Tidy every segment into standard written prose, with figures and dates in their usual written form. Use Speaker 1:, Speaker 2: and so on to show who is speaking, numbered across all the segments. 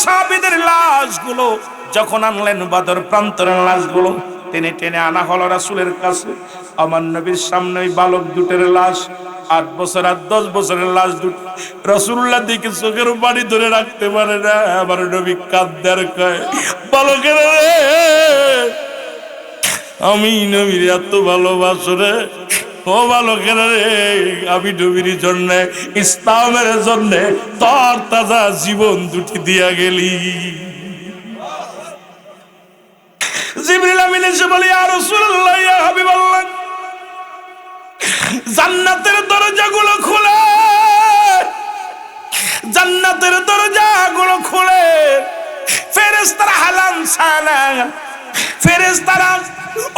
Speaker 1: সাহাবীদের লাশগুলো যখন আনলেন, বদর প্রান্তরের লাশগুলো টেনে টেনে আনা হলো রাসূলের কাছে। আমার নবীর সামনে ওই বালক দুটের লাশ, 8 বছর আর 10 বছরের লাশ দুটো। রাসূলুল্লাহ দিকে চোখের পানি ধরে রাখতে পারে না। আমার নবী কাঁদদার কয়, বালকের রে, আমি নবীর এত ভালোবাসো রে, ও বালকের রে, আমি নবীর জন্য, ইসলামের জন্য তোর তাজা জীবন দুটি দিয়া গেলি। জিবরিল আমিন এসে বলে, ইয়া রাসূলুল্লাহ, ইয়া হাবিবাল্লাহ, জান্নাতের দরজাগুলো খুলে, জান্নাতের দরজাগুলো খুলে। ফেরেশতারা হালান সালাম, ফেরেশতারা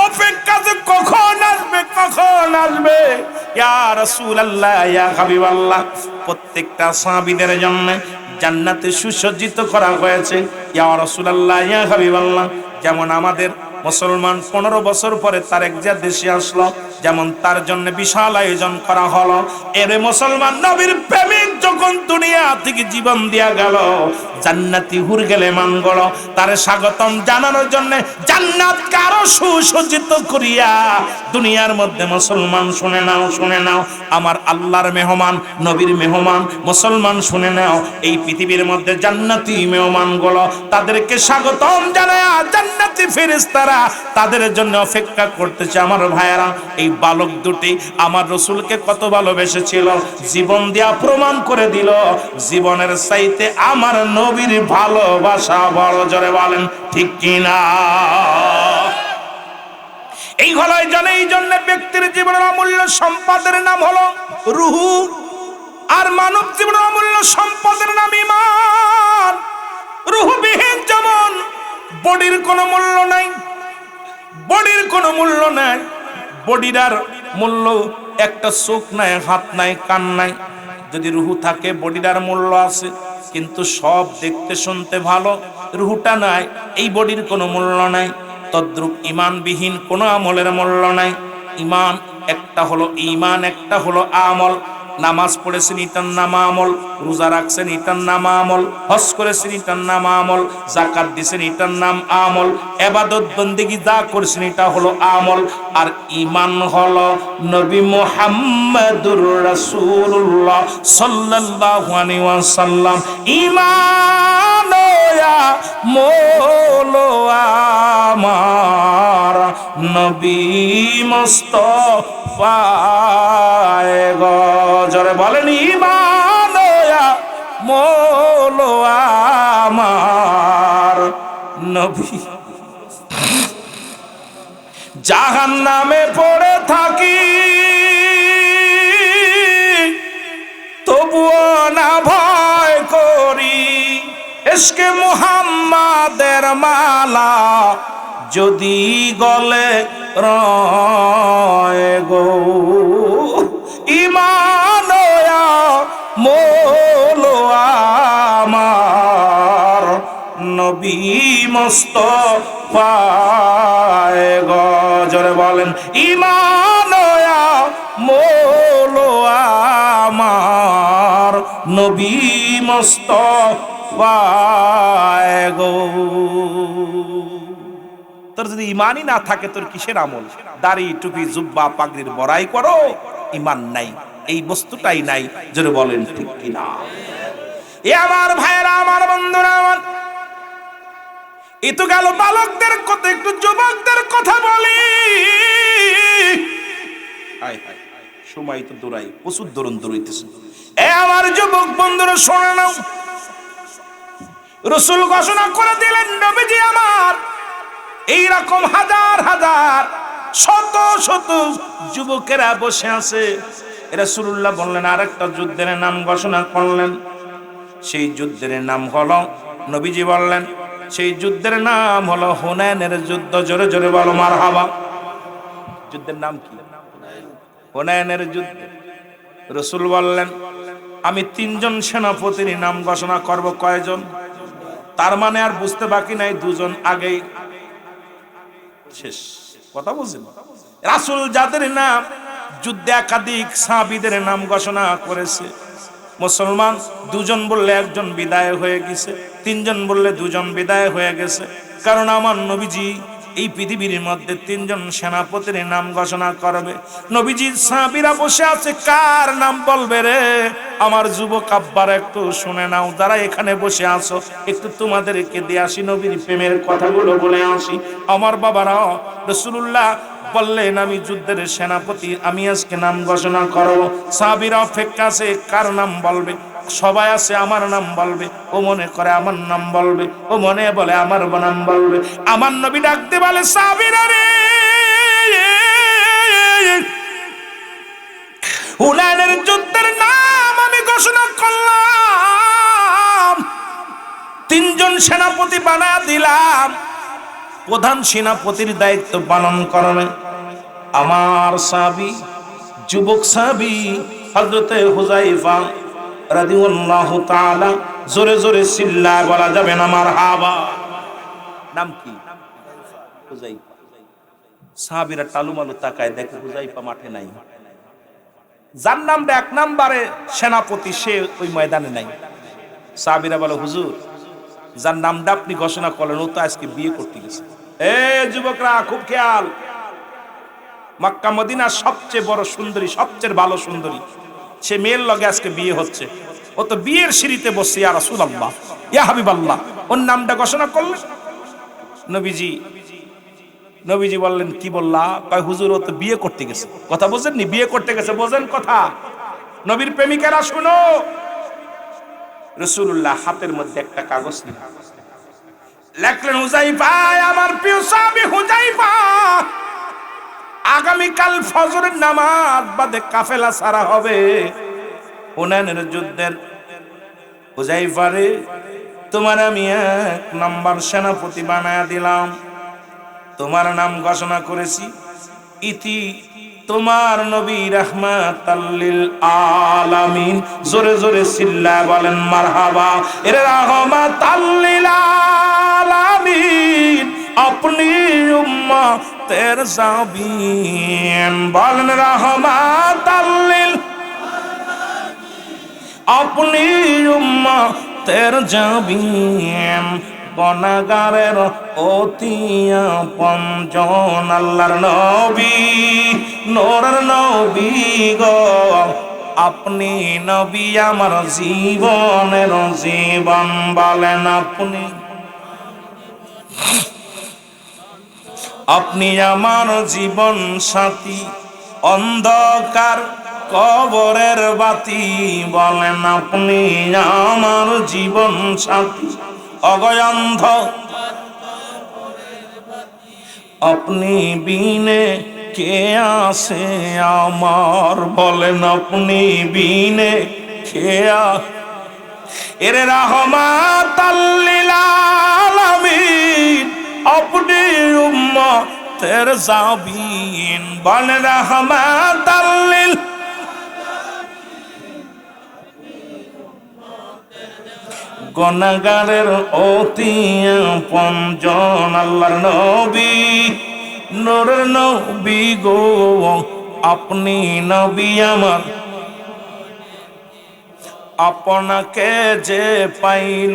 Speaker 1: অপেক্ষাতে কখন আসবে, কখন আসবে। ইয়া রাসূলুল্লাহ, ইয়া হাবিবাল্লাহ, প্রত্যেকটা সাহাবীদের জন্য জান্নাতে সুসজ্জিত করা হয়েছে। ইয়া রাসূলুল্লাহ, ইয়া হাবিবাল্লাহ, যেমন আমাদের মুসলমান 15 বছর পরে তার এক দেশে আসলো, যেমন তার জন্য বিশাল আয়োজন করা হলো। এর মুসলমান নবীর প্রেমিক যখন দুনিয়া থেকে জীবন দিয়া গেল, জান্নাতি হুর গেলে মানগড় তার স্বাগতম জানানোর জন্য জান্নাত কারো সুসজ্জিত করিয়া দুনিয়ার মধ্যে মুসলমান শুনে নাও, শুনে নাও, আমার আল্লাহর মেহমান, নবীর মেহমান মুসলমান শুনে নাও, এই পৃথিবীর মধ্যে জান্নাতি মেহমানগুলো তাদেরকে স্বাগতম জানায় জান্নাতি ফেরেশতারা তাদের জন্য অপেক্ষা করতেছে। আমার ভাইয়েরা, এই বালক দুটি আমার রাসূলকে কত ভালোবেসেছিল, জীবন দিয়া প্রমাণ করে দিল জীবনের চাইতে আমার নবীর ভালোবাসা বড়। জোরে বলেন ঠিক কিনা? এই হলো এই জন্য ব্যক্তির জীবনের অমূল্য সম্পদের নাম হলো রূহ, আর মানব জীবনের অমূল্য সম্পদের নাম ঈমান। রূহবিহীন যেমন বডির কোনো মূল্য নাই, বডির কোনো মূল্য নাই, বডির আর মূল্য, একটা চোখ নাই, হাত নাই, কান নাই, যদি রূহ থাকে বডির মূল্য আছে, কিন্তু সব দেখতে শুনতে ভালো, রূহটা নাই, এই বডির কোনো মূল্য নাই। তদ্রূপ ঈমানবিহীন কোনো আমলের মূল্য নাই। ঈমান একটা হলো ঈমান, একটা হলো আমল। নামাজ পড়েছেন এটার নাম আমল, রোজা রাখছেন এটার নাম আমল, হজ করেছেন এটার নাম আমল, যাকাত দিয়েছেন এটার নাম আমল, ইবাদত বন্দেগী যা করেছেন এটা হলো আমল। আর ঈমান হলো নবী মুহাম্মদুর রাসূলুল্লাহ সাল্লাল্লাহু আলাইহি ওয়াসাল্লাম। ঈমান মোলো আমার নবী মুস্তাফায়ে গো। জোরে বলেন, ঈমান মোলো আমার নবী। জাহান্নামে পড়ে থাকি তবুও না ভয় করি, ইশকে মুহাম্মাদের মালা যদি গলে রয় গো। ঈমান মোলো আমার নবী মুস্তাফায়ে গো। জোরে বলেন, ঈমান মোলো আমার নবী মুস্তাফায়ে গো। তোর যদি ঈমানই না থাকে তোর কিসের আমল? দাড়ি, টুপি, জুব্বা, পাগড়ির বড়াই করো, ঈমান নাই, এই বস্তুটাই নাই। জোরে বলেন ঠিক কিনা? এ আমার ভাইরা, আমার বন্ধুরা, আমার এ তো গেল বালকদের কথা, একটু যুবকদের কথা বলি। সময় তো দৌড়াই, প্রচুর দৌড়ন দৌড়াইতেছে। এ আমার যুবক বন্ধুরা শোনে নাও, রাসূল ঘোষণা করে দিলেন, নবীজি আমার এইরকম হাজার হাজার শত শত যুবকেরা বসে আছে। রাসূলুল্লাহ বললেন, আরেকটা যুদ্ধের নাম ঘোষণা করলেন। সেই যুদ্ধের নাম হলো, নবীজি বললেন, সেই যুদ্ধের নাম হলো হুনাইনের যুদ্ধ। জোরে জোরে বলো মারহাবা। যুদ্ধের নাম কি? হুনাইনের যুদ্ধ। রাসূল বললেন, আমি 3 জন সেনাপতির নাম ঘোষণা করব। কয়জন? তার মানে আর বুঝতে বাকি নাই, 2 জন আগেই শেষ। কথা বুঝলেন? রাসূল যাদের নাম যুদ্ধে একাধিক সাহাবীদের নাম ঘোষণা করেছে, মুসলমান দুজন বললে একজন বিদায় হয়ে গেছে, তিনজন বললে দুজন বিদায় হয়ে গেছে। কারণ আমার নবীজি এই পৃথিবীর মধ্যে তিনজন সেনাপতির নাম ঘোষণা করবে। নবীজির সাহাবীরা বসে আছে, কার নাম বলবে রে? আমার যুবক আব্বারা একটু শুনে নাও, যারা এখানে বসে আছো একটু তোমাদেরকে দিয়ে আসি, নবীর প্রেমের কথাগুলো বলে আসি। আমার বাবারা, রাসূলুল্লাহ বললেন আমি যুদ্ধের সেনাপতি, আমি আজকে নাম ঘোষণা করব। সাহাবীরা অপেক্ষা আছে, কার নাম বলবে? সবাই আছে আমার নাম বলবে, ও মনে করে আমার নাম বলবে, ও মনে বলে আমার নাম বলবে। আমার নবী ডাকতে বলে, সাহাবীরা রে, হুনাইনের যুদ্ধের নাম আমি ঘোষণা করলাম, তিনজন সেনাপতি বানা দিলাম, প্রধান সেনাপতির দায়িত্ব পালন করবে আমার সাহাবী, যুবক সাহাবী হযরতে হুযায়ফা রাদিয়াল্লাহু তাআলা। জোরে জোরে চিল্লায় বলা যাবে না মারহাবা। নাম কি? হুযায়ফা। সাহাবীরা টালুমালু তাকায়, দেখে হুযায়ফা মাঠে নাই। যার নামটা এক নম্বরে সেনাপতি সে ওই ময়দানে নাই। সাহাবীরা বলে, হুজুর যার নামটা আপনি ঘোষণা করলেন ও তো আজকে বিয়ে করতে গেছে। এ যুবকরা খুব খেয়াল, মক্কা মদিনার সবচেয়ে বড় সুন্দরী, সবচেয়ে ভালো সুন্দরী, সে মেয়ের লগে আজকে বিয়ে হচ্ছে। ও তো বিয়ের সিঁড়িতে বসছে। ইয়া রাসূলুল্লাহ, ইয়া হাবিবাল্লাহ, ওর নামটা ঘোষণা করলেন। নবীজি বললেন, কি বললা? কয় হুজুর ও তো বিয়ে করতে গেছে। কথা বোঝেননি? বিয়ে করতে গেছে, বোঝেন কথা? নবীর প্রেমিকেরা শুনো, রাসূলুল্লাহ হাতের মধ্যে একটা কাগজ নিলেন, লেখলেন, হুযায়ফা, আমার প্রিয় সাহাবী হুযায়ফা, আগামীকাল ফজরের নামাজ বাদে কাফেলা ছাড়া হবে হুনাইনের যুদ্ধের। হুযায়ফা রে, তোমার আমি এক নাম্বার সেনাপতি বানায়া দিলাম, তোমার নাম ঘোষণা করেছি। ইতি তোমার নবী রাহমাতাল লিল আলামিন। জোরে জোরে চিল্লায় বলেন মারহাবা। এর রাহমাতাল লিল আলামিন, আপনি উম্মতের জাবিন। বলেন রাহমাতাল লিল, আপনি উম্মতের জাবিন। গুনাহগারের অতি আপনজন, আল্লাহর নবী, নূরের নবী গো, আপনি নবী আমার জীবনের জীবন। বলেন আপনি আমার জীবন সাথী, অন্ধকার কবরের বাতি। বলেন আপনি আমার জীবন সাথী, অগয়ন্ধ আপনি বিনে কে আসে আমার। বলেন আপনি বিনে কে এর রাহমাতাল লিল আলামিন, আপনি উম্মতের জাবিন। বলেন রাহমাতাল লিল, গুনাহগারের অতি আপনজন, আল্লাহর নবী, নূরের নবী গো, আপনি নবী আমার। আপনাকে যে পাইল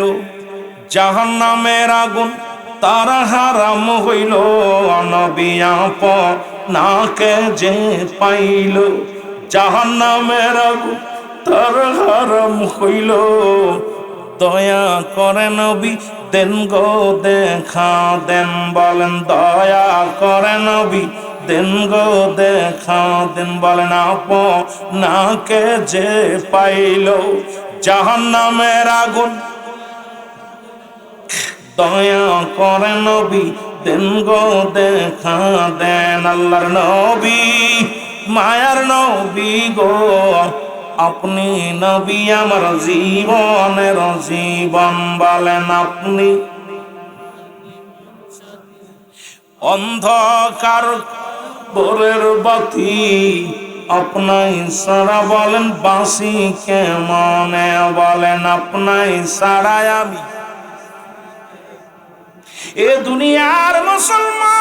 Speaker 1: জাহান্নামের আগুন তার হারাম হইল। নবী আপনাকে যে পাইল জাহান্নামের আগুন তার হারাম হইল। দয়া করে নবী দেন গো দেখা দেন। বলেন দয়া করে নবী দেন গো দেখা দেন। বলেন আপনাকে যে পাইল জাহান্নামের আগুন, দয়া করে নবী দেন গো দেখা দেন। আল্লাহর নবী, মায়ার নবী গো, আপনি নবী আমার জীবনের জীবন। বলেন আপনি অন্ধকার ভোরের বাতি, আপনাই সারা বলেন বাঁশি কেমনে। বলেন আপনাই সারায় আমি এ দুনিয়ার মুসলমান।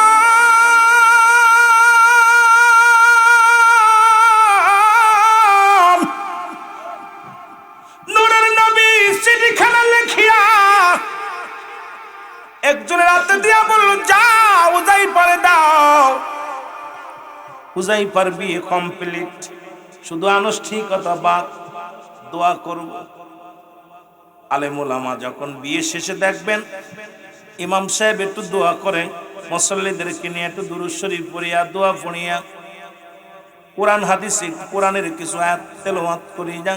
Speaker 1: একজনের হাতে দিয়া বলল, যাও হুযায়ফারে দাও। হুযায়ফার বিয়ে কমপ্লিট, শুধু আনুষ্ঠানিকতা বাদ, দোয়া করব। আলেম ওলামা যখন বিয়ে শেষে দেখবেন ইমাম সাহেব একটু দোয়া করে, মুসল্লিদেরকে নিয়ে একটু দুরূদ শরীফ পড়িয়া দোয়া পড়িয়া কোরআন হাদিস কোরআনের কিছু আয়াত তেলাওয়াত করিয়া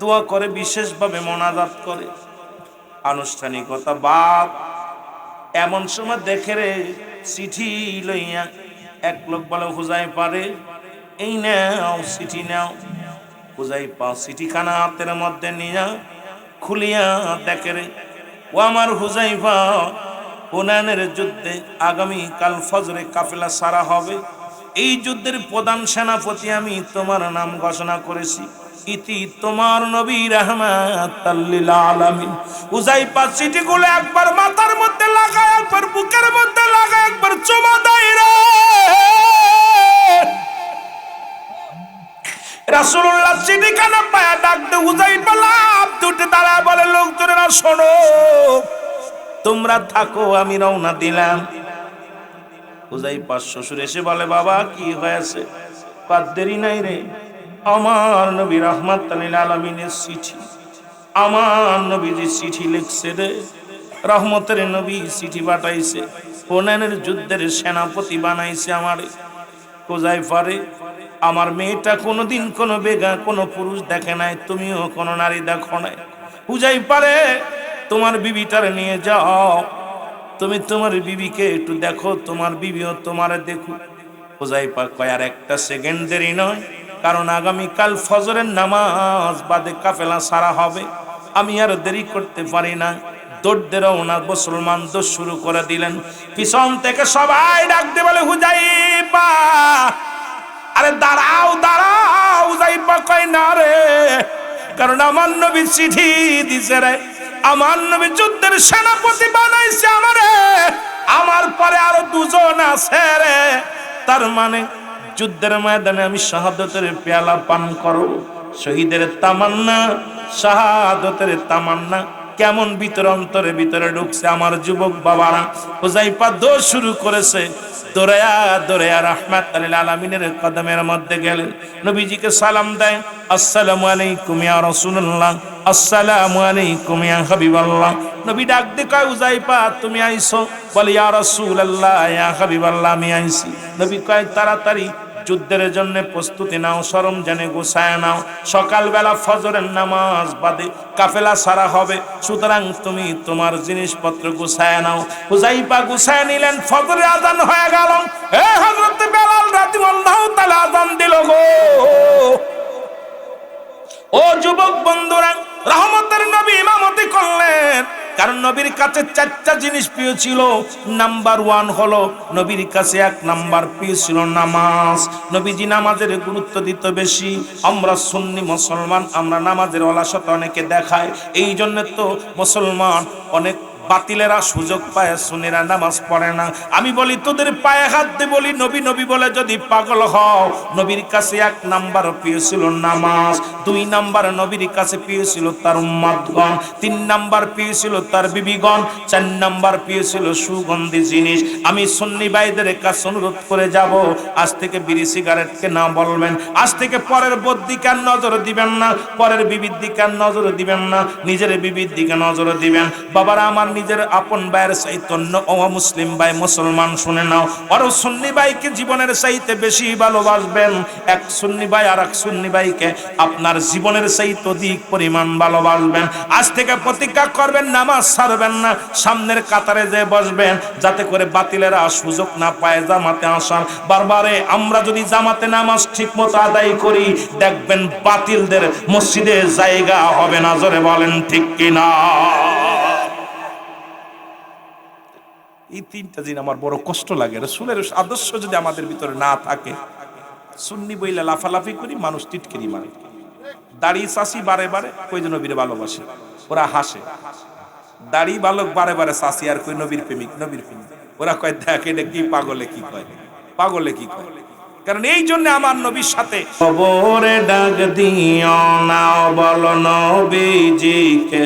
Speaker 1: দোয়া করে, বিশেষভাবে মোনাজাত করে, আনুষ্ঠানিকতা বাদ। এমন সময় দেখে রে চিঠি লইয়া এক লোক বলে, হুযায়ফারে এই নাও চিঠি নাও। হুযায়ফা চিঠিখানা হাতের মধ্যে নিয়া খুলিয়া দেখে রে, ও আমার হুযায়ফা, হুনাইনের যুদ্ধে আগামী কাল ফজরে কাফেলা সারা হবে, এই যুদ্ধের প্রধান সেনাপতি আমি তোমার নাম ঘোষণা করেছি, ইতি তোমার নবী রাহমাতাল লিল আলামিন। হুযায়ফা চিঠিগুলো একবার মাথার মধ্যে লাগায়, একবার বুকের মধ্যে লাগায়, একবার চুমা দেয় রে। রাসূলুল্লাহ চিঠিখানা পায়া ডাকতে হুযায়ফা লাফ দুটে দাঁড়ায় বলে, লোকজনেরা শোনো, তোমরা থাকো, আমি রওনা দিলাম। হুযায়ফার শ্বশুর এসে বলে, বাবা কি হয়েছে? পাদ দেরি নাই রে, আমার নবী রাহমাতাল লিল আলামিনের চিঠি, আমার নবীজি চিঠি লিখছে রে, রহমতের নবী চিঠি পাঠাইছে, হুনাইনের যুদ্ধের সেনাপতি বানাইছে আমারে। হুযায়ফারে, আমার মেয়েটা কোনোদিন কোনো বেগা কোনো পুরুষ দেখে নাই, তুমিও কোনো নারী দেখো নাই। হুযায়ফারে, তোমার বিবিটারে নিয়ে যাও, তুমি তোমার বিবিকে একটু দেখো, তোমার বিবিও তোমারে দেখো। হুযায়ফা কয়, আর একটা সেকেন্ড দেরি নয়, কারণ আগামীকাল ফজরের নামাজ বাদে কাফেলা সারা হবে, আমি আর দেরি করতে পারি না। দৌড় রওনা, মুসলমান দৌড় শুরু করে দিলেন। পিছন থেকে সবাই ডাকতে বলে, হুযায়ফা, আরে দাঁড়াও দাঁড়াও। হুযায়ফা কয়, না রে, কারণ আমার নবী চিঠি দিছে রে, আমার নবী যুদ্ধের সেনাপতি বানাইছে আমারে, আমার পরে আরো দুজন আছে রে, তার মানে যুদ্ধের ময়দানে আমি শাহাদাতের পেয়ালা পান করব। শহীদের তামান্না, শাহাদাতের তামান্না কেমন ভিতরে অন্তরে ভিতরে ঢুকছে আমার যুবক বাবারা। হুযায়ফা দৌড় শুরু করেছে, দৌড়ায়া দৌড়ায়া রাহমাতাল লিল আলামিনের কদমের মধ্যে গেলেন, নবীজিকে সালাম দেয়, আসসালামু আলাইকুম ইয়া রাসূলুল্লাহ, আসসালামু আলাইকুম ইয়া হাবিবাল্লাহ। নবী ডাক দিয়ে কয়, হুযায়ফা তুমি আইছো? বলে, ইয়া রাসূলুল্লাহ, ইয়া হাবিবাল্লাহ, আমি আইছি। নবী কয়, তাড়াতাড়ি যুদ্ধের জন্য প্রস্তুতি নাও, সরঞ্জামে গোছায় নাও, সকালবেলা ফজরের নামাজ বাদে কাফেলা সারা হবে, সুতরাং তুমি তোমার জিনিসপত্র গোছায় নাও। হুযায়ফা গোছায় নিলেন, ফজরের আযান হয়ে গেল, হে হযরত বেলাল রাদিয়াল্লাহু তাআলা আযান দিল গো। ও যুবক বন্ধুরা, রহমতের নবী ইমামতি করলেন, কারণ নবীর কাছে চারটা জিনিস প্রিয় ছিল। নাম্বার 1 হলো নবীর কাছে 1 নাম্বার প্রিয় ছিল নামাজ। নবীজি নামাজের গুরুত্ব দিত বেশি। আমরা সুন্নি মুসলমান, আমরা নামাজের অলসতা অনেকে দেখায়, এই জন্য তো মুসলমান অনেক বাতিলেরা সুযোগ পায়, সুন্নিরা নামাজ পড়ে না। আমি বলি, তোদের পায়ে হাত দিয়ে বলি, নবী নবী বলে যদি পাগল হও, নবীর কাছে 1 নাম্বার প্রিয় ছিল নামাজ, 2 নাম্বার নবীর কাছে প্রিয় ছিল তার উম্মতগণ, 3 নাম্বার প্রিয় ছিল তার বিবিগণ, 4 নাম্বার প্রিয় ছিল সুগন্ধি জিনিস। আমি সুন্নি ভাইদের কাছে অনুরোধ করে যাব, আজ থেকে বিড়ি সিগারেটকে না বলবেন, আজ থেকে পরের বোর দিকে নজর দিবেন না, পরের বিবির দিকে নজর দিবেন না, নিজের বিবির দিকে নজর দিবেন। বাবারা আমার, নিজের আপন ভাইয়ের চাইতে অন্য মুসলিম ভাই মুসলমান শুনে নাও, আর সুন্নি ভাইকে জীবনের চাইতে বেশি ভালোবাসবেন। এক সুন্নি ভাই আর এক সুন্নি ভাইকে আপনার জীবনের চাইতে অধিক পরিমাণ ভালোবাসবেন। আজ থেকে প্রতিজ্ঞা করবেন, নামাজ ছাড়বেন না, সামনের কাতারে যে বসবেন, যাতে করে বাতিলেরা সুযোগ না পায় জামাতে আসার। বারবারে আমরা যদি জামাতে নামাজ ঠিক মতো আদায় করি, দেখবেন বাতিলদের মসজিদে জায়গা হবে না। জোরে বলেন ঠিক কিনা? এই 3টা দিন আমার বড় কষ্ট লাগে। রাসূলের আদর্শ যদি আমাদের ভিতরে না থাকে, সুন্নি বইলা লাফালাফি করি, মানুষ টিটকিরি মারে, দাড়ি চাষি বারে বারে কই যে নবীর ভালোবাসে, ওরা হাসে। দাড়ি বালক বারে বারে চাষি আর কই নবীর প্রেমিক, নবীর প্রেমিক। ওরা কয়, দেখ এটা কি, পাগলে কি কয়, পাগলে কি কয়। কারণ এই জন্য আমার নবীর সাথে কবরে ডাক দিও না, বলো নবীজিকে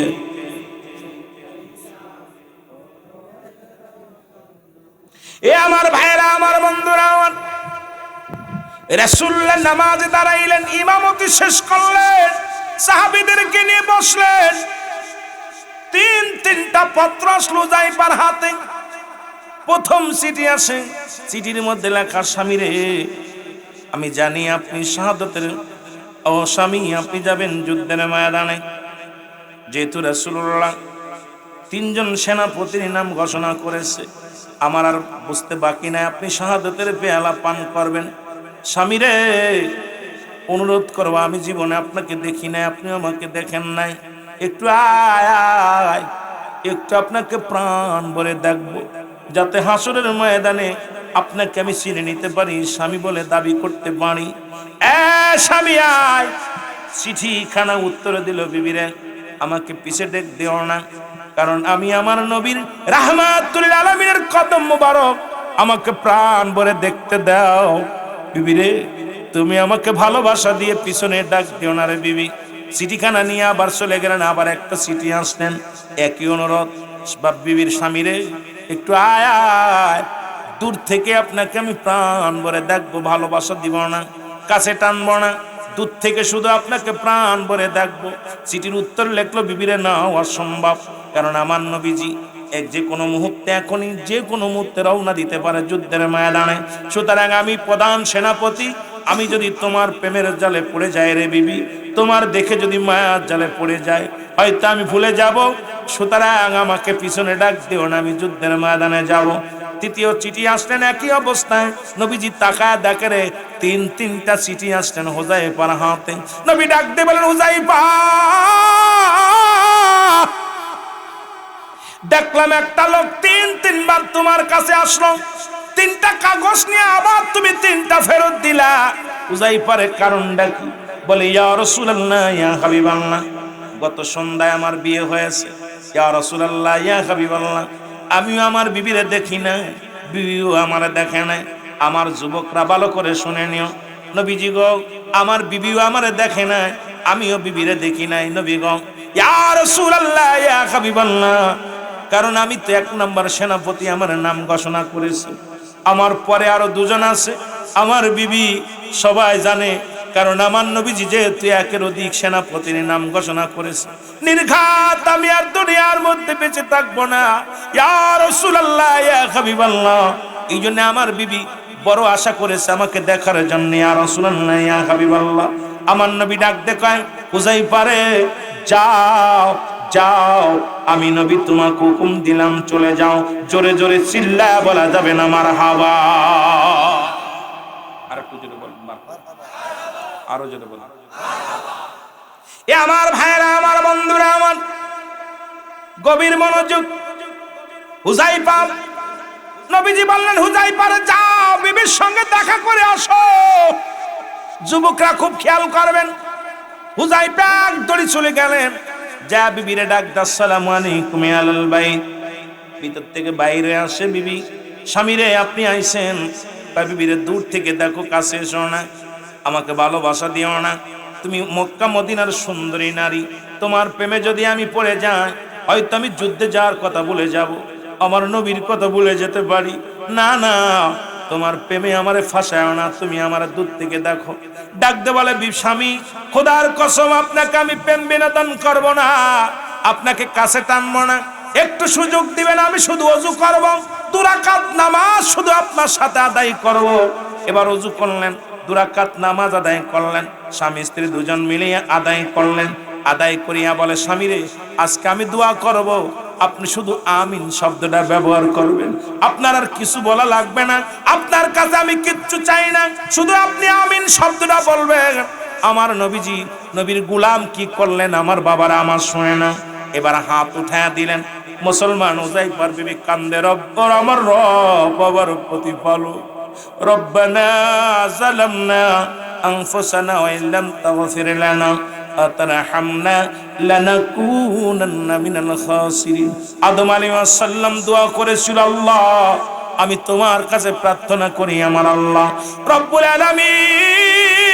Speaker 1: এ আমার ভাইরা, আমার বন্ধুরা, আমার রাসূলুল্লাহ নামাজে দাঁড়াইলেন, ইমামতি শেষ করলেন, সাহাবীদেরকে নিয়ে বসলেন। তিনটা পত্র আসলো হুযায়ফার হাতে। প্রথম চিঠি আসে, চিঠির মধ্যে লেখা, স্বামী রে, আমি জানি আপনি শাহাদাতের স্বামী, আপনি যাবেন যুদ্ধের ময়দানে। যেহেতু রাসূলুল্লাহ তিনজন সেনাপতির নাম ঘোষণা করেছে, আমার আর বুঝতে বাকি নাই, আপনি শাহাদাতের পেয়ালা পান করবেন। স্বামী রে, অনুরোধ করবো, আমি জীবনে আপনাকে দেখি নাই, আপনি আমাকে দেখেন নাই, একটু আয় আয়, একটু আপনাকে প্রাণ ভরে দেখবো, যাতে হাসরের ময়দানে আপনাকে আমি চিনে নিতে পারি, স্বামী বলে দাবি করতে পারি। স্বামী আয়। চিঠিখানা উত্তর দিল, বিবিরে, আমাকে পিছে ডেক দিও না, কারণ আমি আমার নবীর রাহমাতুল আলামিনের কদম মোবারক, আমাকে প্রাণ ভরে দেখতে দাও। বিবিরে, তুমি আমাকে ভালোবাসা দিয়ে পিছনে ডাক দিও না রে বিবি। চিঠিখানা নিয়ে আবার চলে গেলেন, আবার একটা চিঠি আসলেন, একই অনুরোধ, বিবির, স্বামীরে একটু আয় আয়, দূর থেকে আপনাকে আমি প্রাণ ভরে দেখবো, ভালোবাসা দিব না, কাছে টানবো না, দূর থেকে শুধু আপনাকে প্রাণ ভরে দেখবো। চিঠির উত্তর লিখলো, বিবিরে না, অসম্ভব, কারণ আমার নবীজি যে কোনো মুহূর্তে, এখনই যে কোনো মুহূর্তে রওনা দিতে পারে যুদ্ধের ময়দানে। সুতরাং আমি প্রধান সেনাপতি, আমি যদি তোমার প্রেমের জালে পড়ে যাই রে বিবি, তোমার দেখে যদি মায়ার জালে পড়ে যায়, হয়তো আমি ভুলে যাব। সুতরাং আমাকে পিছনে ডাক দিও না, আমি যুদ্ধের ময়দানে যাব। তৃতীয় চিঠি আসলেন, একই অবস্থায়। নবীজি তাকায় দেখে রে, তিনটা চিঠি আসলেন হুযায়ফার হাতে। নবী ডাক দিয়ে বলেন, হুযায়ফা, দেখলাম একটা লোক তিনবার তোমার কাছে আসলো, তিনটা কাগজ নিয়ে আবার তুমি তিনটা ফেরত দিলা। হুযায়ফার কারণটা কি? বলে, ইয়া রাসূলুল্লাহ, ইয়া হাবিবাল্লাহ, গত সন্ধ্যায় আমার বিয়ে হয়েছে। ইয়া রাসূলুল্লাহ, ইয়া হাবিবাল্লাহ, আমিও আমার বিবিরে দেখি না, বিবিও আমারে দেখে নাই। আমার যুবকরা ভালো করে শুনে নিও, নবীজি গো, আমার বিবিও আমারে দেখে নাই, আমিও বিবিরে দেখি নাই। নবী গো, ইয়া রাসূলুল্লাহ, ইয়া হাবিবাল্লাহ, কারণ আমি তো 1 নম্বর সেনাপতি, আমার নাম ঘোষণা করেছি, আমার পরে আরো দুজন আছে, আমার বিবি সবাই জানে, কারণ আমার নবীজি যেহেতু 1-এর অধিক সেনাপতির নাম ঘোষণা করেছে। নির্ঘাত আমি আর দুনিয়ার মধ্যে বেঁচে থাকবো না, ইয়া রাসূলুল্লাহ, ইয়া হাবিবাল্লাহ। এই জন্য আমার বিবি বড় আশা করেছে আমাকে দেখার জন্য। ইয়া রাসূলুল্লাহ, ইয়া হাবিবাল্লাহ, আমার নবী ডাক দেখায়, হুযায়ফা রে, যাও যাও, আমি নবী তোমাকে হুকুম দিলাম, চলে যাও। জোরে জোরে চিল্লায়া বলা যাবে না মারহাবা? আর একটু জোরে বলুন, আরো জোরে বলুন। এ আমার ভাইরা, আমার বন্ধুরা, আমার গভীর মনোযোগ। হুযায়ফা, নবীজি বললেন, হুযায়ফা রে, যাও, বিবির সঙ্গে দেখা করে আসো। যুবকরা খুব খেয়াল করবেন। হুযায়ফা দড়ি চলে গেলেন, যা বিবিরে ডাক, আসসালামু আলাইকুম ইয়া আহলাল বাইত। ভিতর থেকে বাইরে আসে বিবি, স্বামী রে, আপনি আইছেন? বিবিরে, দূর থেকে দেখো, কাছে এসো না, আমাকে ভালোবাসা দিও না, তুমি মক্কা মদিনার সুন্দরী নারী, তোমার প্রেমে যদি আমি পড়ে যাই, হয়তো আমি যুদ্ধে যাওয়ার কথা ভুলে যাব, আমার নবীর কথা ভুলে যেতে পারি। না না, তোমার প্রেমে আমারে ফাঁসায় না, তুমি আমার দূর থেকে দেখো। ডাক দে বলে, স্বামী, খোদার কসম, আপনাকে আমি প্রেম বিনোদন করব না, আপনাকে কাছে টানবো না, একটু সুযোগ দিবেন, আমি শুধু ওযু করব, 2 রাকাত নামাজ শুধু আপনার সাথে আদায় করব। এবার ওযু করলেন, 2 রাকাত নামাজ আদায় করলেন, স্বামী স্ত্রী দুজন মিলিয়ে আদায় করলেন। আদায় করিয়া বলে, স্বামী রে, আজকে আমি দোয়া করব, আপনি শুধু আমিন শব্দটা ব্যবহার করবেন, আপনার আর কিছু বলা লাগবে না, আপনার কাছে আমি কিচ্ছু চাই না, শুধু আপনি আমিন শব্দটা বলবেন। আমার নবীজি, নবীর গোলাম কি করলেন, আমার বাবারা আমার শোনে না, এবার হাত উঠায়া দিলেন। মুসলমান হুযায়ফার বিবি কান্দে, রব্ব, আমার রব, আমার প্রতিপালক, রব্বানা যালামনা আনফুসানা ওয়া ইল্লাম তাগফির লানা ওয়া তারহামনা লানাকুনান্না মিনাল খাসিরিন। আদম আলাইহিস সালাম দোয়া করেছিল, আল্লাহ, আমি তোমার কাছে প্রার্থনা করি, আমার আল্লাহ রব্বুল আলামিন,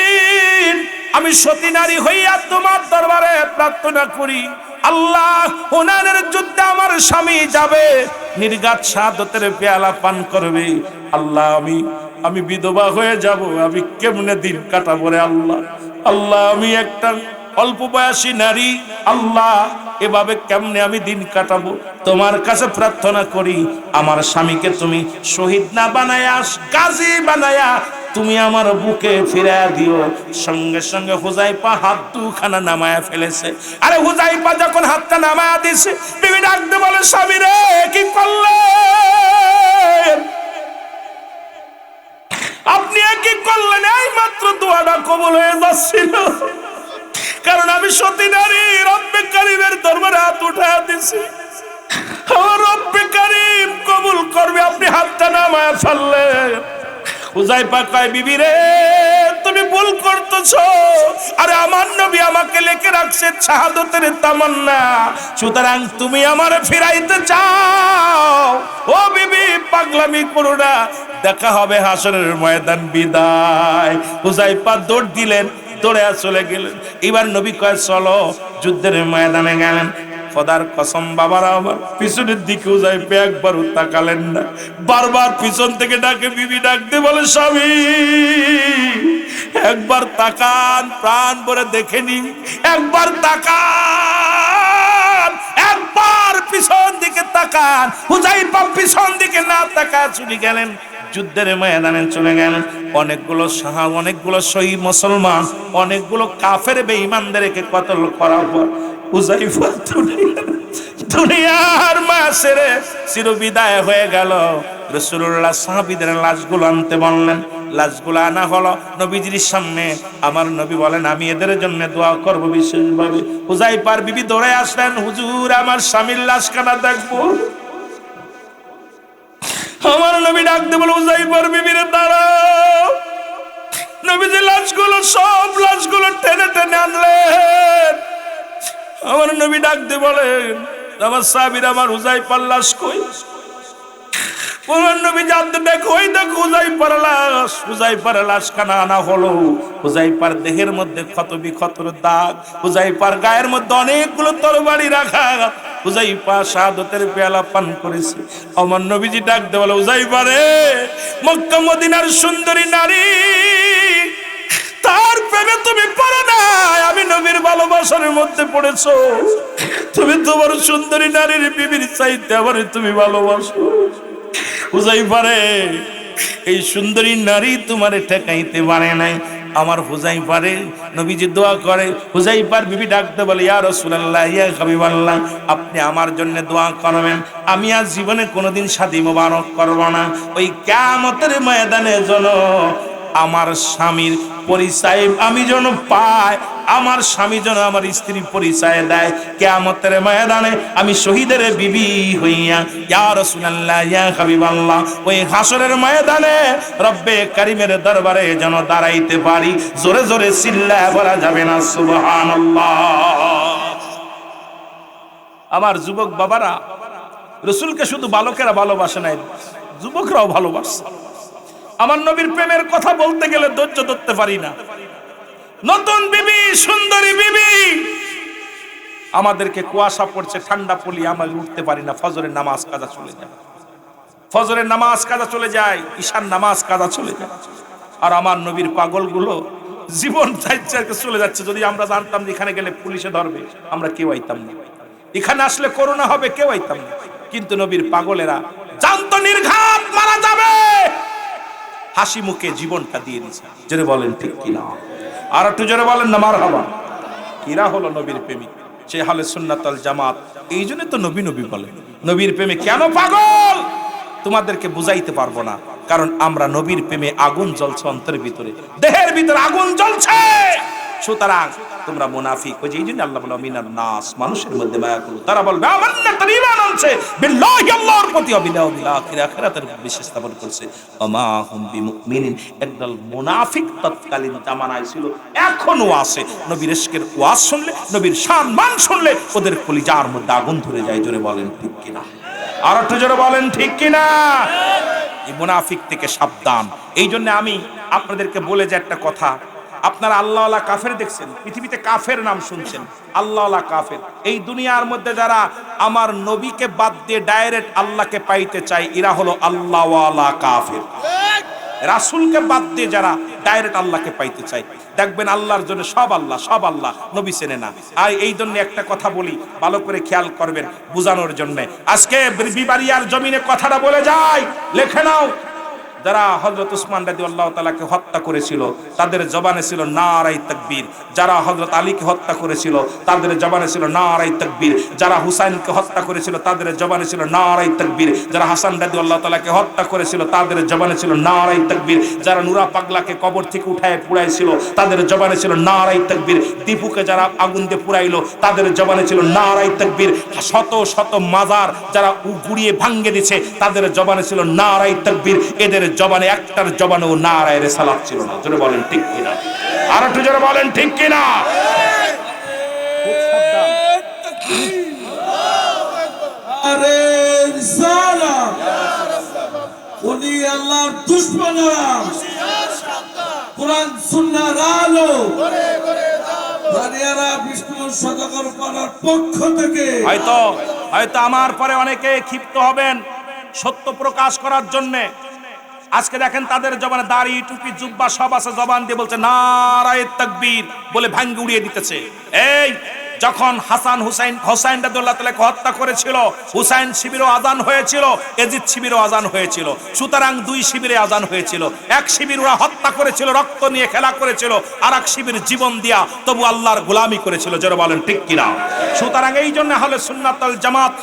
Speaker 1: আমি সতী নারী হইয়া তোমার দরবারে প্রার্থনা করি, আল্লাহ হুনাইনের যুদ্ধে আমার স্বামী যাবে, নির্ঘাত শাহাদাতের পেয়ালা পান করবে। আল্লাহ আমি বিধবা হয়ে যাব, আমি কেমনে দিন কাটাবো রে আল্লাহ। আল্লাহ আমি একটা অল্প বয়সী নারী, আল্লাহ এভাবে কেমনে আমি দিন কাটাবো? তোমার কাছে প্রার্থনা করি, আমার স্বামীকে তুমি শহীদ না বানায়া, গাজী বানায়া তুমি আমার বুকে ফিরাইয়া দিও। সঙ্গে সঙ্গে হুজাইফা হাত দুখানা নামায়া ফেলেছে। আরে হুজাইফা যখন হাতটা নামায়া দিছে, বিবি ডাকতে বলে, স্বামী রে কি করলেন আপনি? কি করলেন? এই মাত্র দোয়াটা কবুল হয়ে যাচ্ছিল, কারণ আমি সতী নারী, রব্বে কারিমের দরবারে হাত উঠায়া দিছি, আমার রব্বে কারিম কবুল করবে। আপনি হাতটা নামায়া ফেললেন। হুজাইফা কয়, বিবি রে তুমি ভুল করতেছো। আরে আমার নবী আমাকে লিখে রাখছে শাহাদাতের তামান্না, সুতরাং তুমি আমারে ফিরাইতে চাও। ও বিবি পাগলামি করো না, দেখা হবে হাসরের ময়দান, বিদায়। হুজাইফা দৌড় দিলেন, দৌড়ে চলে গেলেন। এবার নবী কয় চলো, যুদ্ধের ময়দানে গেলেন। খোদার কসম বাবারা আমার, পিছনের দিকে হুজাইফা একবারও তাকালেন না, বারবার পিছন থেকে ডাকে, বিবি ডাকতে বলে, স্বামী একবার তাকান, প্রাণ ভরে দেখে নিন, একবার তাকান, একবার পিছন দিকে তাকান। হুজাইফা পিছন দিকে না তাকায় চলে গেলেন, যুদ্ধের ময়দানে চলে গেলেন। অনেকগুলো শহীদ মুসলমান, অনেকগুলো কাফের বেঈমানদেরকে কতল করার পর হুজাইফা দুনিয়ার মাসেরে চিরবিদায় হয়ে গেল। রাসূলুল্লাহ সাহাবীদের লাশগুলো আনতে বললেন, লাশগুলো আনা হলো নবীজির সামনে। আমার নবী বলেন, আমি এদের জন্য দোয়া করব বিশেষভাবে। হুজাইফার বিবি দৌড়ে আসলেন, হুজুর আমার স্বামীর লাশখানা দেখবো। আমার নবী ডাকতে বলে, হুজাইফার বিবিরে দাঁড়াও। নবীজি সব লাশগুলো টেনে টেনে আনলেন। আমার নবী ডাকতে বলেন, আমার সাহাবীরা, আমার হুজাইফার লাশ কই? আমার নবী জানতে দেখো, ওই দেখো হুজাইফার লাশ। হুজাইফার লাশখানা আনা হলো। হুজাইফার দেহের মধ্যে ক্ষত বিক্ষতর দাগ, হুজাইফার গায়ের মধ্যে অনেকগুলো তরবারি রাখা। হুজাইফা শাহাদাতের পেয়ালা পান করেছে। আমার নবীজি ডাকতে বলে, হুজাইফা রে, মক্কা মদিনার সুন্দরী নারী, তার প্রেমে তুমি পড়ো না, আমি নবীর ভালোবাসার মধ্যে পড়েছো। তুমি তোমার সুন্দরী নারীর বিবির চাইতে আমারে তুমি ভালোবাসো। হুজাইফা রে, এই সুন্দরী নারী তোমারে ঠেকাইতে পারে নাই। আমার হুজাইফা রে, নবীজি দোয়া করে। হুজাইফার বিবি ডাকতে বলে, ইয়া রাসূলুল্লাহ, ইয়া হাবিবাল্লাহ, আপনি আমার জন্য দোয়া করবেন। আমি আজ জীবনে কোনোদিন শাদী মোবারক করব না। ওই কিয়ামতের ময়দানে যেন আমার স্বামীর পরিচয় আমি যেন পাই, আমার স্বামী যেন আমার স্ত্রী পরিচয় দেয়। কিয়ামতের ময়দানে আমি শহীদের বিবি হইয়া, ইয়া রাসূলুল্লাহ, ইয়া হাবিবাল্লাহ, ওই হাসরের ময়দানে রব্বে কারিমের দরবারে যেন দাঁড়াইতে পারি। জোরে জোরে চিল্লায় বলা যাবে না সুবহানাল্লাহ? আমার যুবক বাবারা, রাসূলকে শুধু বালকেরা ভালোবাসে নাই, যুবকরাও ভালোবাসে। আমার নবীর প্রেমের কথা বলতে গেলে ধৈর্য ধরতে পারি না। নতুন বিবি, সুন্দরী বিবি, আমাদেরকে কুয়াশা পড়ছে, ঠান্ডা পড়ি, আমরা উঠতে পারি না। ফজরের নামাজ কাজা চলে যায়, ফজরের নামাজ কাজা চলে যায়, ঈশার নামাজ কাজা চলে যায়। আর আমার নবীর পাগলগুলো জীবন চাইতে চলে যাচ্ছে। যদি আমরা জানতাম যে এখানে গেলে পুলিশে ধরবে, আমরা কেউ আইতাম না। এখানে আসলে করোনা হবে, কেউ আইতাম না। কিন্তু নবীর পাগলেরা জানতো নির্ঘাত মারা যাবে, হাসি মুখে জীবনটা দিয়ে দিয়েছে। জোরে বলেন ঠিক কিনা? আর একটু জোরে বলেন না মারহাবা। কিরা হলো নবীর প্রেমিক, সে হালে সুন্নাত আল জামাত। এই জন্য তো নবী নবী বলে। নবীর প্রেমে কেন পাগল তোমাদেরকে বুঝাইতে পারবো না, কারণ আমরা নবীর প্রেমে আগুন জ্বলছে অন্তরের ভিতরে, দেহের ভিতরে আগুন জ্বলছে। সুতরাং তোমরা মুনাফিক, ওই যে এই জন্য আল্লাহ বলে, মিনান নাস, মানুষের মধ্যে মায়া করো। তারা বলবে আমান্না, তার ঈমান আনছে বিল্লাহি, আল্লাহর প্রতি, বিল আখিরা, আখিরাতের বিশ্বাস স্থাপন করছে। ওমা হুম বিমুমিনিন। একদল মুনাফিক তৎকালীন জামানায় ছিল, এখনো আছে। নবীর ইশকের ওয়াজ শুনলে, নবীর সম্মান শুনলে ওদের কলিজার মধ্যে আগুন ধরে যায়। জোরে বলেন ঠিক কিনা? আর একটু জোরে বলেন ঠিক কিনা? এই মুনাফিক থেকে সাবধান। এই জন্য আমি আপনাদেরকে বলে যে একটা কথা, আপনারা আল্লাহওয়ালা কাফের দেখছেন, পৃথিবীতে কাফের নাম শুনছেন, আল্লাহওয়ালা কাফের। এই দুনিয়ার মধ্যে যারা আমার নবীকে বাদ দিয়ে ডাইরেক্ট আল্লাহকে পাইতে চায়, এরা হলো আল্লাহওয়ালা কাফের। রাসূলকে বাদ দিয়ে যারা ডাইরেক্ট আল্লাহকে পাইতে চায়, দেখবেন আল্লাহর জন্য সব আল্লাহ, সব আল্লাহ, নবী চেনে না। আর এই জন্য একটা কথা বলি, ভালো করে খেয়াল করবেন বোঝানোর জন্য। আজকে বিবারিয়ার জমিনে কথাটা বলে যায়, লেখে নাও। যারা হযরত উসমান রাদিয়াল্লাহু তাআলাকে হত্যা করেছিল তাদের জবানে ছিল নারায়ে তাকবীর। যারা হযরত আলীকে হত্যা করেছিল তাদের জবানে ছিল নারায়ে তাকবীর। যারা হুসাইনকে হত্যা করেছিল তাদের জবানে ছিল নারায়ে তাকবীর। যারা হাসান রাদিয়াল্লাহু তাআলাকে হত্যা করেছিল তাদের জবানে ছিল নারায়ে তাকবীর। যারা নুরা পাগলাকে কবর থেকে উঠায় পুড়াইছিল তাদের জবানে ছিল নারায়ে তাকবীর। দীপুকে যারা আগুন দিয়ে পুড়াইলো তাদের জবানে ছিল নারায়ে তাকবীর। শত শত মাজার যারা গুড়িয়ে ভাঙ্গে দিয়েছে তাদের জবানে ছিল নারায়ে তাকবীর। এদের জবানে একটার জবানেও নারায়ে রিসালাত ছিল না। জোরে বলেন ঠিক কিনা? আর একটু জোরে বলেন ঠিক কিনা?
Speaker 2: আরে রিসালাত উনি আল্লাহর দুশমনরা, কোরআন সুন্নাহর আলো দানিয়ারা বিষ্ণু সদাগর পাড়ার পক্ষ থেকে
Speaker 1: হয়তো আমার পরে অনেকে ক্ষিপ্ত হবেন সত্য প্রকাশ করার জন্য। আজকে দেখেন তাদের জবানে দাড়ি টুপি জুব্বা সব আছে, জবান দিয়ে বলছে নারায়ে তাকবীর বলে ভাঙ্গে উড়িয়ে দিতেছে। এই যখন হাসান হুসাইন রাদিয়াল্লাহু তাআলাকে হত্যা করেছিল, হুসাইন শিবিরও আজান হয়েছিল, এজিদ শিবিরও আজান হয়েছিল। সুতরাং দুই শিবিরে আজান হয়েছিল। এক শিবির ওরা হত্যা করেছিল, রক্ত নিয়ে খেলা করেছিল, আর এক শিবির জীবন দিয়া তবু আল্লাহর গোলামি করেছিল। যারা বলেন ঠিক কিনা? সুতরাং এই জন্য আহলে সুন্নাত ওয়াল জামাত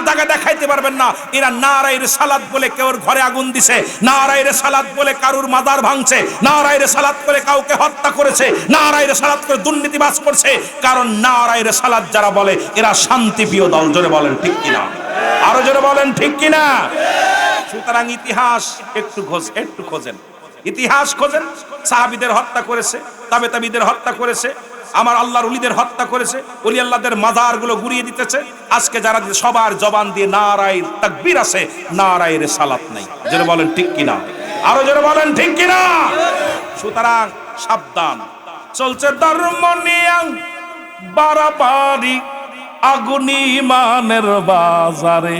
Speaker 1: দাগা দেখাইতে পারবেন না এরা নারায়ে রিসালাত বলে কেউর ঘরে আগুন দিছে, নারায়ে রিসালাত বলে কারুর মাজার ভাঙছে, নারায়ে রিসালাত বলে কাউকে হত্যা করেছে, নারায়ে রিসালাত করে দুর্নীতিবাজ করছে। কারণ নারায়ে রিসালাত যারা বলে এরা শান্তিপ্রিয় দল। জোরে বলেন ঠিক কিনা? আরো জোরে বলেন ঠিক কিনা? সুতরাং ইতিহাস একটু খোঁজেন, ইতিহাস খোঁজেন। সাহাবীদের হত্যা করেছে, তাবেঈদের হত্যা করেছে, আমার আল্লাহর ওলিদের হত্যা করেছে, ওলি আল্লাহদের মাজারগুলো গুড়িয়ে দিতেছে। আজকে যারা সবার জবান দিয়ে নারায়ে তাকবীর আছে, নারায়ে রিসালাত নাই। জোরে বলেন ঠিক কিনা? আরো জোরে বলেন ঠিক কিনা? সুতরাং সাবধান। চলছে ধর্ম নিয়ে বাড়াবাড়ি, আগুন ইমানের বাজারে,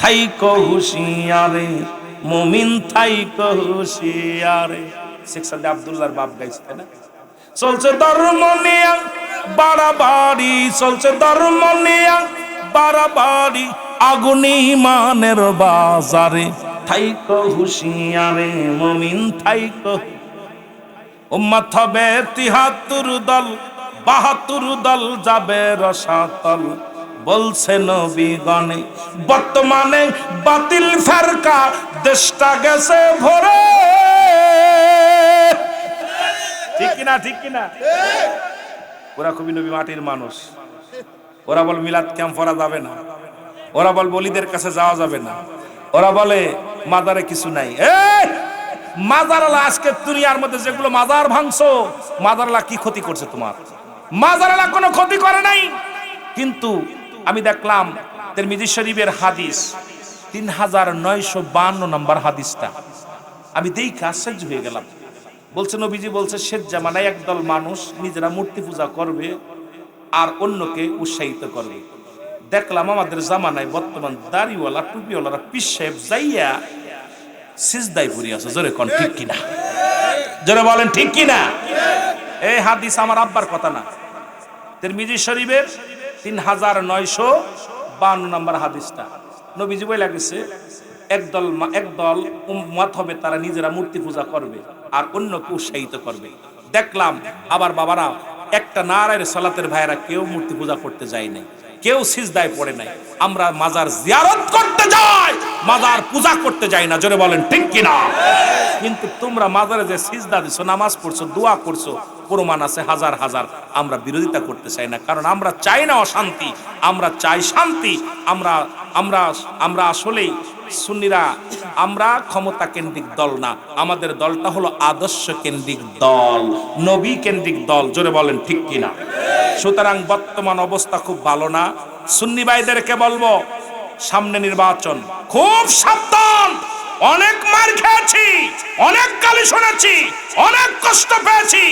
Speaker 1: থাইকো হুঁশিয়ারে মুমিন থাইকো হুঁশিয়ারে। শেখ সাদি আব্দুল্লাহর বাপ গাইছে, তাই না? চলছে ধর্ম নিয়ে বাড়াবাড়ি, চলছে ধর্ম নিয়ে বাড়াবাড়ি, আগুন ইমানের বাজারে, থাইকো হুঁশিয়ারে মুমিন থাইকো। উম্মত হবে ৭৩ দল, ৭২ দল যাবে রসাতল, বলছে নবীগণে। বর্তমানে বাতিল ফেরকা দেশটা গেছে ভরে। ঠিক কিনা? ঠিক কিনা? ওরা কবি নবী মাটির মানুষ, ওরা বল মিলাদ ক্যাম্প করা যাবে না, ওরা বল বলিদের কাছে যাওয়া যাবে না, ওরা বলে মাজারে কিছু নাই। মাজারালা আজকে দুনিয়ার মধ্যে যেগুলো মাজার ভাঙছো, মাজারালা কি ক্ষতি করছে তোমার? মাজারালা কোনো ক্ষতি করে নাই। কিন্তু আমি দেখলাম তিরমিজি শরীফের হাদিস ৩৯৫২ নম্বর হাদিসটা আমি দেখে আশ্চর্য হয়ে গেলাম। বলছে নবীজি বলছে শেষ জামানায় একদল মানুষ নিজেরা মূর্তি পূজা করবে আর অন্যকে উৎসাহিত করবে। দেখলাম আমাদের জামানায় বর্তমান দাড়িওয়ালা টুপিওয়ালারা পীর সাহেব যাইয়া সিজদায় পড়ে আছে। জোরে কোন ঠিক কিনা? জোরে বলেন ঠিক কিনা? এই হাদিস আমার আব্বার কথা না, তিরমিজি শরীফের ৩৯৫২ নম্বর হাদিসটা। নবীজি বলে গেছে একদল উম্মত হবে, তারা নিজেরা মূর্তি পূজা করবে আর অন্যকে উৎসাহিত করবে। দেখলাম আবার বাবারা একটা নারায়ে রিসালাতের ভাইরা কেউ মূর্তি পূজা করতে যায় নাই, কেউ সিজদায় পড়ে নাই। আমরা মাজার জিয়ারত করতে যাই, মাজার পূজা করতে যাই না। জোরে বলেন ঠিক কিনা? কিন্তু তোমরা মাজারে যে সিজদা দিছো, নামাজ পড়ছো, দোয়া করছো, প্রমাণ আছে হাজার হাজার। আমরা বিরোধিতা করতে চাই না, কারণ আমরা চাই না অশান্তি, আমরা চাই শান্তি। আমরা আসলেই সুন্নিরা আমরা ক্ষমতা কেন্দ্রিক দল না, আমাদের দলটা হলো আদর্শ কেন্দ্রিক দল, নবী কেন্দ্রিক দল। জোরে বলেন ঠিক কিনা? সুতরাং বর্তমান অবস্থা খুব ভালো না। সুন্নি ভাইদেরকে বলবো সামনে নির্বাচন, খুব সাবধান। অনেক মার খেয়েছি, অনেক গালি শুনেছি, অনেক কষ্ট পেয়েছি,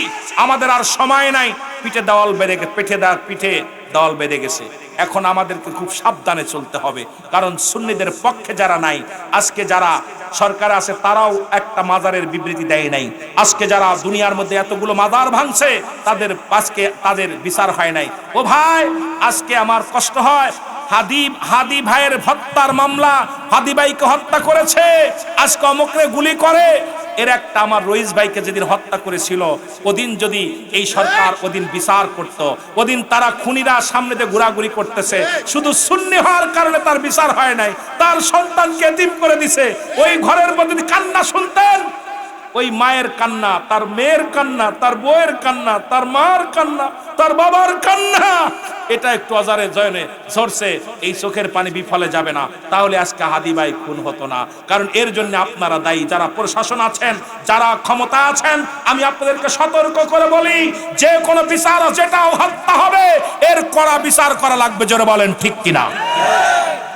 Speaker 1: আমাদের আর সময় নাই। পিঠে দেওয়াল বেঁধে পিঠে দেওয়াল বেঁধে গেছে। এখন আমাদেরকে খুব সাবধানে চলতে হবে, কারণ সুন্নিদের পক্ষে যারা নাই, আজকে যারা সরকার আছে তারাও একটা মাজারের বিবৃতি দেয় নাই। আজকে যারা দুনিয়ার মধ্যে এতগুলো মাজার ভাঙছে তাদের বিচার হয় নাই। ও ভাই, আজকে আমার কষ্ট হয়, হাদি ভাইয়ের হত্যার মামলা, হাদি ভাইকে হত্যা করেছে, আজকে অমুকরে গুলি করে। এর একটা আমার রইস ভাইকে যেদিন হত্যা করেছিল, ওদিন যদি এই সরকার ওদিন বিচার করত, ওদিন তারা খুনিরা সামনে দিয়ে ঘোরাঘুরি করতেছে, শুধু সুন্নি হওয়ার কারণে তার বিচার হয় নাই, তার সন্তানকে এতিম করে দিছে। ওই ঘরের মধ্যে কান্না শুনতেন, ওই মায়ের কান্না, তার মেয়ের কান্না, তার বউয়ের কান্না, তার মার কান্না, তার বাবার কান্না, এটা একটু অজারে জয়নে ঝরছে, এই চোখের পানি বিফলে যাবে না, তাহলে আজকে হাদি ভাই খুন হতো না। কারণ এর জন্য আপনারা দায়ী, যারা প্রশাসন আছেন, যারা ক্ষমতা আছেন। আমি আপনাদেরকে সতর্ক করে বলি, যে কোনো বিচার যেটাও হত্যা হবে, এর কড়া বিচার করা লাগবে। জোরে বলেন ঠিক কিনা?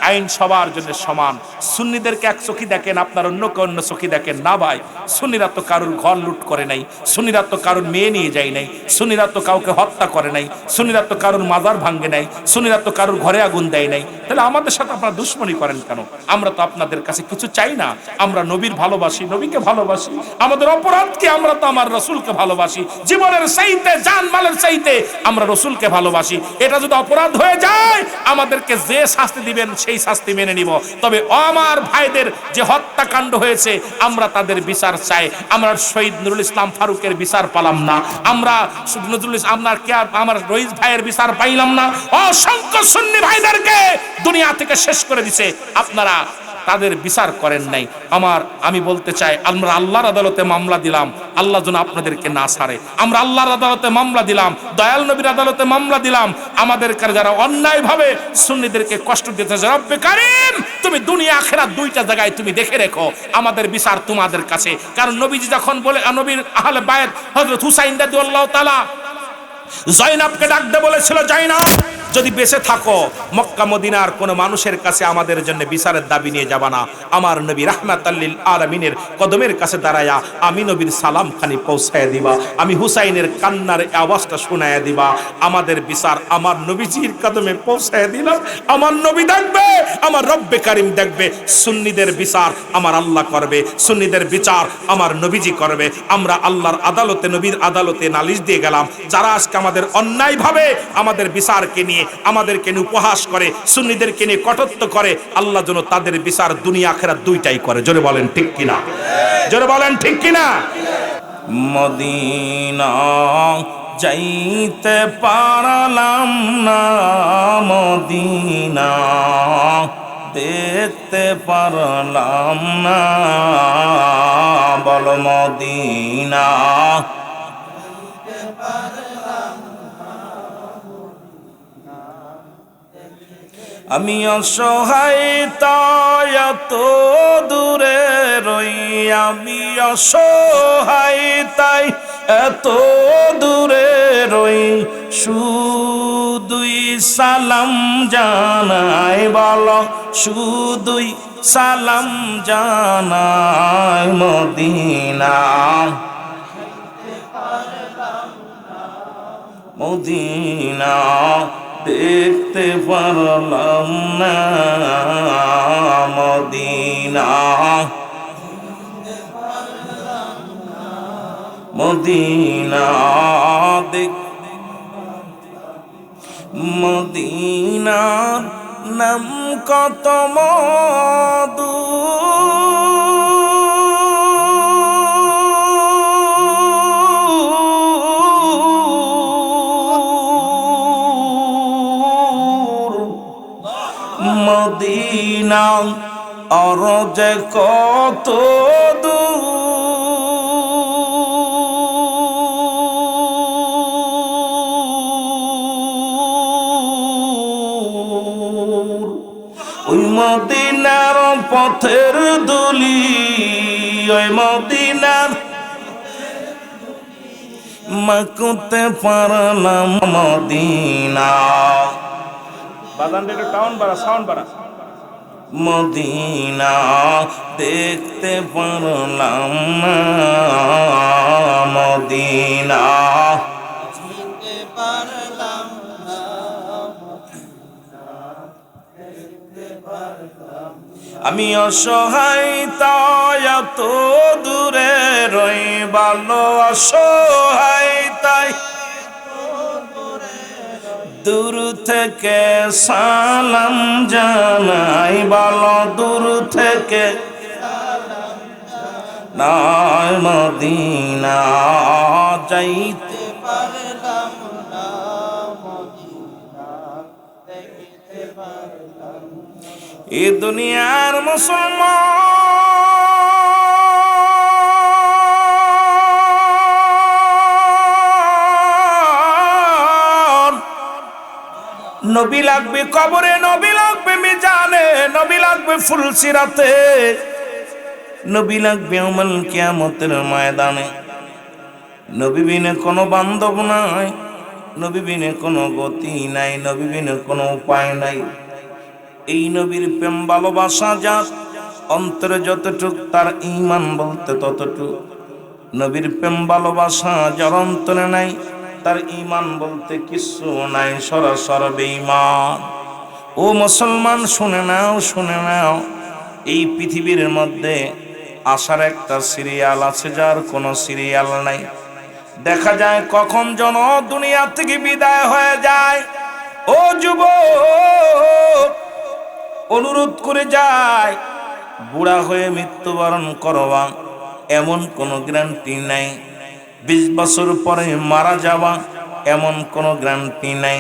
Speaker 1: আইন সবার জন্য সমান। সুন্নিদেরকে এক চোখে দেখেন, আপনার অন্যকে অন্য চোখে দেখেন না। ভাই, সুন্নিরা তো কারুর ঘর লুট করে নাই, সুন্নিরা তো কারুর মেয়ে নিয়ে যায় নাই, সুন্নিরা তো কাউকে হত্যা করে নাই, সুন্নিরা তো কারুর মাজার ভাঙ্গে নাই, সুন্নিরা তো কারুর ঘরে আগুন দেয় নাই। তাহলে আমাদের সাথে আপনারা দুশ্মনী করেন কেন? আমরা তো আপনাদের কাছে কিছু চাই না, আমরা নবীর ভালোবাসি, নবীকে ভালোবাসি। আমাদের অপরাধ কি? আমরা তো আমার রসুলকে ভালোবাসি, জীবনের চাইতে, জানমালের চাইতে আমরা রসুলকে ভালোবাসি। এটা যদি অপরাধ হয়ে যায়, আমাদেরকে যে শাস্তি দিবেন সেই শাস্তি মেনে নিব। তবে আমার ভাইদের যে হত্যাকাণ্ড হয়েছে, আমরা তাদের বিচার চাই। আমরা শহীদ নুরুল ইসলাম ফারুকের বিচার পেলাম না, আমরা নজরুল ইসলাম আমার রইস ভাইয়ের বিচার পাইলাম না। অসংখ্য সুন্নি ভাইদেরকে দুনিয়া থেকে শেষ করে দিছে, আপনারা তাদের বিচার করেন নাই। আমি বলতে চাই, আমরা আল্লাহর আদালতে মামলা দিলাম, আল্লাহ যেন আপনাদেরকে না ছাড়ে। আমরা আল্লাহর আদালতে মামলা দিলাম, দয়াল নবীর আদালতে মামলা দিলাম, আমাদের যারা অন্যায় ভাবে সুন্নিদেরকে কষ্ট দিতেছে, রব্বে কারীম তুমি দুনিয়া আখিরাত দুইটা জায়গায় তুমি দেখে রেখো, আমাদের বিচার তোমাদের কাছে। কারণ নবীজি যখন বলে, নবীর আহলে বায়ত হযরত হুসাইন রাদিয়াল্লাহু তাআলা জয়নাবকে ডাকতে বলেছিল, জয়নাব যদি বেঁচে থাকো, মক্কা মদিনার কোন মানুষের কাছে আমাদের জন্য বিচারের দাবি নিয়ে যাবা না, আমার নবী রাহমাতাল লিল আলামিনের কদমের কাছে দাঁড়ায়া আমি নবীর সালাম খানি পৌঁছায় দিবা, আমি হুসাইনের কান্নার আওয়াজটা শোনায় দিবা। আমাদের বিচার আমার নবীজির কদমে পৌঁছায় দিলাম, আমার নবী দেখবে, আমার রব্বে কারীম দেখবে। সুন্নিদের বিচার আমার আল্লাহ করবে, সুন্নিদের বিচার আমার নবীজি করবে। আমরা আল্লাহর আদালতে, নবীর আদালতে নালিশ দিয়ে গেলাম। যারা আজকে আমাদের অন্যায়ভাবে আমাদের বিচারকে নিয়ে, আমাদেরকে নিয়ে উপহাস করে, সুন্নিদেরকে নিয়ে কটূক্তি করে, আল্লাহ যেন তাদের বিচার দুনিয়া আখিরাত দুইটাই করে। জোরে বলেন ঠিক কিনা? জোরে বলেন ঠিক কিনা? মদিনা যাইতে পারলাম না, মদিনা দেখতে পারলাম না, বল মদিনা আমি অসহায় তাই এত দূরে রই, আমি অসহায় তাই এত দূরে রই, শুধুই সালাম জানাই, বলো শুধুই সালাম জানাই মদিনা, মদিনা দেখতে পারলাম না, মদিনা মদিনা মদিনার নাম কত মধু, মদিনা আর যে কত দূর, ওই মদিনার পথের দুলি, ওই মদিনার মাকুতে পারলাম মদিনা। বাজানটা একটু টাউন বাড়া, সাউন্ড বাড়া। মদিনা দেখতে পারলাম না, মদিনা
Speaker 3: যেতে পারলাম না,
Speaker 1: আমি অসহায় তাই এত দূরে রই, ভালো অসহায় তাই দূর থেকে সালাম জানাই, ভালো দূর থেকে নাই মদিনা যাইতে
Speaker 3: পারলাম না, মদিনা দেখতে পারলাম না।
Speaker 1: এ দুনিয়ার মুসলমান নবী লাগবে কবরে, নবী লাগবে মিজানে, নবী লাগবে ফুলসিরাতে, নবী লাগবে আমল কিয়ামতের ময়দানে। নবী বিনে কোনো বান্ধব নাই, নবী বিনে কোনো গতি নাই, নবী বিনে কোনো উপায় নাই। এই নবীর প্রেম ভালোবাসা যার অন্তরে যতটুক, তার ঈমান বলতে ততটুক। নবীর প্রেম ভালোবাসা যার অন্তরে নাই, তার ঈমান বলতে কিছু নাই, সরাসর বেঈমান। ও মুসলমান শুনে নাও, শুনে নাও, এই পৃথিবীর মধ্যে আসার একটা সিরিয়াল আছে যার কোনো সিরিয়াল নাই। দেখা যায় কখন যেন দুনিয়া থেকে বিদায় হয়ে যায়। ও যুবক, অনুরোধ করে যায়, বুড়া হয়ে মৃত্যুবরণ করবা এমন কোনো গ্যারান্টি নাই। 20 বছর পরে মারা যাওয়া এমন কোনো গ্যারান্টি নাই।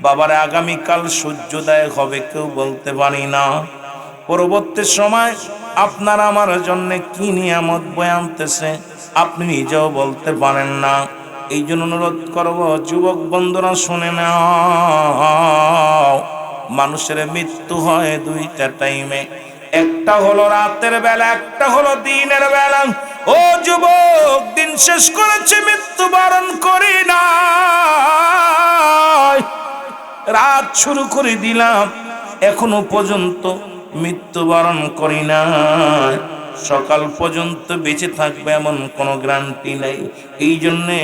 Speaker 1: বাবার আগামীকাল সূর্যোদয় হবে কেউ বলতে পারি না। পরবর্তী সময় আপনার আমার জন্য কি নিয়ামত বয়ে আনতেছে আপনি নিজেও বলতে পারেন না। এই জন্য অনুরোধ করব, যুবক বন্ধুরা শুনে নাও, মানুষের মৃত্যু হয় দুইটা টাইমে, একটা হলো রাতের বেলা, একটা হলো দিনের বেলা। ও যুবক, দিন শেষ করেছে, মৃত্যুবরণ করি না, রাত শুরু করে দিলাম, এখনো পর্যন্ত মৃত্যুবরণ করি না। সকাল পর্যন্ত বেঁচে থাকবে এমন কোনো গ্যারান্টি নেই। এই জন্যে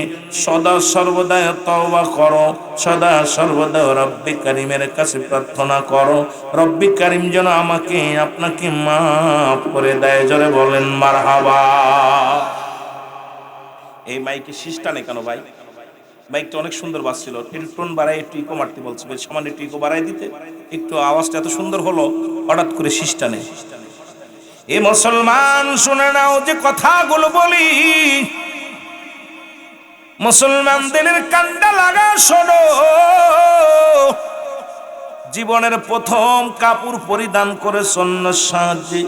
Speaker 1: সদা সর্বদা তওবা করো, সদা সর্বদা রব্বি কারিমের কাছে প্রার্থনা করো, রব্বি কারিম যেন আমাকে আপনাকে মাফ করে দেয়। জোরে বলেন মারহাবা। এই মাইকে শিষ্টা নেই কেন ভাই? মাইকটা অনেক সুন্দর বাজছিল, একটু টোন বাড়াই, একটু ইকো মারতে বলছে, সামান্য একটু ইকো বাড়াই দিতে, একটু আওয়াজটা এত সুন্দর হলো, হঠাৎ করে শিষ্টা নেই। এ মুসলমান শুনে নাও, যে কথাগুলো বলি মুসলমানদের কান্ডা লাগা শোনো। জীবনের প্রথম কাপড় পরিধান করে সৈন্যের সাহায্যে,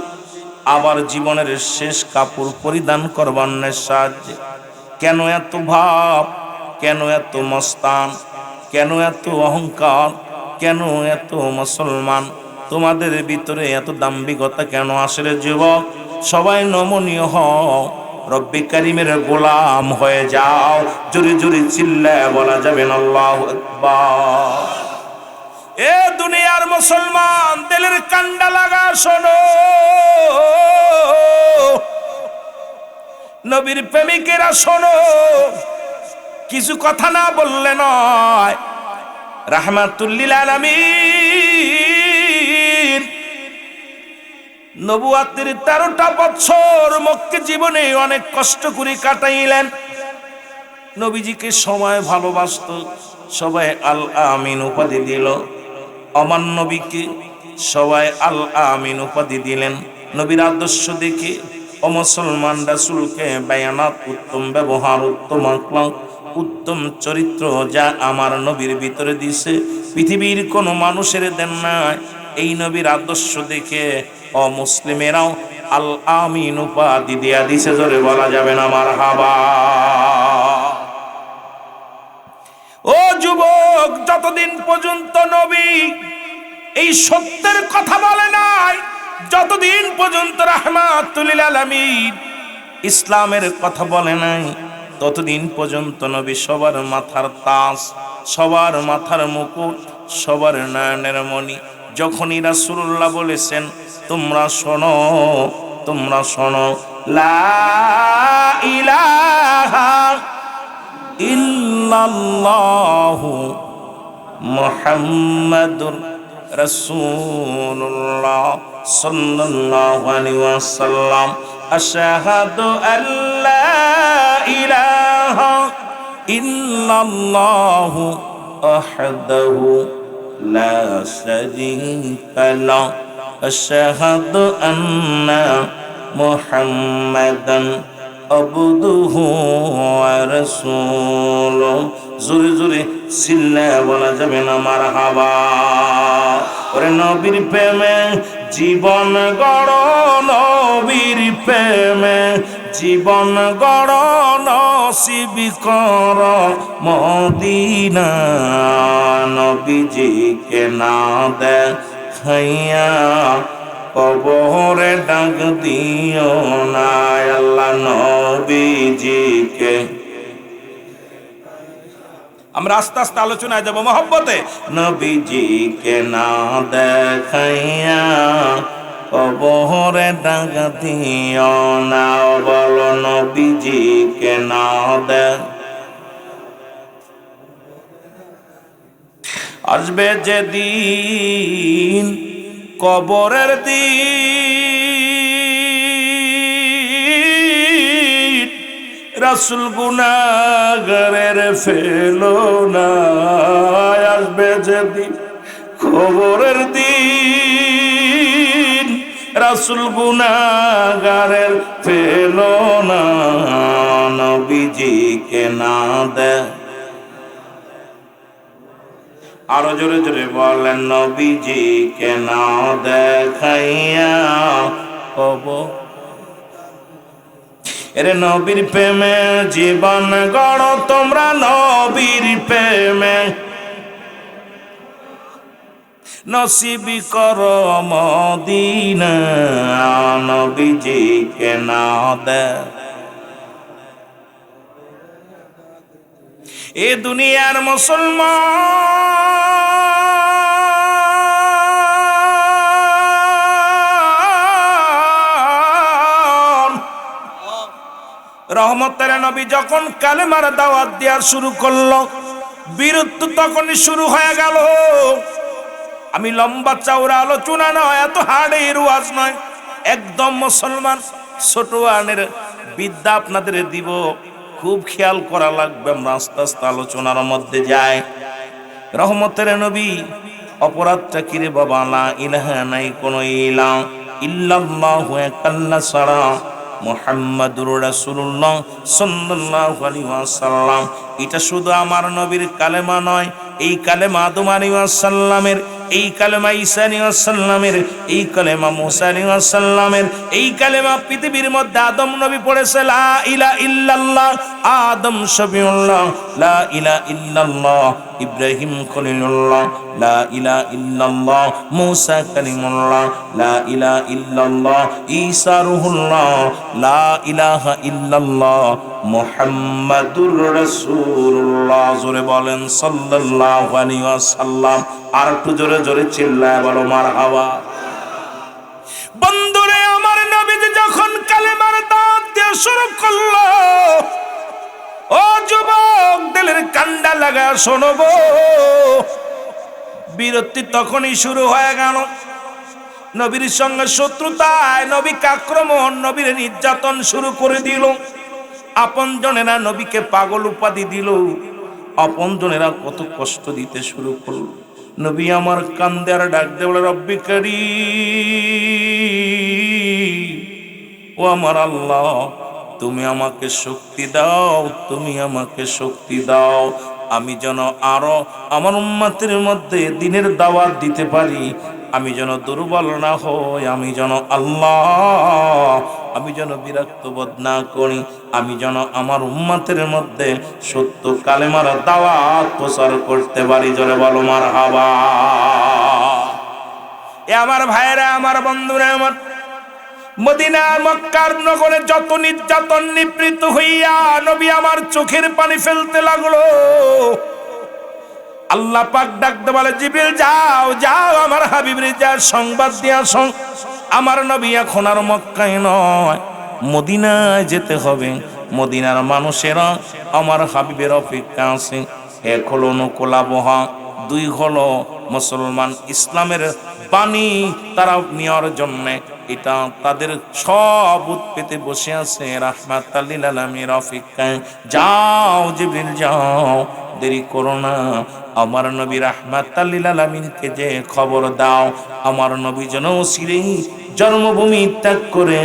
Speaker 1: আবার জীবনের শেষ কাপড় পরিধান করবার সাহায্যে। কেন এত ভাব, কেন এত মস্তান, কেন এত অহংকার, কেন এত মুসলমান তোমাদের ভিতরে এত দাম্ভিকতা কেন আসলে? যুবক সবাই নমনীয় হও, রব্বি কারিমের গোলাম হয়ে যাও। জোরে জোরে চিল্লায় বলা যাবে না আল্লাহু আকবার। এ দুনিয়ার মুসলমান দিলের কান্ডা লাগা শোনো, নবীর প্রেমিকেরা শোনো, কিছু কথা না বললে নয়। রাহমাতুল লিল আলামিন নবুয়াতের 13টা বছর মক্কা জীবনে অনেক কষ্ট করে কাটাইলেন। নবীজিকে সবাই ভালোবাসত, সবাই আল আমিন উপাধি দিল। আমার নবীকে সবাই আল আমিন উপাধি দিলেন। নবীর আদর্শ দেখে ও মুসলমান রাসূলকে বায়ানাত, উত্তম ব্যবহার, উত্তম আখলাক, উত্তম চরিত্র যা আমার নবীর ভিতরে দিছে পৃথিবীর কোনো মানুষের দেন না। এই নবীর আদর্শ দেখে অমুসলিমেরাও আল আমিন উপাধি দিয়া দিছে। জোরে বলা যাবে না মারহাবা। ও যুবক, যতদিন পর্যন্ত নবী এই সত্যের কথা বলে নাই, যতদিন পর্যন্ত রাহমাতুল লিল আলামিন ইসলামের কথা বলে নাই, ততদিন পর্যন্ত নবী সবার মাথার তাজ, সবার মাথার মুকুট, সবার নয়নের মণি, যখনই রাসূলুল্লাহ বলেছেন তোমরা শোনো, তোমরা শোনো, লা ইলাহা ইল্লাল্লাহু মুহাম্মাদুর রাসূলুল্লাহ সাল্লাল্লাহু আলাইহি ওয়াসাল্লাম, আশহাদু আল্লা ইলাহা ইল্লাল্লাহু ওয়াহদাহু লা শারীকা লাহু, আশহাদু আন্না মুহাম্মাদান আবদুহু ওয়া রাসূলুহু। জোরে জোরে চিল্লায়া বলা যাবে না মারহাবা। ওরে নবীর প্রেমে জীবন গড়, নবীর প্রেমে জীবন গড়, নসিব কর মদিনা। নবীজিকে না দেখাইয়া কবরে ডাক দিও না, আল্লাহ নবীজিকে। আমরা আস্তে আস্তে আলোচনায় যাব মহব্বতে। নবীজিকে না দেখাইয়া কবরে ডাক দিও না, বলো নবীজিকে না দেখ। আসবে যেদিন কবরের দিন, রাসূল গুনাহগারের ফেলো না। আসবে যেদিন কবরের দিন, রাসূল গুনাহগারের ফেলো না। নবীজিকে না দেখ। আরো জোরে জোরে বলেন, নবীজিকে না দেখাইয়া কবর। এরে নবীর প্রেমে জীবন গড়, তোমরা নবীর প্রেমে নসিব কর মদিনা। নবীজিকে না দেখ। এ দুনিয়ার মুসলমান, রহমতের নবী যখন কালেমার দাওয়াত দেওয়া শুরু করলো, বীরত্ব তখনই শুরু হয়ে গেল। আমি লম্বা চওড়া আলোচনা নয়, এত হাড়ের ওয়াজ নয়, একদম মুসলমান ছোট আনের বিদ্যা আপনাদের দিব, খুব খেয়াল করা লাগবে। আমরা আস্তে আস্তে আলোচনার মধ্যে যাই। রহমতের নবী অপরাধটা কিরে বাবা? লা ইলাহা, নাই কোনো ইলাহ ইল্লাল্লাহু, এক আল্লাহ ছাড়া, মুহাম্মাদুর রাসূলুল্লাহ সাল্লাল্লাহু আলাইহি ওয়াসাল্লাম। এটা শুধু আমার নবীর কালেমা নয়, এই কালেমা আদম আলাইহিস সালামের, এই কালেমা ঈসা আলাইহিস সালামের, এই কালেমা মুসা আলাইহিস সালামের, এই কালেমা পৃথিবীর মধ্যে আদম নবী পড়েছে লা ইলাহা ইল্লাল্লাহ, আদম শফিউল্লাহ, লা ইলাহা ইল্লাল্লাহ ইব্রাহিম খলিলুল্লাহ, লা ইলাহা ইল্লাল্লাহ মুসা কালিমুল্লাহ, লা ইলাহা ইল্লাল্লাহ ঈসা রূহুল্লাহ, লা ইলাহা ইল্লাল্লাহ মুহাম্মাদুর রাসূলুল্লাহ। জোরে বলেন সাল্লাল্লাহু আলাইহি ওয়াসাল্লাম। আর একটু জোরে জোরে চিল্লায় বলো মারহাবা। বন্ধুরে আমার নবীজি যখন কালেমার দাওয়াত দেওয়া শুরু করলো, ও যুবক দিলের কান্ডা লাগা শোনো গো, বিরতি তখনই শুরু হয়ে গেল। নবীর সঙ্গে শত্রুতায়, নবীকে আক্রমণ, নবীর নির্যাতন শুরু করে দিল। আপন জনেরা নবীকে পাগল উপাধি দিল, আপন জনেরা কত কষ্ট দিতে শুরু করলো। নবী আমার কান্দে আর ডাক দে, বলে রব্বি কারীম, ও আমার আল্লাহ, তুমি আমাকে শক্তি দাও, তুমি আমাকে শক্তি দাও, আমি যেন আরো আমার উম্মতের মধ্যে দ্বীনের দাওয়াত দিতে পারি, আমি যেন দুর্বল না হই, আমি যেন আল্লাহ, আমি যেন বিরক্ত বোধ না করি, আমি যেন আমার উম্মতের মধ্যে সত্য কালেমার দাওয়াত প্রচার করতে পারি। জোরে বলো মারহাবা। এ আমার ভাইরা, আমার বন্ধুরা, আমার মদিনা মক্কার নগরে যত নির্যাতন নিপীড়িত হইয়া নবী আমার চোখের পানি ফেলতে লাগলো। আল্লাহ পাক ডাকতে বলে জিবরিল যাও যাও আমার হাবিবরে যা সংবাদ দিয়ে আসো আমার নবী এখন আর মক্কায় নয় মদিনায় যেতে হবে মদিনার মানুষেরা আমার হাবিবের অপেক্ষা আছে এক হলো অনুকূল আবহাওয়া দুই হলো মুসলমান ইসলামের বাণী তারা নেওয়ার জন্য এটা তাদের সব উৎপেতে বসে আছে রাহমাতাল লিল আলামিন অপেক্ষায় যাও জিবরিল যাও দেরি করো না আমার নবী রাহমাতাল লিল আলামিনকে যে খবর দাও আমার নবী যেন চিরেই জন্মভূমি ত্যাগ করে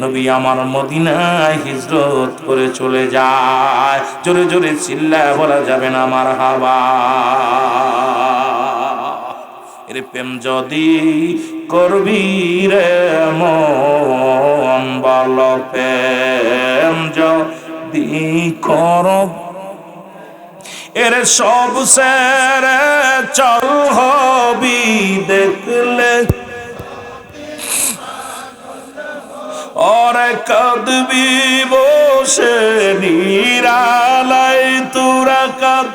Speaker 1: নবী আমার মদিনায় হিজরত করে চলে যায় জোরে জোরে চিল্লায় বলা যাবে না মারহাবা এর প্রেম যদি করবি রে মন বল প্রেম যদি করব এর সব সেরে চল হবি দেখলে ওরে কাঁদবি বসে নিরালাই তোরা কাঁদ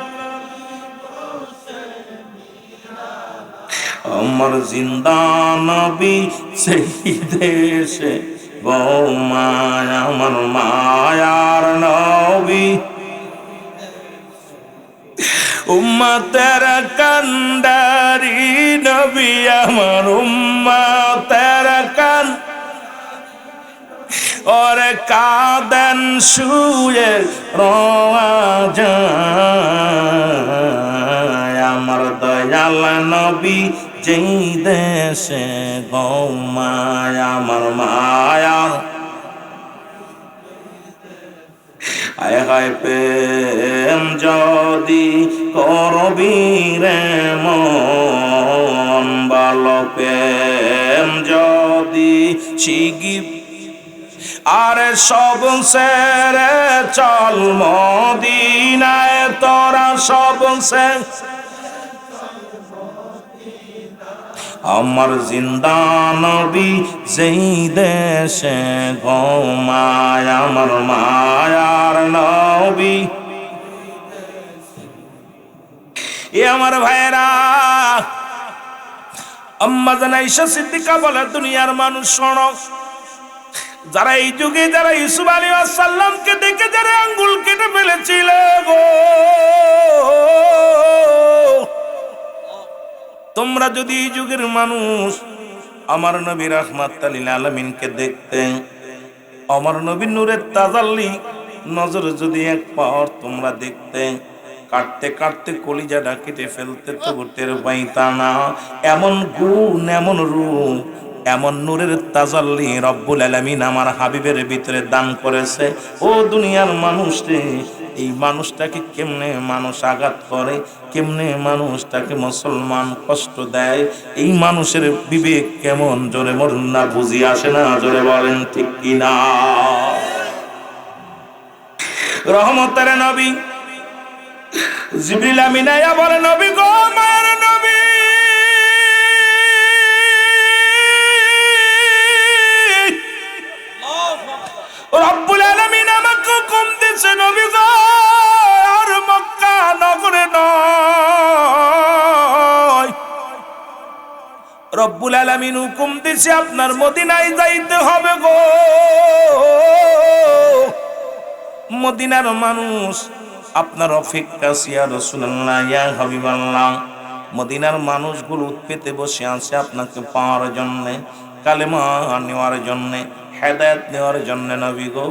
Speaker 1: আমার জিন্দা নবী সেই দেশে বৌমায় আমার মায়ার নবী উম্মতের কান্ডারি নবী আমার উম্মতের কান ওরে কাঁদেন শুয়ে রাজা আমার দয়াল নবী যেই দেশে ঘুমায় আমার মায়ার আয় হায় প্রেম যদি করবি রে মন ভালো প্রেম যদি শিগি আরে সব সেরে চল মদিনায় তোরা সব সে আমার জিন্দা নবী যেই দেশে ঘুমায় আমার মায়ার নবী এ আমার ভাইরা আম্মা জান আয়েশা সিদ্দিকা বলে দুনিয়ার মানুষ শোনো যারা এই যুগে যারা ইউসুফ আলাইহিস সালামকে দেখে যারা আঙ্গুল কেটে ফেলেছিল গো তোমরা যদি এই যুগের মানুষ আমার নবী রাহমাতাল লিল আলামিনকে দেখতে আমার নবীর নূরের তাজাল্লি নজর যদি এক পাওয়ার তোমরা দেখতে কাটতে কাটতে কলিজাটা কেটে ফেলতে তো টের পাইতা না এমন গুণ এমন রূপ এমন নূরের তাজাল্লি রব্বুল আলামিন আমার হাবিবের ভিতরে দান করেছে ও দুনিয়ার মানুষ রে এই মানুষটাকে কেমনে মানুষ আঘাত করে কেমনে মানুষটাকে মুসলমান কষ্ট দেয় এই মানুষের বিবেক কেমন জোরে মরুন না বুঝি আসে না জোরে বলেন ঠিক কি না রহমতের নবী জিবরিল আমিন আয়া বলে নবী গো মায়ের নবী রব্বুল আলামিন আমাকে হুকুম দিয়েছে নবী গো আর মক্কা নগরে নয় রব্বুল আলামিন হুকুম দিয়েছে আপনার মদিনায় যাইতে হবে গো মদিনার মানুষ আপনার অপেক্ষা ইয়া রাসূলুল্লাহ ইয়া হাবিবাল্লাহ মদিনার মানুষগুলো উৎপেতে বসে আছে আপনাকে পাওয়ার জন্য কালেমা নেওয়ার জন্য হেদায়েত নেওয়ার জন্য নবী গো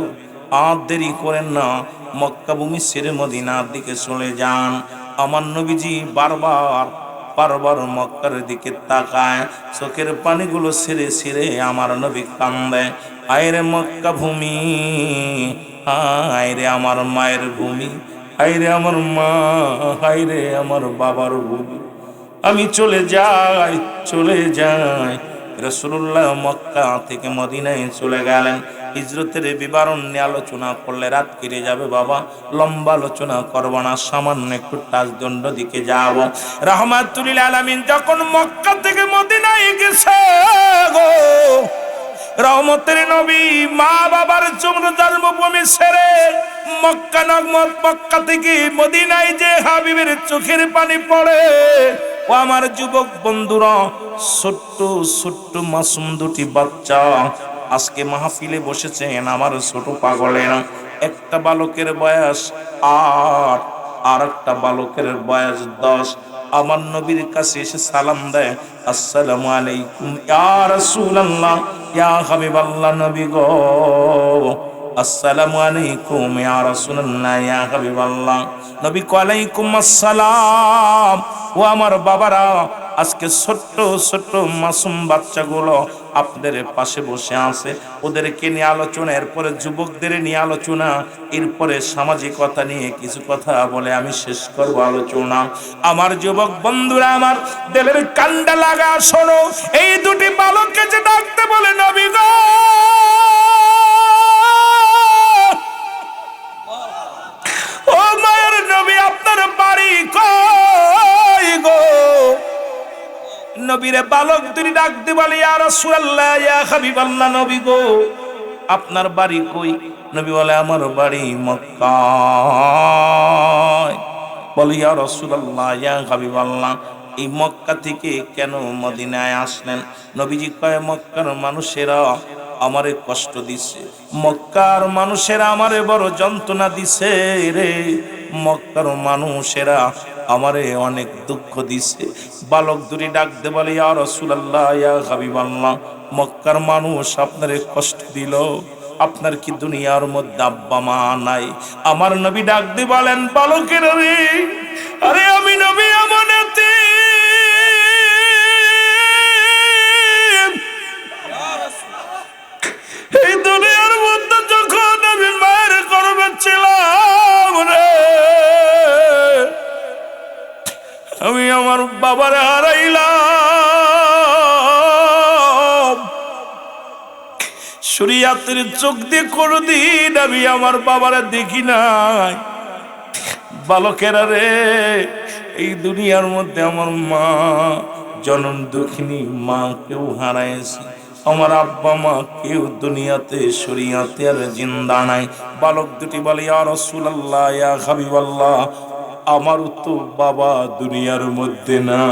Speaker 1: আর দেরি করেন না মক্কা ভূমি ছেড়ে মদিনার দিকে চলে যান আমার নবীজি বারবার মক্কার দিকে তাকায় চোখের পানিগুলো ছেড়ে ছেড়ে আমার নবী কান্দে আয়রে মক্কা ভূমি হায়রে আমার মায়ের ভূমি হায়রে আমার মা হায়রে আমার বাবার ভূমি আমি চলে যাই রাসূলুল্লাহ মক্কা থেকে মদিনায় চলে গেলেন হিজরতের বিবরণ নিয়ে আলোচনা করলে রাত কেটে যাবে বাবা লম্বা আলোচনা করব না সামান্য একটু তাজদণ্ড দিকে যাব রাহমাতুল লিল আলামিন যখন মক্কা থেকে মদিনায় গেছে গো রহমতের নবী মা বাবার জন্মভূমি ছেড়ে মক্কা থেকে মদিনায় যে হাবিবের চোখের পানি পড়ে। ও আমার যুবক বন্ধুরা, ছোট্ট ছোট্ট মাসুম দুটি বাচ্চা আজকে মাহফিলে বসেছেন। আমার ছোট পাগলেরা, একটা বালকের বয়স 8 আর একটা বালকের বয়স 10। আমার নবীর কাছে এসে সালাম দেয়, আসসালামু আলাইকুম ইয়া রাসূলুল্লাহ, ইয়া হাবিবাল্লাহ নবী গো, আসসালামু আলাইকুম ইয়া রাসূলুল্লাহ, ইয়া হাবিবাল্লাহ। নবী কো আলাইকুম আসসালাম। ও আমার বাবারা, আজকে ছোট্ট ছোট্ট মাসুম বাচ্চাগুলো আপনাদের পাশে বসে আছে, ওদেরকে নিয়ে আলোচনা, এরপরে যুবকদের নিয়ে আলোচনা, এরপরে সামাজিকতা নিয়ে কিছু কথা বলে আমি শেষ করব আলোচনা। আমার যুবক বন্ধুরা, আমার দিলের কান্ডা লাগা শোনো, এই দুটি বালককে যে ডাকতে বলে নবী গো, ও মায়ের নবী আপনার বাড়ি কই গো? নবীরে বালক দুটি ডাকতে বলে, ইয়া রাসূলুল্লাহ, ইয়া হাবিবাল্লাহ নবী গো, আপনার বাড়ি কই? নবী বলে, আমার বাড়ি মক্কায়। বলে, ইয়া রাসূলুল্লাহ, ইয়া হাবিবাল্লাহ, এই মক্কা থেকে কেন মদিনায় আসলেন? নবীজি কয়, মক্কার মানুষেরা আমারে কষ্ট দিছে, মক্কার মানুষেরা আমারে বড় যন্ত্রণা দিছে রে, মক্কার মানুষেরা আমারে অনেক দুঃখ দিছে। বালক দুটি ডাকতে বলে, ইয়া রাসূলুল্লাহ, ইয়া হাবিবাল্লাহ, মক্কার মানুষ আপনারে কষ্ট দিল, আপনার কি দুনিয়ার মধ্যে আব্বা মা নাই? আমার নবী ডাকতে বলেন, বালকের রে, আরে আমি নবী এমন এতিম, এই দুনিয়ার মধ্যে যখন আমি মায়ের গর্ভে ছিলাম রে, আমি আমার বাবারে হারাইলাম, শরীয়তের চোখ দিয়ে কোনদিন আমি আমার বাবারে দেখি নাই। বালকেরা রে, এই দুনিয়ার মধ্যে আমার মা জনম দুঃখিনী মা কেউ হারাইছে, আমার আব্বা মা কেউ দুনিয়াতে শরীয়তে আর জিন্দা নাই। বালক দুটি বলে, ইয়া রাসূলুল্লাহ, ইয়া হাবিবাল্লাহ, আমারও তো বাবা দুনিয়ার মধ্যে না।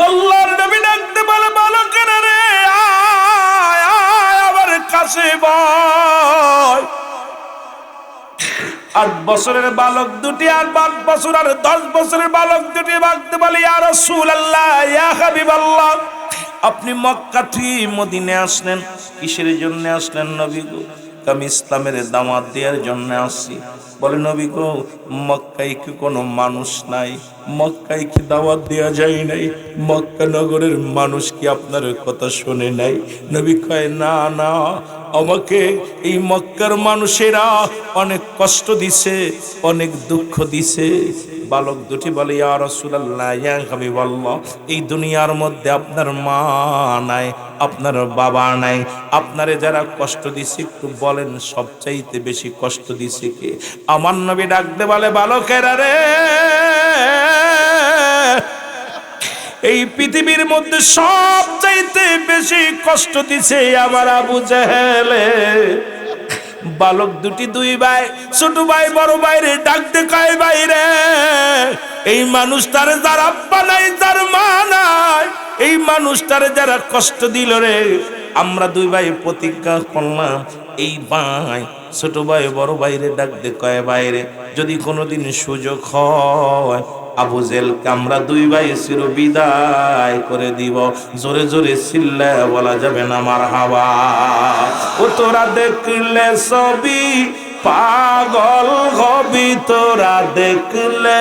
Speaker 1: আল্লাহর নবী ডাকতে বলে, বালকেরা রে, আয় আয় আমার কাছে ভাই। 8 বছরের বালক দুটি আর 5 বছর আর 10 বছরের বালক দুটি ডাকতে বলে, ইয়া রাসূলুল্লাহ, ইয়া হাবিবাল্লাহ, আপনি মক্কা থেকে মদিনায় আসলেন, কিসের জন্য আসলেন নবী গো? আমি ইসলামের দাওয়াত দেওয়ার জন্য আসছি। বলে, নবী গো, মক্কায় কি কোনো মানুষ নাই? মক্কায় কি দাওয়াত দেওয়া যায় নাই? মক্কা নগরের মানুষ কি আপনার কথা শোনে নাই? নবী কয়, না না, আমাকে এই মক্কার মানুষেরা অনেক কষ্ট দিছে, অনেক দুঃখ দিছে। বালক দুটি বলে, ইয়া রাসূলুল্লাহ, ইয়া হাবিবাল্লাহ, এই দুনিয়ার মধ্যে আপনার মা নাই, আপনার বাবা নাই, আপনারে যারা কষ্ট দিছে একটু বলেন সবচাইতে বেশি কষ্ট দিছে কে? আমার নবী ডাকতে বলে, বালকেরা রে, এই পৃথিবীর মধ্যে সবচাইতে বেশি কষ্ট দিছে আমার আবু জেহেলে। বালক দুটি, 2 ভাই, ছোট ভাই বড় ভাইরে ডাকতে কয়, ভাইরে, এই মানুষটারে যার আব্বা নাই, যার মা নাই, এই মানুষটারে যারা কষ্ট দিল রে, আমরা 2 ভাই প্রতিজ্ঞা করলাম, এই ভাই ছোট ভাই বড় ভাইরে ডাকতে কয়, ভাইরে, যদি কোনোদিন সুযোগ হয় আবু জেহেলকে আমরা 2 ভাই চির বিদায় করে দিব। জোরে জোরে চিল্লায় বলা যাবে না মারহাবা। ও তোরা দেখলে ছবি পাগল হবি, তোরা দেখলে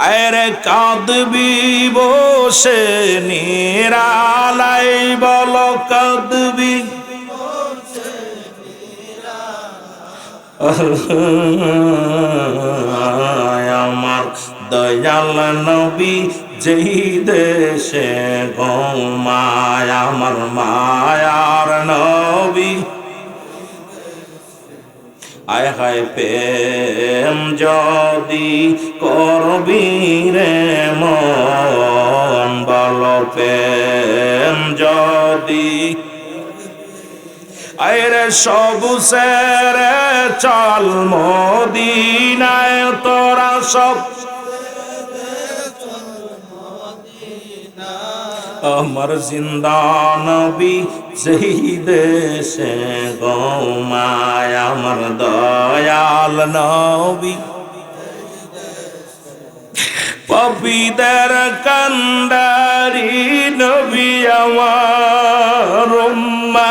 Speaker 1: আরে কাঁদবি বসে নিরালাই, বল কাঁদবি আমার দয়াল নবী যেই দেশে ঘুমায়, আমার মায়ার নবী, আয় হায় প্রেম যদি করবি রে প্রেম যদি আরে সব সেরে চল মদিনায় তোরা সব আমার জিন্দা নবী যেই দেশে গোমায় আমার দয়াল নবী পবিদের কান্ডারি নবী আমার উম্মা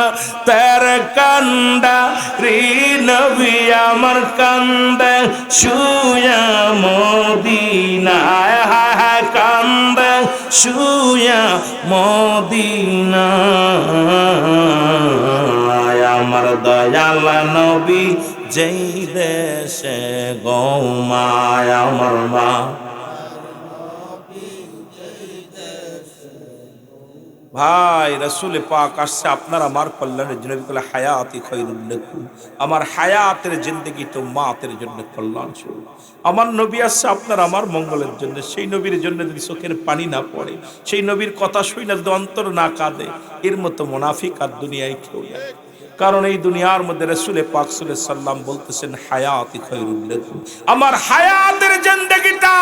Speaker 1: তের কান্ডারি নবী আমার কান্দে শুয়া মদিনায় হায় হায় কান্দে শুয়া মদিনায় আমার দয়াল নবী যেই দেশে গোমায় আমার মা ভাই রাসূল পাক আসছে আপনার আমার কল্যাণের জন্য বলে হায়াতি খায়রুল লাকুম আমার হায়াতের জিন্দেগি তো উম্মতের জন্য কল্যাণ স্বরূপ আমার নবী আসছে আপনার আমার মঙ্গলের জন্য সেই নবীর জন্য যদি চোখের পানি না পড়ে সেই নবীর কথা শুনে যদি অন্তর না কাঁদে এর মতো মুনাফিক আর দুনিয়ায় কেউ নেই কারণ এই দুনিয়ার মধ্যে রাসূল পাক সাল্লাল্লাহু আলাইহি সাল্লাম বলতেছেন হায়াতি খায়রুল লাকুম আমার হায়াতের জিন্দেগিটা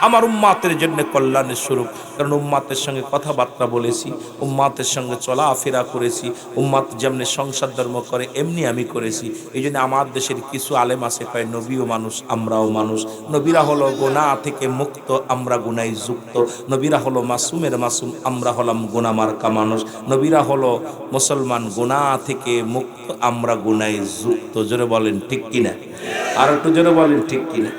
Speaker 1: আমার উম্মতের জন্য কল্যাণের স্বরূপ কারণ উম্মতের সঙ্গে কথাবার্তা বলেছি উম্মতের সঙ্গে চলাফেরা করেছি উম্মত যেমনি সংসার ধর্ম করে এমনি আমি করেছি এই জন্য আমার দেশের কিছু আলেম আছে কয় নবীও মানুষ আমরাও মানুষ নবীরা হলো গুনাহ থেকে মুক্ত আমরা গুনায় যুক্ত নবীরা হলো মাসুমের মাসুম আমরা হলাম গুনাহমার্কা মানুষ নবীরা হলো মুসলমান গুনাহ থেকে মুক্ত আমরা গুনায় যুক্ত জোরে বলেন ঠিক কিনা আর একটু জোরে বলেন ঠিক কিনা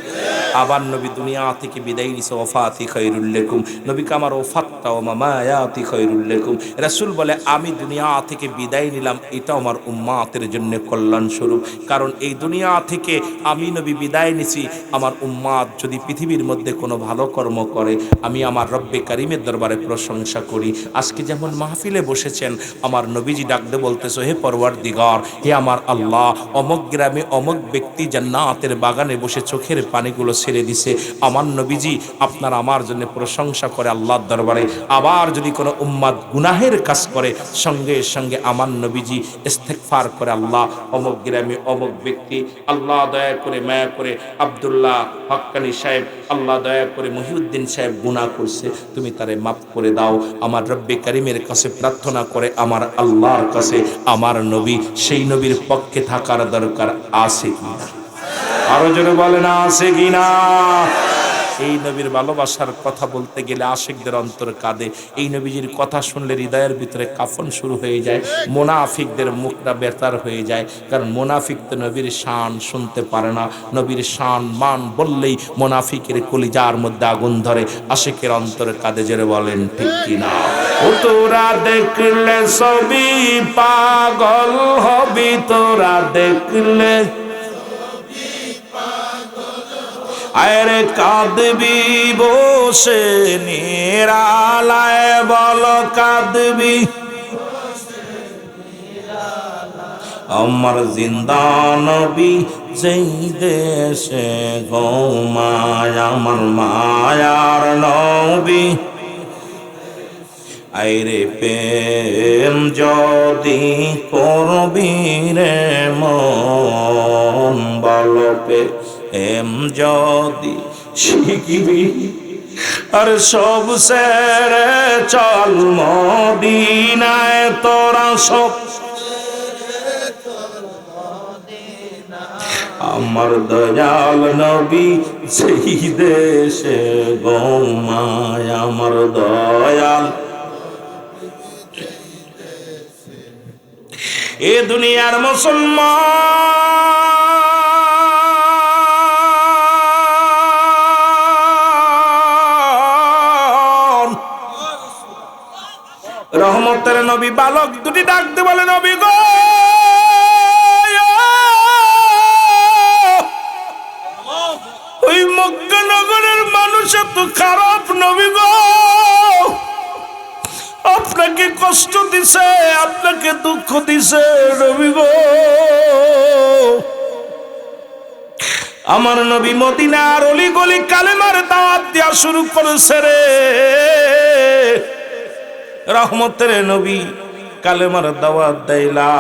Speaker 1: আবার নবী দুনিয়া থেকে বিদায় নিছে ওফাতি খায়রুল লাকুম নবীকে আমার ওফাতটা ও মামায়াতি খায়রুল লাকুম রাসূল বলে আমি দুনিয়া থেকে বিদায় নিলাম এটা আমার উম্মতের জন্য কল্যাণ স্বরূপ কারণ এই দুনিয়া থেকে আমি নবী বিদায় নিছি আমার উম্মত যদি পৃথিবীর মধ্যে কোনো ভালো কর্ম করে আমি আমার রব্বে কারীমের দরবারে প্রশংসা করি আজকে যেমন মাহফিলে বসেছেন আমার নবীজি ডাকতে বলতেছে হে পরওয়ারদিগার হে আমার আল্লাহ অমুক গ্রামে অমুক ব্যক্তি জান্নাতের বাগানে বসে চোখের পানিগুলো ছেড়ে দিছে আমার নবীজি আপনার আমার জন্য প্রশংসা করে আল্লাহর দরবারে আবার যদি কোনো উম্মত গুনাহের কাজ করে সঙ্গে সঙ্গে আমার নবীজি ইস্তেগফার করে আল্লাহ অমুক গ্রামে অমুক ব্যক্তি আল্লাহ দয়া করে মায়া করে আব্দুল্লাহ হক্কানি সাহেব আল্লাহ দয়া করে মহিউদ্দিন সাহেব গুনাহ করছে তুমি তারে মাফ করে দাও আমার রব্বে কারীমের কাছে প্রার্থনা করে আমার আল্লাহর কাছে আমার নবী সেই নবীর পক্ষে থাকার দরকার আছে কিনা আরো জোরে বলে না আছে কিনা এই নবীর ভালোবাসার কথা বলতে গেলে আশিকদের অন্তর কাঁদে এই নবীজির কথা শুনলে হৃদয়ের ভিতরে কাফন শুরু হয়ে যায় মুনাফিকদের মুখটা বেতার হয়ে যায় কারণ মুনাফিক তো নবীর শান শুনতে পারে না নবীর শান মান বললেই মুনাফিকের কলিজার মধ্যে আগুন ধরে আশিকের অন্তর কাঁদে জোরে বলেন ঠিক কিনা ও তোরা দেখলে সবই পাগল হবি তোরা দেখলে আরে কাঁদবি বসে নিরালায় বল কাঁদবি আমার জিন্দা নবী যেই দেশে ঘুমায় আমার মায়ার নবী আইরে প্রেম যদি করবি রে মন বলবে এম যদি শিখবি আর সব সেরে চল মদিনায় তোরা সব আমার দয়াল নবী সেই দেশে ঘুমায় আমার দয়াল এ দুনিয়ার মুসলমান রহমতের নবী বালক দুটি ডাকতে বলে নবী গো ওই মক্কা নগরের মানুষ এত খারাপ নবী গো আপনাকে কষ্ট দিছে আপনাকে দুঃখ দিছে নবী গো আমার নবী মদিনার অলি গলি কালেমার দাওয়াত দেওয়া শুরু করেছে রে রহমতের নবী কালেমার দাওয়াত দেয় লা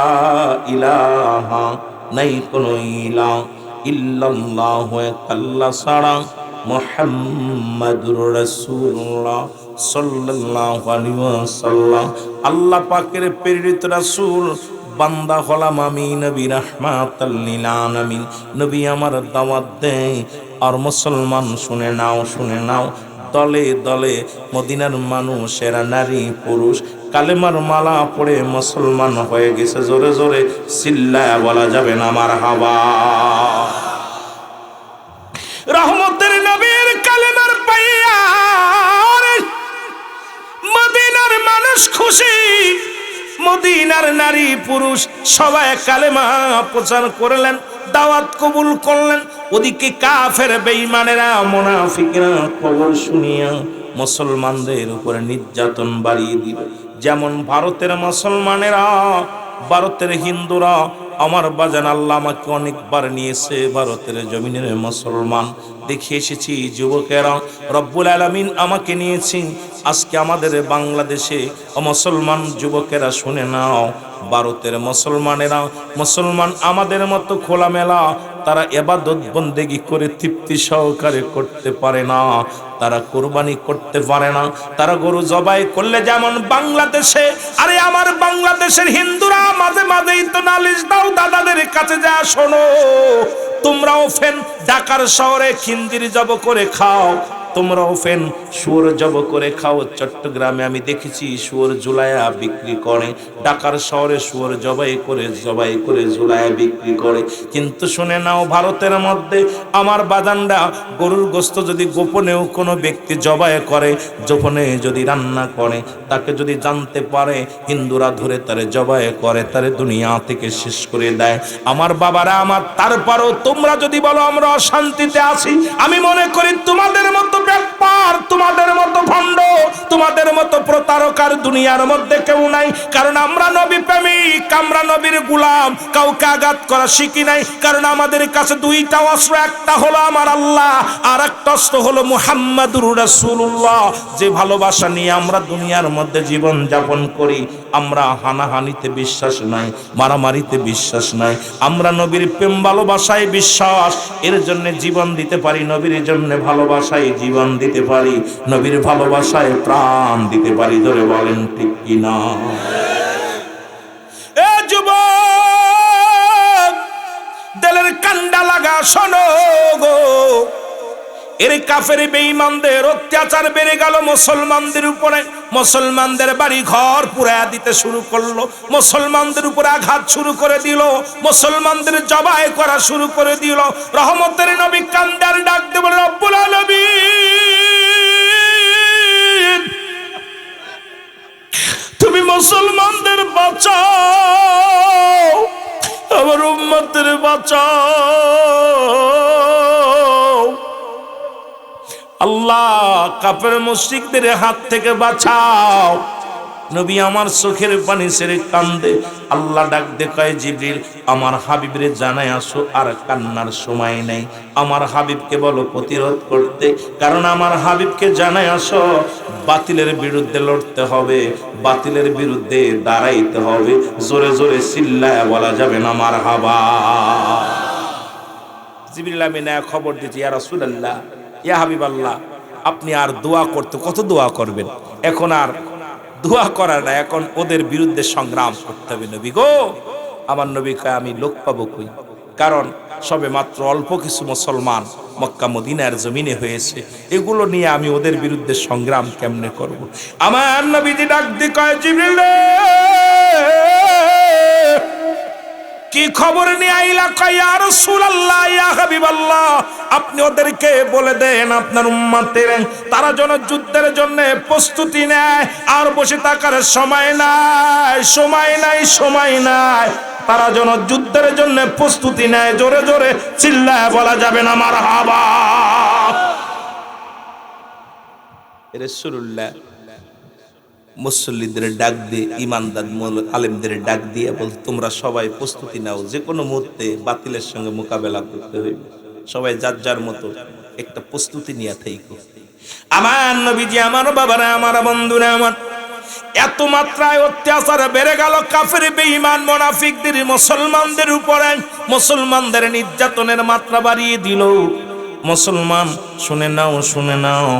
Speaker 1: ইলাহা নাই কোনো ইলাহ ইল্লাল্লাহু আল্লাহ ছাড়া মুহাম্মাদুর রাসূলুল্লাহ সাল্লাল্লাহু আলাইহি ওয়াসাল্লাম আল্লাহ পাকের প্রেরিত রাসূল বান্দা হলাম আমি নবী রাহমাতাল লিল আলামিন নবী আমার দাওয়াত দেয় আর মুসলমান শুনে নাও দলে দলে মদিনার মানুষেরা নারী পুরুষ কালেমার মালা পড়ে মুসলমান হয়ে গেছে জোরে জোরে চিল্লায়া বলা যাবে না মারহাবা রহমতের নবীর কালেমার পাইয়া মদিনার মানুষ খুশি মদিনার নারী পুরুষ সবাই কালেমা প্রচার করলেন দাওয়াত কবুল করলেন ওদিকে কাফের বেঈমানেরা মুনাফিকরা খবর শুনিয়া মুসলমানদের উপরে নির্যাতন বাড়িয়ে দিল যেমন ভারতের মুসলমানেরা ভারতের হিন্দুরা আমার বাজান আল্লাহ আমাকে অনেকবার নিয়েছে ভারতের জমিনের মুসলমান দেখে এসেছি যুবকেরা রব্বুল আলামিন আমাকে নিয়েছি আজকে আমাদের বাংলাদেশে মুসলমান যুবকেরা শুনে নাও ভারতের মুসলমান আমাদের মতো খোলামেলা তারা ইবাদত বন্দেগী করে তৃপ্তি সহকারে করতে পারে না তারা কুরবানি করতে পারে না তারা গরু জবাই করলে যেমন বাংলাদেশে আরে আমার বাংলাদেশের হিন্দুরা মাঝে মাঝেই তো নালিশ দাও দাদাদের কাছে যা শোনো তোমরাও ফেন ঢাকার শহরে খিঞ্জির জব করে খাও তোমরাও ফেন শুয়োর জব করে খাও চট্টগ্রামে আমি দেখেছি শুয়োর জুলায়া বিক্রি করে ঢাকার শহরে শুয়োর জবাই করে জুলায়া বিক্রি করে কিন্তু শুনে নাও ভারতের মধ্যে আমার বাদানরা গরুর গোশত যদি গোপনেও কোনো ব্যক্তি জবাই করে গোপনে যদি রান্না করে তাকে যদি জানতে পারে হিন্দুরা ধরে তারে জবাই করে তারে দুনিয়া থেকে শেষ করে দেয় আমার বাবারা আমার তারপরও তোমরা যদি বলো আমরা অশান্তিতে আছি আমি মনে করি তোমাদের মতো ব্যাপার তোমাদের মতো ভণ্ড তোমাদের মতো প্রতারকার দুনিয়ার মধ্যে কেউ নাই কারণ আমরা নবী প্রেমিক আমরা নবীর গোলাম কাউকে আঘাত করা শিখি নাই কারণ আমাদের কাছে দুইটা অস্ত্র একটা হলো আমার আল্লাহ আর একটা অস্ত্র হলো মুহাম্মাদুর রাসূলুল্লাহ যে ভালোবাসা নিয়ে আমরা দুনিয়ার মধ্যে জীবন যাপন করি আমরা হানাহানিতে বিশ্বাস নাই মারামারিতে বিশ্বাস নাই আমরা নবীর প্রেম ভালোবাসায় বিশ্বাস এর জন্য জীবন দিতে পারি নবীর জন্য ভালোবাসায় জীবন দিতে পারি নবীর ভালোবাসায় প্রাণ দিতে পারি ধরে বলেন ঠিক কিনা এ যুবক দিলের কান্ডা লাগা শোনো গো এর কাফের বেঈমানদের অত্যাচার বেড়ে গেল মুসলমানদের উপরে মুসলমানদের বাড়ি ঘর পুড়ায়া দিতে শুরু করলো মুসলমানদের উপরে আঘাত শুরু করে দিল মুসলমানদের জবাই করা শুরু করে দিল রহমতের নবী কান্দার ডাক দিয়ে বলে রব্বুল আলামিন তুমি মুসলমানদের বাঁচাও আমার উম্মতের বাঁচাও আল্লাহ কাফের মুশরিকদের হাত থেকে বাঁচাও নবী আমার চোখের পানি ছেড়ে কান্দে আল্লাহ ডাক দেখায় জিবরিল আমার হাবিবরে জানায় আসো আর কান্নার সময় নেই আমার হাবিবকে বলো প্রতিরোধ করতে কারণ আমার হাবিবকে জানায় আসো বাতিলের বিরুদ্ধে লড়তে হবে বাতিলের বিরুদ্ধে দাঁড়াইতে হবে জোরে জোরে চিল্লায়া বলা যাবে না মারহাবা জিবরিল আমিন খবর দিতে ইয়া রাসূলুল্লাহ ইয়া হাবিবাল্লাহ আপনি আর দোয়া করতে কত দোয়া করবেন এখন আর দোয়া করার না এখন ওদের বিরুদ্ধে সংগ্রাম করতে হবে নবী গো আমার নবী কয় আমি লোক পাবো কই কারণ সবে মাত্র অল্প কিছু মুসলমান মক্কা মদিনার জমিনে হয়েছে এগুলো নিয়ে আমি ওদের বিরুদ্ধে সংগ্রাম কেমনে করব আমার নবীজি ডাক দিয়ে কয় জিবরিল কি খবর নিয়ে আইলা কয় ইয়া রাসূলুল্লাহ ইয়া হাবিবাল্লাহ আপনি ওদেরকে বলে দেন আপনার উম্মতের তারা যেন যুদ্ধের জন্য প্রস্তুতি নেয় আর বসে থাকার সময় নাই তারা যেন যুদ্ধের জন্য প্রস্তুতি নেয় জোরে জোরে চিল্লায় বলা যাবে না মারহাবা রাসূলুল্লাহ মুসল্লিদের ডাক দিয়ে ইমানদার আলেমদের ডাক দিয়ে বল তোমরা সবাই প্রস্তুতি নাও যে কোনো মুহূর্তে বাতিলের সঙ্গে মোকাবেলা করতে হইবে সবাই যার যার মতো একটা প্রস্তুতি নিয়ে থাইকো আমার নবীজি আমার বাবারা আমার বন্ধুরা আমার এত মাত্রায় অত্যাচার বেড়ে গেল কাফের বেঈমান মুনাফিকদের মুসলমানদের উপরে, মুসলমানদের নির্যাতনের মাত্রা বাড়িয়ে দিল। মুসলমান শুনে নাও, শুনে নাও,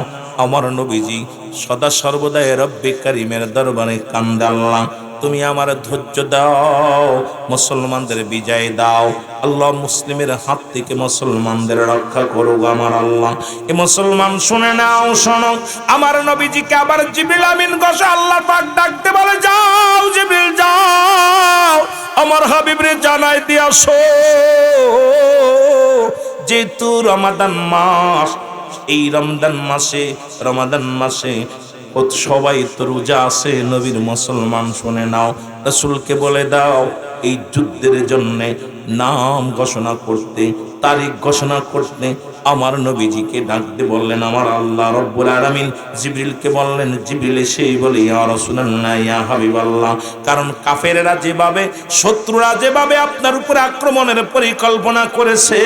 Speaker 1: আমার নবীজি সদা সর্বদাই রব্বে কারিমের দরবারে কান্দে, আল্লাহ তুমি আমার ধৈর্য দাও, মুসলমানদের বিজয় দাও, আল্লাহ মুসলিমের হাত থেকে মুসলমানদের রক্ষা করুক আমার আল্লাহ। এ মুসলমান শুনে নাও, শোনো, আমার নবীজিকে আবার জিবরিল আমিন ঘোষা আল্লাহ পাক ডাকতে বলে, যাও জিবরিল যাও, আমার হাবিবরে জানাই দিয়ে আসো, যেহেতু রমাদান মাস, এই রমজান মাসে সবাই তো রোজা আছে, নবীর মুসলমান শুনে নাও, রাসূলকে বলে দাও এই যুদ্ধের জন্য নাম ঘোষণা করতে, তারিখ ঘোষণা করতে। আমার নবীজিকে ডাকতে বললেন আমার আল্লাহ রব্বুল আলামিন। জিবরিলকে বললেন, জিবরিল সেই বলে ইয়া রাসূলুল্লাহ, ইয়া হাবিবাল্লাহ, কারণ কাফেরেরা যেভাবে, শত্রুরা যেভাবে আপনার উপরে আক্রমণের পরিকল্পনা করেছে,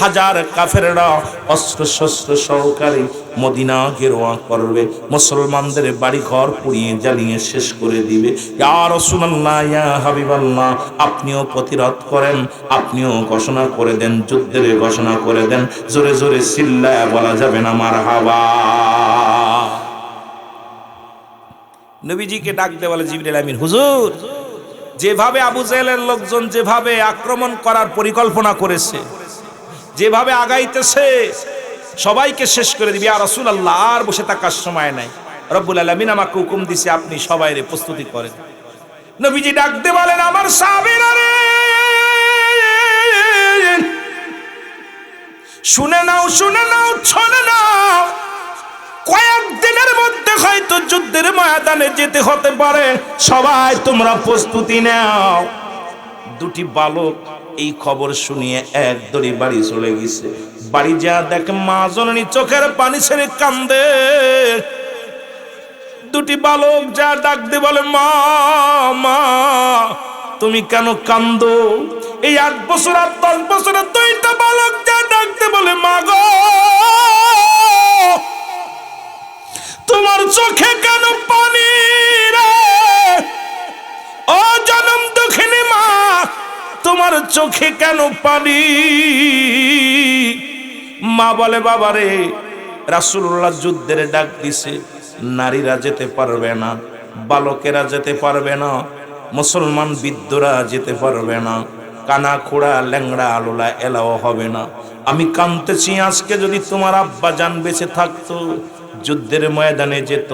Speaker 1: হাজার কাফেররা অস্ত্র শস্ত্র সহকারে মদিনা ঘেরোয়া করবে, মুসলমানদের বাড়ি ঘর পুড়িয়ে জ্বালিয়ে শেষ করে দিবে। ইয়া রাসূলুল্লাহ, ইয়া হাবিবাল্লাহ, আপনিও প্রতিরোধ করেন, আপনিও ঘোষণা করে দেন, যুদ্ধের ঘোষণা করে দেন। জোরে জোরে চিল্লায়া বলা যাবে না মারহাবা। নবীজিকে ডাকতে বলে জিবরিল আমিন, হুজুর যেভাবে আবু জেহেলের লোকজন যেভাবে আক্রমণ করার পরিকল্পনা করেছে, যেভাবে আগাইতেছে, সবাইকে শেষ করে দিবি। ইয়া রাসূলুল্লাহ, আর বসে থাকার সময় নাই, রব্বুল আলামিন আমাকে হুকুম দিছে আপনি সবাইরে প্রস্তুতি করেন। নবীজি ডাকতে বলেন, আমার সাহাবীরা রে, শুনে নাও, শুনে নাও, শুনে নাও, কয়েকদিনের মধ্যে হয়তো যুদ্ধের ময়দানে যেতে হতে পারে, সবাই তোমরা প্রস্তুতি নাও। দুটি বালক এই খবর শুনিয়ে এক দড়ি বাড়ি চলে গেছে। বাড়ি যা দেখে মা জননী চোখের পানি ছেড়ে কান্দে। দুটি বালক যা ডাক দে বলে, মা মা তুমি কেন কান্দো? এই 8 বছর আর 10 বছরের দুইটা বালক যা ডাকতে বলে, মা গো তোমার চোখে কেন পানি রে? ও জনম দুঃখিনী মা, তোমার চোখে কেন পানি? মা বলে, বাবারে রাসূলুল্লাহ যুদ্ধের ডাক দিছে, নারীরা যেতে পারবে না, বালকেরা যেতে পারবে না, মুসলমান বৃদ্ধরা যেতে পারবে না, কানা খোড়া ল্যাংড়া আলোলা এলাও হবে না। আমি কাঁদতেছি, আজকে যদি তোমার আব্বা জান বেঁচে থাকতো, যুদ্ধের ময়দানে যেত,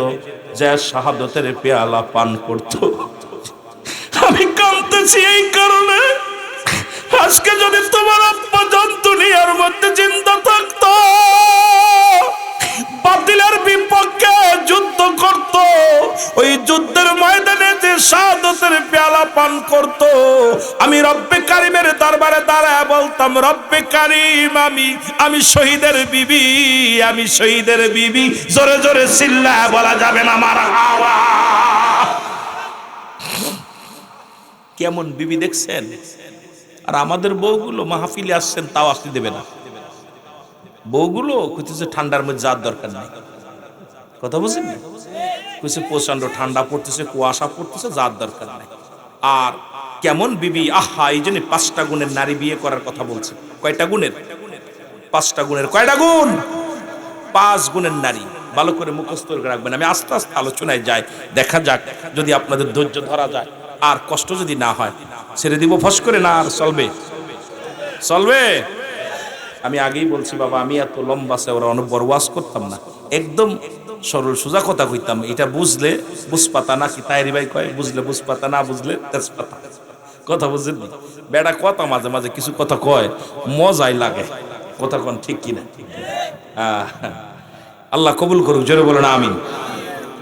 Speaker 1: যা শাহাদতের পেয়ালা পান করত। আমি কাঁদতেছি এই কারণে, আজকে যদি তোমার আব্বা জান দুনিয়ার মধ্যে জিন্দা থাকতো, বাতিলের বিপক্ষে যুদ্ধ করত, ওই যুদ্ধের ময়দানে যে শাহাদতের পেয়ালা পান করত, আমি রব্বে কারিমের দরবারে দাঁড়ায় বলতাম, রব্বে কারিম, আমি শহীদের বিবি, আমি শহীদের বিবি। জোরে জোরে চিল্লায় বলা যাবে না মারহাবা। কেমন বিবি দেখছেন? আর আমাদের বউগুলো মাহফিলে আসছেন, তাও আসতে দেবে না। বউগুলো কইতেছে ঠান্ডার মধ্যে যাওয়ার দরকার নাই, কথা বুঝছেন না? কইছে প্রচন্ড ঠান্ডা পড়তেছে, কুয়াশা পড়তেছে, যাওয়ার দরকার নাই। আর কেমন বিবি, আহা, এই জন্য 5টা গুণের নারী বিয়ে করার কথা বলছে। কয়টা গুণের? 5টা গুণের। কয়টা গুণ? 5 গুণের নারী। ভালো করে মুখস্থ করে রাখবেন। আমি আস্তে আস্তে আলোচনায় যাই, দেখা যাক যদি আপনাদের ধৈর্য ধরা যায় আর কষ্ট যদি না হয় ছেড়ে দিব ফস করে, না আর চলবে? চলবে। আমি আগেই বলছি বাবা, আমি এত লম্বা ওরা অনেক বড় ওয়াজ করতাম না, একদম সরল সোজা কথা কইতাম। এটা বুঝলে বুঝপাতা, নাকি তাইরি ভাই কয়, বুঝলে বুঝপাতা, না বুঝলে তেজপাতা। কথা বুঝলেন? বেটা কথা মাঝে মাঝে কিছু কথা কয়, মজাই লাগে। কথা কোন ঠিক কিনা? আল্লাহ কবুল করুক, জোরে বলো না আমিন।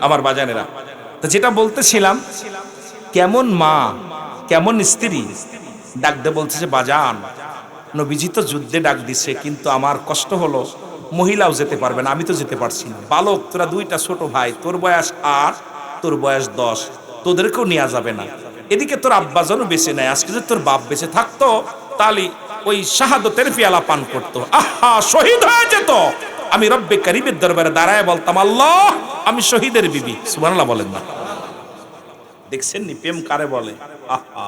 Speaker 1: আমার বাজানেরা, তো যেটা বলতেছিলাম, কেমন মা, কেমন স্ত্রী ডাক দে বলতেছে, বাজান নবীজি তো যুদ্ধে ডাক দিছে, কিন্তু আমার কষ্ট হলো মহিলাও যেতে পারবে না, আমি তো যেতে পারছি না। বালক তোরা 2টা ছোট ভাই, তোর বয়স 8, তোর বয়স 10, তোদেরকেও নেওয়া যাবে না। এদিকে তোর আব্বা যেন বেঁচে নেয়, আজকে যদি তোর বাপ বেঁচে থাকতো তাহলে ওই শাহাদতের পেয়ালা পান করতো, আহা শহীদ হয়ে যেত। আমি রব্বে কারিমের দরবারে দাঁড়ায় বলতাম, আল্লাহ আমি শহীদের বিবি। সুবহানাল্লাহ বলেন না? দেখছেন নি প্রেম কারে বলে? আহা,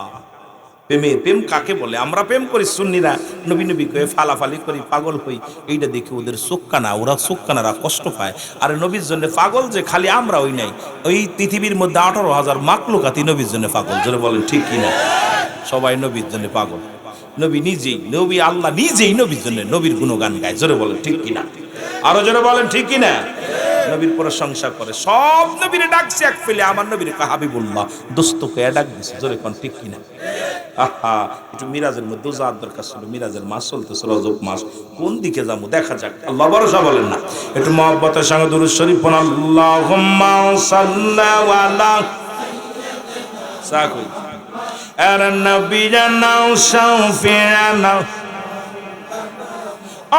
Speaker 1: প্রেম কাকে বলে? আমরা প্রেম করি সুন্নিরা, নবী নবী কয়ে ফালাফালি করি, পাগল হই, এইটা দেখে ওদের চোখ কানা, ওরা চোখ কানারা কষ্ট পায়। আর নবীর জন্য পাগল যে খালি আমরা ওই নাই, ওই পৃথিবীর মধ্যে 18,000 মাকলুকাতি নবীর জন্য পাগল। জোরে বলেন ঠিক কিনা? সবাই নবীর জন্য পাগল। নবী নিজেই, নবী আল্লাহ নিজেই নবীর জন্য নবীর গুণগান গায়। জোরে বলেন ঠিক কিনা? আরো জোরে বলেন ঠিক কিনা? নবীর প্রশংসা করে, সব নবীরে ডাকছে এক ফেলে, আমার নবীরে হাবিবুল্লাহ দোস্তকে ডাক দিছে। জোরে কোন ঠিক কিনা? আহা, একটু মিরাজের মধ্যে যাওয়ার দরকার ছিল। মিরাজের মাস চলতেছে, রজব মাস, কোন দিকে যাবো দেখা যাক। আল্লাহ ভরসা বলেন না? একটু মহব্বতের সঙ্গে দুরূদ শরীফ পড়ুন। আল্লাহুম্মা সাল্লি আলা সাকুই আর নবিয়ানা শাফিয়ানা।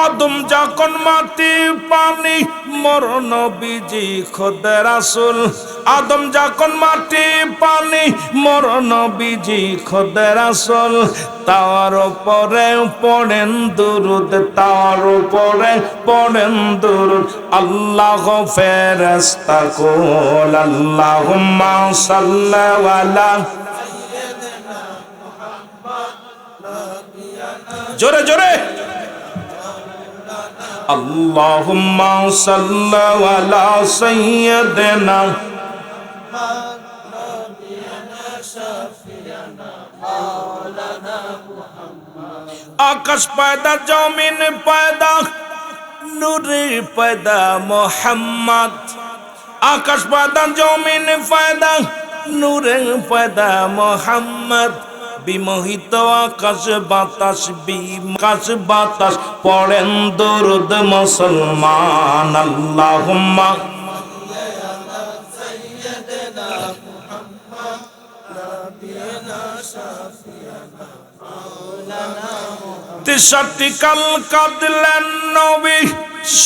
Speaker 1: আদম যখন মাটি পানি মোর নবীজি খোদা রাসূল। আদম যখন মাটি পানি মোর নবীজি খোদা রাসূল। তার উপরে পড়েন দুরূদ, তার উপরে পড়েন দুরূদ। আল্লাহ ফেরেশতা কুল আল্লাহুম্মা সাল্লি আলা। জোরে জোরে আল্লাহুম্মা সাল্লি আলা সাইয়্যিদিনা। আকাশ পয়দা জমিন পয়দা নূরে পয়দা মোহাম্মদ। আকাশ পয়দা জমিন পয়দা নূরে পয়দা মোহাম্মদ। বিমোহিত আকাশ বাতাস, বিকাশ বাতাস পড়েন দরুদ মুসলমান। আল্লাহুম্মা তেষট্টি কাল কাঁদলেন নবী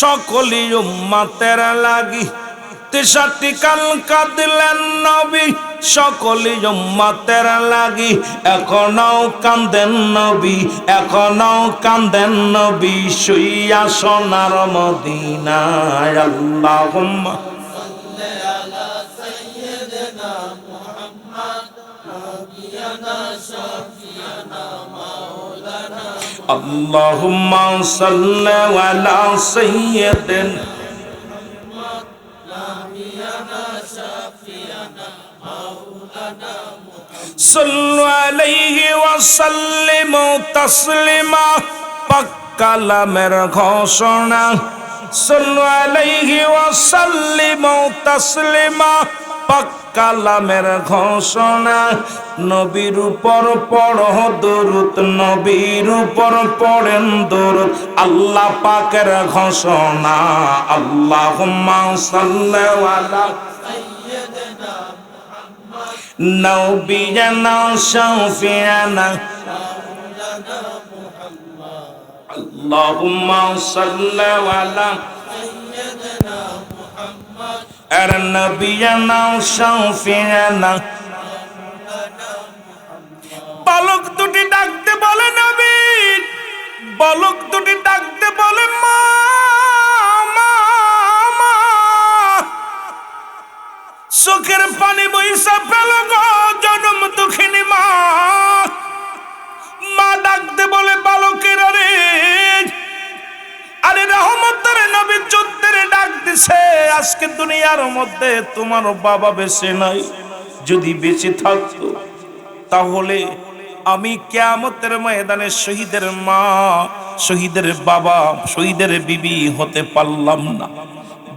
Speaker 1: সকলি উম্মতের লাগি। তেষট্টি কাল কাঁদলেন নবী সকলি উম্মতের লাগি। এখনো কান্দেন নবী, এখনো কান্দেন নবী শুইয়া সোনার মদিনায়। আল্লাহুম্মা আল্লাহুম্মা সাল্লি আলা সাইয়্যিদিনা। সাল্লু আলাইহি ওয়া সাল্লিমু তাসলিমা। পাক কালামের ঘোষণা। সাল্লু আলাইহি ওয়া সাল্লিমু তাসলিমা। পাক কালামের ঘোষণা। নবীর উপর পড়ো দরুদ, নবীর উপর পড়েন দরুদ। আল্লাহ পাকের ঘোষণা। আল্লাহুম্মা সাল্লি আলা নবিয়ানা শাফিয়ানা। আল্লাহুম্মা সাল্লি আলা আর নবিয়ানা শাফিয়ানা। বালক দুটি ডাকতে বলে নবী, বালক দুটি ডাকতে বলে মা মা মা। চোখের পানি বইসা পেল গো জনম দুঃখিনী মা। মা ডাকতে বলে বালকের রে, আরে রহমতের নবী যুদ্ধের ডাক দিছে। আজকে দুনিয়ার মধ্যে তোমার বাবা বেঁচে নাই, যদি বেঁচে থাকতো তাহলে আমি কিয়ামতের ময়দানে শহীদের মা, শহীদের বাবা, শহীদের বিবি হতে পারলাম না।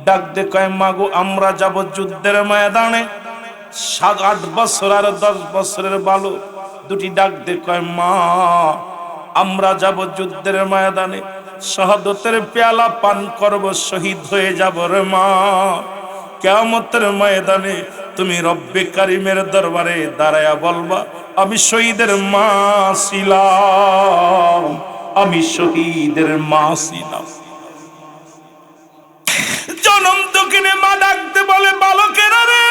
Speaker 1: ডাক দে কয় মাগো আমরা যাব যুদ্ধের ময়দানে। 7-8 বছর আর 10 বছরের বালক দুটি ডাক দে কয় মা আমরা যাব যুদ্ধের ময়দানে, শাহাদাতের পেয়ালা পান করব, শহীদ হয়ে যাব রে মা। কিয়ামতের ময়দানে তুমি রব্বে কারিমের দরবারে দাঁড়ায়া বলবা আমি শহীদের মা ছিলাম, আমি শহীদের মা ছিলাম। জনম দুঃখিনী মা ডাকতে বলে বালকেরা রে,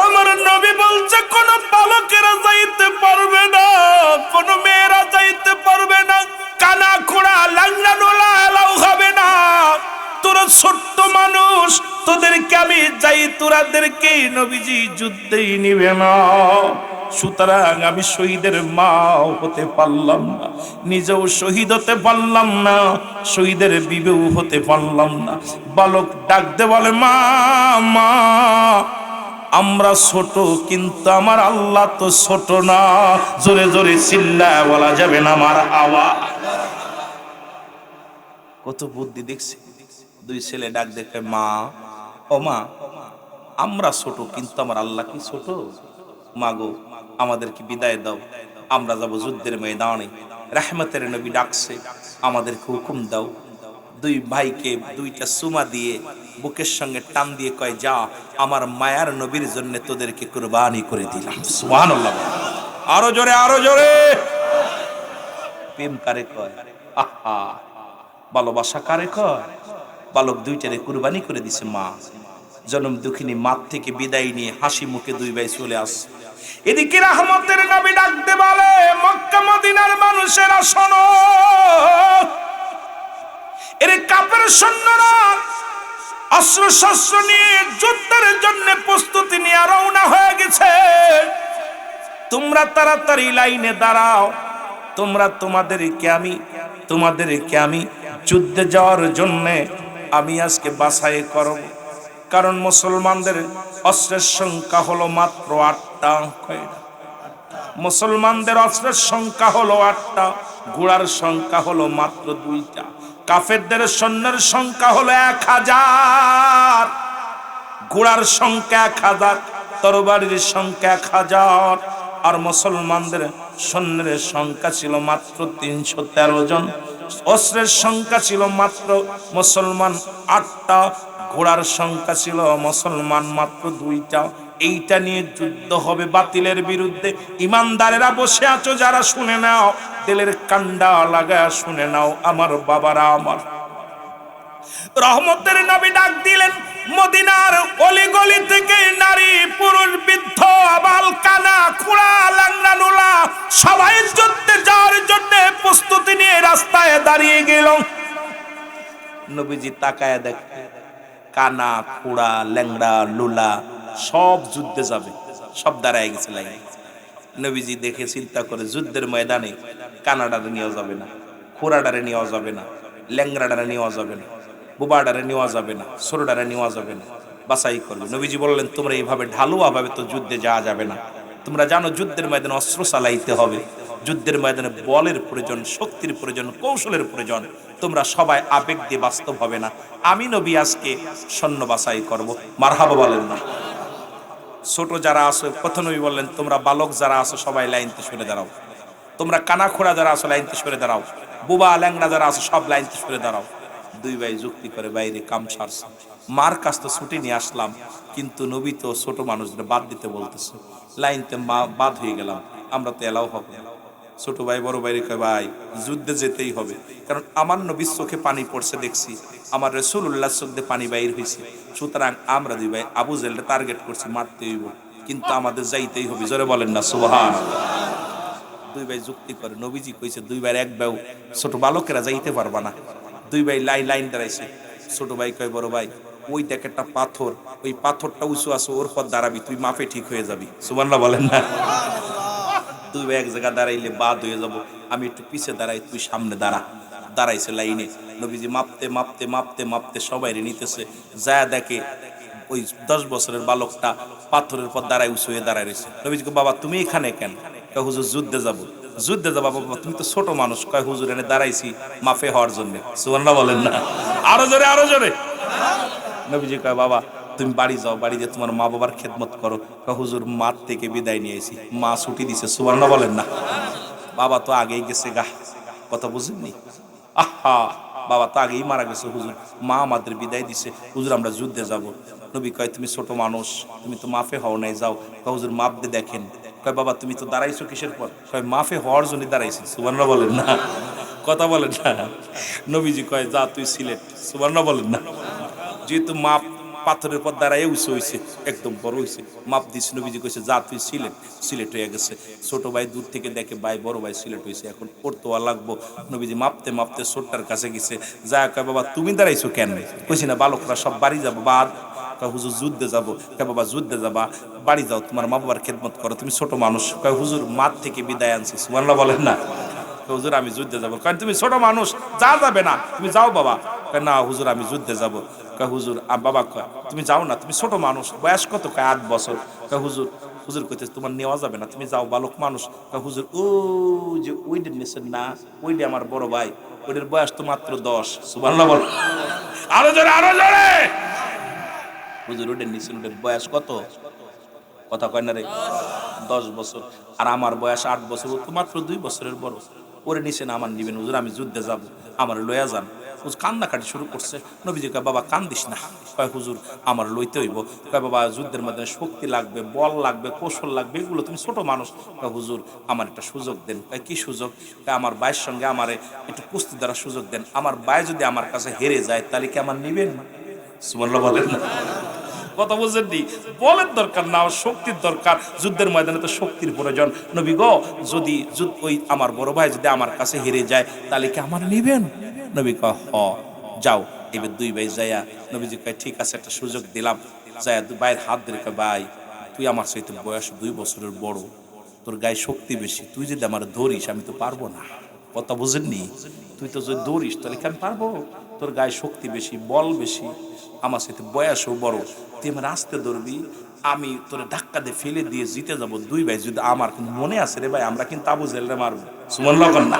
Speaker 1: আমার নবী বলছে কোন বালকেরা যাইতে পারবে না, কোন মেয়েরা যাইতে পারবে না, কানা খোড়া লাঙ্গা নোলা এলাও হবে না। তোরা ছোট্ট মানুষ মানুষ, তোদেরকে আমি যাই, তোরাদেরকে নবীজি যুদ্ধেই নিবে না। সুতরাং আমি শহীদের মাও হতে পারলাম না, নিজেও শহীদ হতে পারলাম না, শহীদের বিবেও হতে পারলাম না। বালক ডাকতে বলে, মা মা, আমরা ছোট কিন্তু আমার আল্লাহ তো ছোট না। জোরে জোরে চিল্লায় বলা যাবে না আমার আওয়াজ। কত বুদ্ধি দেখছি। দুই ছেলে ডাক দেখে, মা ও মা, আমরা ছোট কিন্তু আমার আল্লাহ কি ছোট? মা গো, আমাদেরকে বিদায় দাও, আমরা যাব যুদ্ধের ময়দানে। রাহমাতের নবী ডাকছে, আমাদেরকে হুকুম দাও। দুই ভাইকে দুইটা সুমা দিয়ে বুকের সঙ্গে টান দিয়ে কয়, যা, আমার মায়ার নবীর জন্য তোদেরকে কুরবানি করে দিলাম। সুবহানাল্লাহ। আরো জোরে, আরো জোরে। প্রেম কারে কয়? আহা, ভালোবাসা কারে কয়? বালক দুইটারে কুরবানি করে দিছে মা। জনম দুঃখিনী মাঠ থেকে বিদায় নিয়ে হাসি মুখে দুই ভাই চলে আসে। এদিকে রাহমতের নবী ডাকতে বলে, মক্কা মদিনার মানুষেরা শোনো, এর কাফের সৈন্যরা অস্ত্র শস্ত্র নিয়ে যুদ্ধের জন্য প্রস্তুতি নিয়ে রওনা হয়ে গেছে। তোমরা তাড়াতাড়ি লাইনে দাঁড়াও, তোমাদেরকে আমি যুদ্ধে যাওয়ার জন্য আমি আজকে বাছাই করব। কারণ মুসলমানদের অস্ত্রের সংখ্যা হলো মাত্র 8টা। মুসলমানদের অস্ত্রের সংখ্যা হলো 8টা, ঘোড়ার সংখ্যা হলো মাত্র 2টা। কাফেরদের সৈন্যের সংখ্যা হলো 1000, ঘোড়ার সংখ্যা 1000, তরবারির সংখ্যা 1000। আর মুসলমানদের সৈন্যের সংখ্যা ছিল মাত্র 313 জন। অস্ত্রের সংখ্যা ছিল মাত্র মুসলমান 8টা, ঘোড়ার সংখ্যা ছিল মুসলমান মাত্র 2টা। এইটা নিয়ে যুদ্ধ হবে বাতিলের বিরুদ্ধে। ইমানদারেরা বসে আছো যারা, শুনে নাও, দিলের কান্ডা লাগায় শুনে নাও আমার বাবারা আমার। রহমতের নবী ডাক দিলেন, মদিনার অলিগলি থেকে নারী পুরুষ বৃদ্ধ আবাল কানা খুড়া ল্যাংড়া নুলা সবাই যুদ্ধে যাওয়ার জন্য প্রস্তুতি নিয়ে রাস্তায় দাঁড়িয়ে গেল। নবীজি তাকায় দেখ, কানা খুড়া ল্যাংড়া লুলা সব যুদ্ধে যাবে, সব দাঁড়ায় গেছে লাইনে। নবীজি দেখে চিন্তা করে, যুদ্ধের ময়দানে কানাডারে নেওয়া যাবে না, খুড়াডারে নেওয়া যাবে না, ল্যাংড়াডারে নেওয়া যাবে না, বুবাডারে নেওয়া যাবে না, ছোটডারে নেওয়া যাবে না, বাছাই করবে। নবীজি বললেন, তোমরা এইভাবে ঢালুয়া ভাবে তো যুদ্ধে যাওয়া যাবে না। তোমরা জানো যুদ্ধের ময়দানে অস্ত্র চালাইতে হবে, যুদ্ধের ময়দানে বলের প্রয়োজন, শক্তির প্রয়োজন, কৌশলের প্রয়োজন। তোমরা সবাই আবেগ দিয়ে বাস্তব হবে না। আমি নবী আজকে সৈন্য বাছাই করব। মারহাবা বলেন না? ছোট যারা আছো, প্রথম নবী বললেন, তোমরা বালক যারা আছো সবাই লাইনতে সরে দাঁড়াও। তোমরা কানা খোড়া যারা আছো লাইনতে সরে দাঁড়াও। বুবা ল্যাংড়া যারা আছো সব লাইনতে সরে দাঁড়াও। দুই ভাই যুক্তি করে বাইরে কাম সারছে। মার কাছ তো ছুটি নিয়ে আসলাম, কিন্তু নবী তো ছোট মানুষদের বাদ দিতে বলতেছে। লাইনতে বাদ হয়ে গেলাম, আমরা তো এলাও হবে। ছোট ভাই বড় ভাইরে কয়, ভাই যুদ্ধে যেতেই হবে, কারণ আমার নবীর চোখে পানি পড়ছে দেখছি, আমার রাসূলুল্লাহর চোখে পানি বাইর হয়েছে। সুতরাং আমরা দুই ভাই আবু জেলকে টার্গেট করছি, মারতে হইব, কিন্তু আমাদের যাইতেই হবে। জোরে বলেন না সুবহানাল্লাহ। দুই ভাই যুক্তি করে, নবীজি কইছে দুই ভাই এক ভাই, ছোট বালকেরা যাইতে পারবা না। দুই ভাই লাইন দাঁড়াইছে। ছোট ভাই কয়, বড় ভাই ওই দেখ একটা পাথর, ওই পাথরটা উঁচু আছে, ওর পর দাঁড়াবি, তুই মাপে ঠিক হয়ে যাবি। সুবহানাল্লাহ বলেন না? দুই ভাই এক জায়গা দাঁড়াইলে বাদ হয়ে যাব, আমি একটু পিছে দাঁড়াই, তুই সামনে দাঁড়া। দাঁড়াইছে লাইনে। নবীজি মাপতে মাপতে মাপতে মাপতে সবাই নিতেছে। যা দেখে ওই 10 বছরের বালকটা পাথরের পর দাঁড়ায়, উঁচু হয়ে দাঁড়ায় রয়েছে। নবীজি কয়, বাবা তুমি এখানে কেন? কয়, হুজুর যুদ্ধে যাব। যুদ্ধে যাবা? বাবা তুমি তো ছোট মানুষ। কয়, হুজুর এনে দাঁড়াইছি মাফে হওয়ার জন্য। সুবহানাল্লাহ বলেন না? আরো জোরে, আরো জোরে। নবীজি কয়, বাবা তুমি বাড়ি যাও, বাড়ি যে তোমার মা বাবার খেদমত করো। কয়, হুজুর মাঠ থেকে বিদায় নিয়ে আইছি, মা ছুটি দিছে। সুবহানাল্লাহ বলেন না? বাবা তো আগেই গেছে গা, কথা বুঝেননি? আহা, বাবা তো আগেই মারা গেছে হুজুর, মা আমাদের বিদায় দিছে, হুজুর আমরা যুদ্ধে যাব। নবী কয়, তুমি ছোট মানুষ, তুমি তো মাফে হও নাই, যাও। কয়, হুজুর মাপ দিয়ে দেখেন। কয়, বাবা তুমি তো দাঁড়াইছো কিসের পর? কয়, মাফে হওয়ার জন্য দাঁড়াইছি। সুবহানাল্লাহ বলেন না? কথা বলেন না? নবীজি কয়, যা তুই সিলেট। সুবহানাল্লাহ বলেন না? যেহেতু মাপ পাথরের পর দাঁড়ায় উঁচু হয়েছে, একদম বড় হয়েছে। মাপ দিয়েছে, নবীজি কইছে যা তুই সিলেট হয়ে গেছে। ছোট ভাই দূর থেকে দেখে ভাই বড় ভাই সিলেট হয়েছে, এখন পড়তোয়া লাগবো। নবীজি মাপতে মাপতে ছোটটার কাছে গেছে, যা কয় বাবা তুমি দাঁড়াইছো কেন? কইছি না বালকরা সব বাড়ি যাবো। বাদ কয় হুজুর যুদ্ধে যাবো। কয় বাবা যুদ্ধে যাবা, বাড়ি যাও, তোমার মা বাবার খেদমত করো, তুমি ছোট মানুষ। কয় হুজুর মাঠ থেকে বিদায় আনছি, সুবহানাল্লাহ বলেন না। হুজুর আমি যুদ্ধে যাবো। কারণ তুমি ছোট মানুষ, যা যাবে না, তুমি যাও বাবা। কয় না হুজুর আমি যুদ্ধে যাবো। কয় হুজুর বাবা কয় তুমি যাও না, তুমি ছোট মানুষ। বয়স কত? কয় 8 বছর। কয় হুজুর, হুজুর কইতে তোমার নেওয়া যাবে না, তুমি যাও, বালক মানুষ। কয় হুজুর ও যে ওইটা নিছেন না, ওইটা আমার বড় ভাই, ওইটার বয়স তো মাত্র 10। সুবহানাল্লাহ বল, আরো জোরে আরো জোরে। হুজুর ওইটা নিছেন, ওইটার বয়স কত? কথা কয় না রে, 10 বছর। আর আমার বয়স 8 বছর, ও তো মাত্র 2 বছরের বড়। ওরে নিচে না আমার নিবেন হুজুর, আমি যুদ্ধে যাব, আমার লইয়া যান। হুজুর কান্নাকাটি শুরু করছে। নবীজি কয় বাবা কান্দিস না। কয় হুজুর আমার লইতে হইব। কয় বাবা যুদ্ধের মধ্যে শক্তি লাগবে, বল লাগবে, কৌশল লাগবে, এগুলো তুমি ছোট মানুষ। কয় হুজুর আমার একটা সুযোগ দেন। কয় কি সুযোগ? কয় আমার ভাইয়ের সঙ্গে আমারে একটু কুস্তি দেওয়ার সুযোগ দেন। আমার ভাই যদি আমার কাছে হেরে যায় তাহলে কি আমার নিবেন? সুবহানাল্লাহ বলেন না। কথা বুঝেননি? বলের দরকার না, শক্তির দরকার। যুদ্ধের ময়দানে তো শক্তির প্রয়োজন। নবী গো যদি ওই আমার বড় ভাই যদি আমার কাছে হেরে যায় তাহলে কি আমার নিবেন? নবী কয় হ যাও। এবার 2 ভাই যাইয়া নবীজি কয় ঠিক আছে একটা সুযোগ দিলাম। যাইয়া 2 ভাইয়ের হাত ধরে কয় ভাই তুই আমার সাথে বয়স 2 বছরের বড়, তোর গায়ে শক্তি বেশি, তুই যদি আমার ধরিস আমি তো পারবো না। কথা বুঝেননি? তুই তো যদি দৌড়িস তাহলে কি আমি পারবো? তোর গায়ে শক্তি বেশি, বল বেশি, আমার সাথে বয়সও বড়, তুই আমার আসতে ধরবি, আমি তোর ধাক্কা দিয়ে ফেলে দিয়ে জিতে যাবো। 2 ভাই যদি আমার কিন্তু মনে আছে রে ভাই, আমরা কিন্তু আবু জেলরে মারবো। সুবহানাল্লাহ না?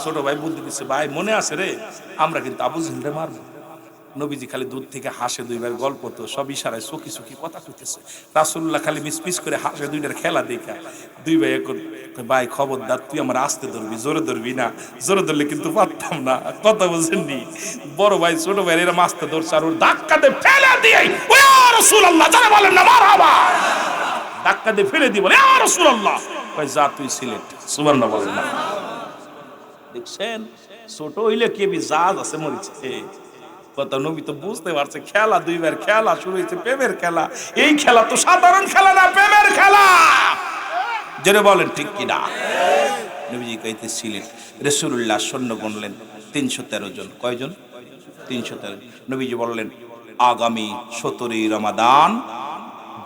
Speaker 1: ছোট ভাই বুদ্ধি দিচ্ছে, ভাই মনে আছে রে, আমরা কিন্তু আবু জেলরে মারবো। নবীজি খালি দূর থেকে হাসে, 2 ভাইয়ের গল্প তো সব ইশারায় চকি চকি কথা কইতেছে। রাসূলুল্লাহ খালি মিসমিস করে হাসে 2টার খেলা দেখা। 2 ভাই এখন ভাই খবরদার তুই আমার আসতে ধরবি, জোরে ধরবি না, জোরে ধরলে কিন্তু পারতাম না। কথা বুঝেননি? বড় ভাই ছোট ভাই এরা মাস্তে ধরছে আর ওর ধাক্কা দিয়ে ফেলে দিয়ে ও ইয়া রাসূলুল্লাহ যারা বলেন না মারহাবা, ধাক্কা দিয়ে ফেলে দিয়ে বলে ইয়া রাসূলুল্লাহ, কই যা তুই সিলেট। সুবহানাল্লাহ বলেন না? দেখছেন ছোট হইলে কে বি জাজ আছে মরিছে। কথা নবী তো বুঝতে পারছে খেলা 2 ভাইয়ের খেলা শুরু হয়েছে, প্রেমের খেলা। এই খেলা তো সাধারণ খেলা না, প্রেমের খেলা। জেনে বলেন ঠিক কিনা? নবীজি কইতে সিলেট। রাসূলুল্লাহ সৈন্য গণলেন 313 জন। কয়জন? 313। নবীজি বললেন আগামী 17ই রমাদান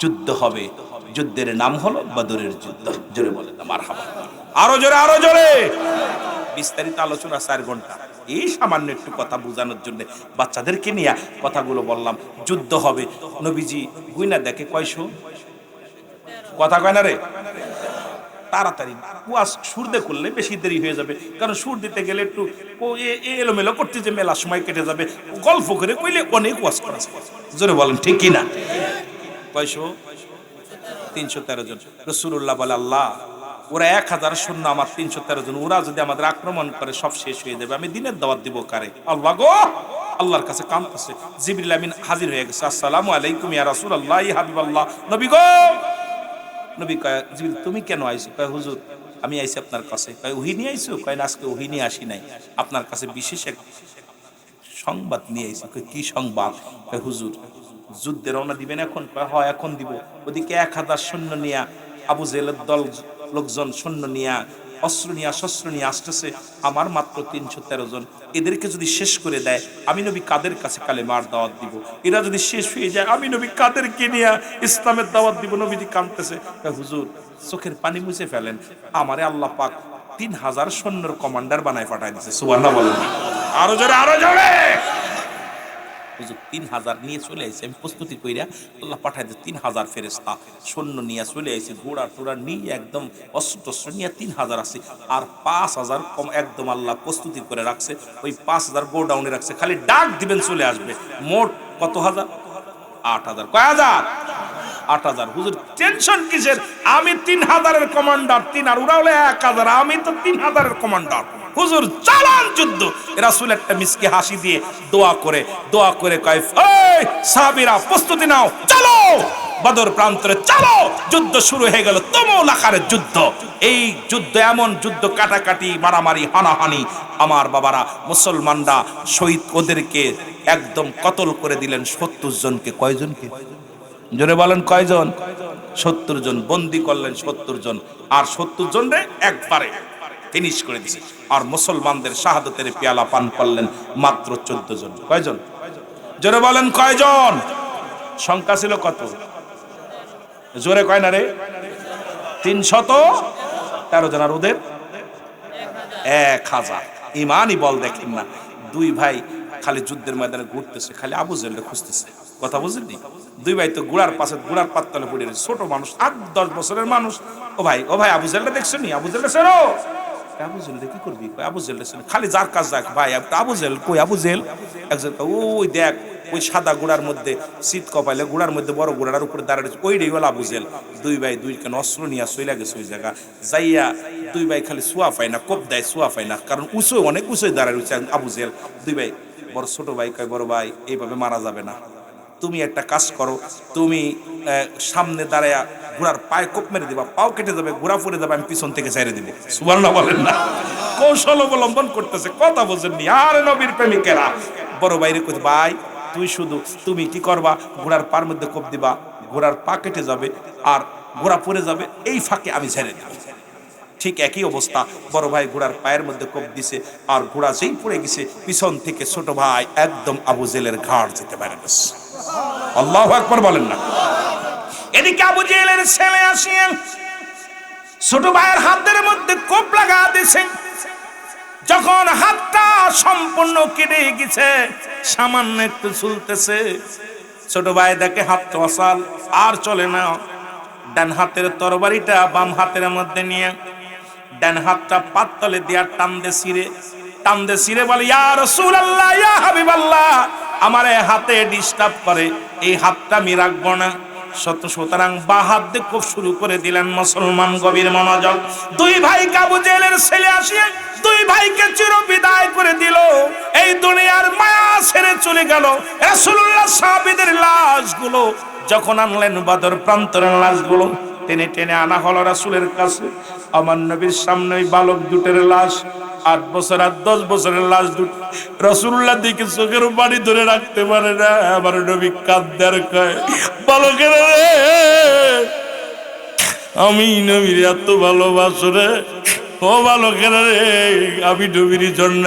Speaker 1: যুদ্ধ হবে, যুদ্ধের নাম হলো বদরের যুদ্ধ। জোরে বলেন না মারহাবা, আরো জোরে আরো জোরে। বিস্তারিত আলোচনা 4 ঘন্টা। এই সামান্য একটু কথা বোঝানোর জন্য বাচ্চাদেরকে নিয়ে কথাগুলো বললাম। যুদ্ধ হবে, নবীজি গুইনা দেখে কয়শো? কথা কয় না রে, তাড়াতাড়ি কুয়াশ সুরদে করলে বেশি দেরি হয়ে যাবে, কারণ সুর দিতে গেলে একটু এলোমেলো করতে যে মেলা সময় কেটে যাবে। গল্প করে কইলে অনেক ওয়াজ করা যায়। জোরে বলেন ঠিক কিনা? কয়শো? 313 জন। রাসূলুল্লাহ বলে আল্লাহ ওরা 1000 সৈন্য, আমার 313 জন, ওরা যদি আমাদের আক্রমণ করে সব শেষ হয়ে যাবে, আমি দিনের দাওয়াত দিব কারে? আল্লাহ গো, আল্লাহর কাছে কাঁদতেছে। জিবরিল আমিন হাজির হয়ে গেছে। আসসালামু আলাইকুম ইয়া রাসূলুল্লাহ ইয়া হাবিবাল্লাহ। নবী গো, নবী কয় জিবরিল তুমি কেন আইছো? কয় হুজুর আমি আইছি আপনার কাছে। কয় ওহী নিয়ে আইছো? কয় না আজকে ওহী নিয়ে আসি নাই, আপনার কাছে বিশেষ এক সংবাদ নিয়ে আইছি। কয় কি সংবাদ? কয় হুজুর যুদ্ধে রওনা দিবেন এখন? কয় হয় এখন দিব। ওদিকে 1000 সৈন্য নিয়া আবু জেলের দল লোকজন সৈন্য নিয়া অস্ত্র নিয়া শস্ত্র নিয়ে আসতেছে, আমার মাত্র 313 জন। এদেরকে যদি শেষ করে দেয় আমি নবী কাদের কাছে কালেমার দাওয়াত দিব? এরা যদি শেষ হয়ে যায় আমি নবী কাদেরকে নিয়ে ইসলামের দাওয়াত দিব? নবীজি কাঁদতেছে। হুজুর চোখের পানি মুছে ফেলেন, আমারে আল্লাহ পাক 3000 সৈন্যর কমান্ডার বানায় পাঠায় দিয়েছে। সুবহানাল্লাহ বলেন আরো জোরে আরো জোরে। হুজুর 3000 নিয়ে চলে আইছে, আমি প্রস্তুতি কইরা আল্লাহ পাঠায় দিয়ে 3000 ফেরেশতা সৈন্য নিয়ে চলে আইছে, ঘোড়া টোড়া নিয়ে একদম অস্ত্র টস্ত্র নিয়ে 3000 আছে। আর 5000 কম একদম আল্লাহ প্রস্তুতি করে রাখছে, ওই 5000 গোডাউনে রাখছে, খালি ডাক দিবেন চলে আসবে। মোট কত হাজার? 8000। কয় হাজার? 8000। হুজুর টেনশন কিসের? আমি 3000-এর কমান্ডার, 3 আর ওরা হলো 1000, আমি তো 3000-এর কমান্ডার। হুজুর চালান যুদ্ধ। রাসূল একটা মিসকে হাসি দিয়ে দোয়া করে কয় এই সাহাবীরা প্রস্তুতি নাও, চলো। বদর প্রান্তরে চলো, যুদ্ধ শুরু হয়ে গেল, তুমুল আকারের যুদ্ধ। এই যুদ্ধ এমন যুদ্ধ, কাটাকাটি, মারামারি, হানাহানি। আমার বাবারা, মুসলমানরা শহীদ ওদেরকে একদম কতল করে দিলেন 70 জনকে। কয়জনকে জোরে বলেন, কয়জন? 70 জন বন্দি করলেন, 70 জন। আর 70 জন রে একবারে ফিনিশ করে দিছে। আর মুসলমানদের শাহাদাতের পেয়ালা পান করলেন মাত্র 14 জন। কয়জন জোরে বলেন, কয়জন? সংখ্যা ছিল কত? জোরে কয় না রে? 313 জন। আর ওদের 1000। ইমানই বল দেখেন না, দুই ভাই খালি যুদ্ধের ময়দানে ঘুরতেছে, খালি আবু জেহেলকে খুঁজতেছে। কথা বুঝলি? দুই ভাই তো গুড়ার পাশে, গুড়ার পাততলে পড়ে রয়েছে, ছোট মানুষ, 8-10 বছরের মানুষ। ও ভাই, ও ভাই, আবু জেহেলটা দেখছো নি? আবু জেহেল দেখছো? আবু জেহেল কি করবি? আবু জেহেল খালি যার কাজ দেখ ভাই। আবু জেহেল কই? আবু জেহেল একজন, ওই দেখ, ওই সাদা গুড়ার মধ্যে শীত কপাইলে গুড়ার মধ্যে বড় গুড়ার উপরে দাঁড়িয়ে ওই রে হল আবু জেহেল। দুই ভাই দুই কেন অস্ত্র নিয়ে চলে গেছে ওই জায়গা যাইয়া। দুই ভাই খালি সোয়া পায় না, কোপ দেয়, সোয়া পায় না, কারণ উঁচু, অনেক উঁচু দাঁড়ায় রয়েছে আবু জেহেল। দুই ভাই, বড় ছোট ভাই কয়, বড় ভাই এইভাবে মারা যাবে না, তুমি একটা কাজ করো, তুমি সামনে দাঁড়ায়া ঘোড়ার পায়ে কোপ মেরে দিবা, পাও কেটে যাবে, ঘোড়া পড়ে যাবে, আমি পিছন থেকে ছেড়ে দিব। সুবহানাল্লাহ বলেন না? কৌশল অবলম্বন করতেছে, কথা বোঝেননি? আর নবীর প্রেমিকেরা বড় ভাইরে কই, ভাই তুই শুধু, তুমি কি করবা, ঘোড়ার পার মধ্যে কোপ দিবা, ঘোড়ার পা কেটে যাবে আর ঘোড়া পড়ে যাবে, এই ফাঁকে আমি ছেড়ে দিব। ঠিক একই অবস্থা, বড় ভাই ঘোড়ার পায়ের মধ্যে কোপ দিছে, আর ঘোড়া যেই পড়ে গেছে, পিছন থেকে ছোট ভাই একদম আবু জেহেলের ঘাড় যেতে পারে। আল্লাহু আকবার বলেন না? এদিকে আবু জেহেলের ছেলে আসিয়া ছোট ভাইয়ের হাতের মধ্যে কোপ লাগা দিছে। যখন হাতটা সম্পূর্ণ কেটে গেছে, সামান্য একটু চলতেছে, ছোট ভাই দেখে হাতটা অসাল, আর চলে না। ডান হাতের তরবারিটা বাম হাতের মধ্যে নিয়ে ডান হাতটা পাততলে দিয়া টান দে ছিঁড়ে বলে, ইয়া রাসূলুল্লাহ, ইয়া হাবিবাল্লাহ, আমার এই হাতে ডিস্টার্ব করে, এই হাতটা আমি রাখবো না। সুতরাং বা হাত দিয়ে খুব শুরু করে দিলেন। মুসলমান গভীর মনোযোগ। দুই ভাই আবু জেহেলের ছেলে আসিয়া দুই ভাইকে চির বিদায় করে দিল, এই দুনিয়ার মায়া ছেড়ে চলে গেল। রাসূলুল্লাহ সাহাবীদের লাশগুলো যখন আনলেন, বদর প্রান্তরের লাশগুলো টেনে টেনে আনা হলো রাসূলের কাছে। আমার নবীর সামনে ওই বালক দুটের লাশ, 8 বছর আর 10 বছরের লাশ দুটো। রাসূলুল্লাহ দিকে চোখের পানি ধরে রাখতে পারে না। আমার নবী কাঁদদার কয়, বালকের রে, আমি নবীর এত ভালোবাসো রে, ও বালকের রে, আমি নবীর জন্য,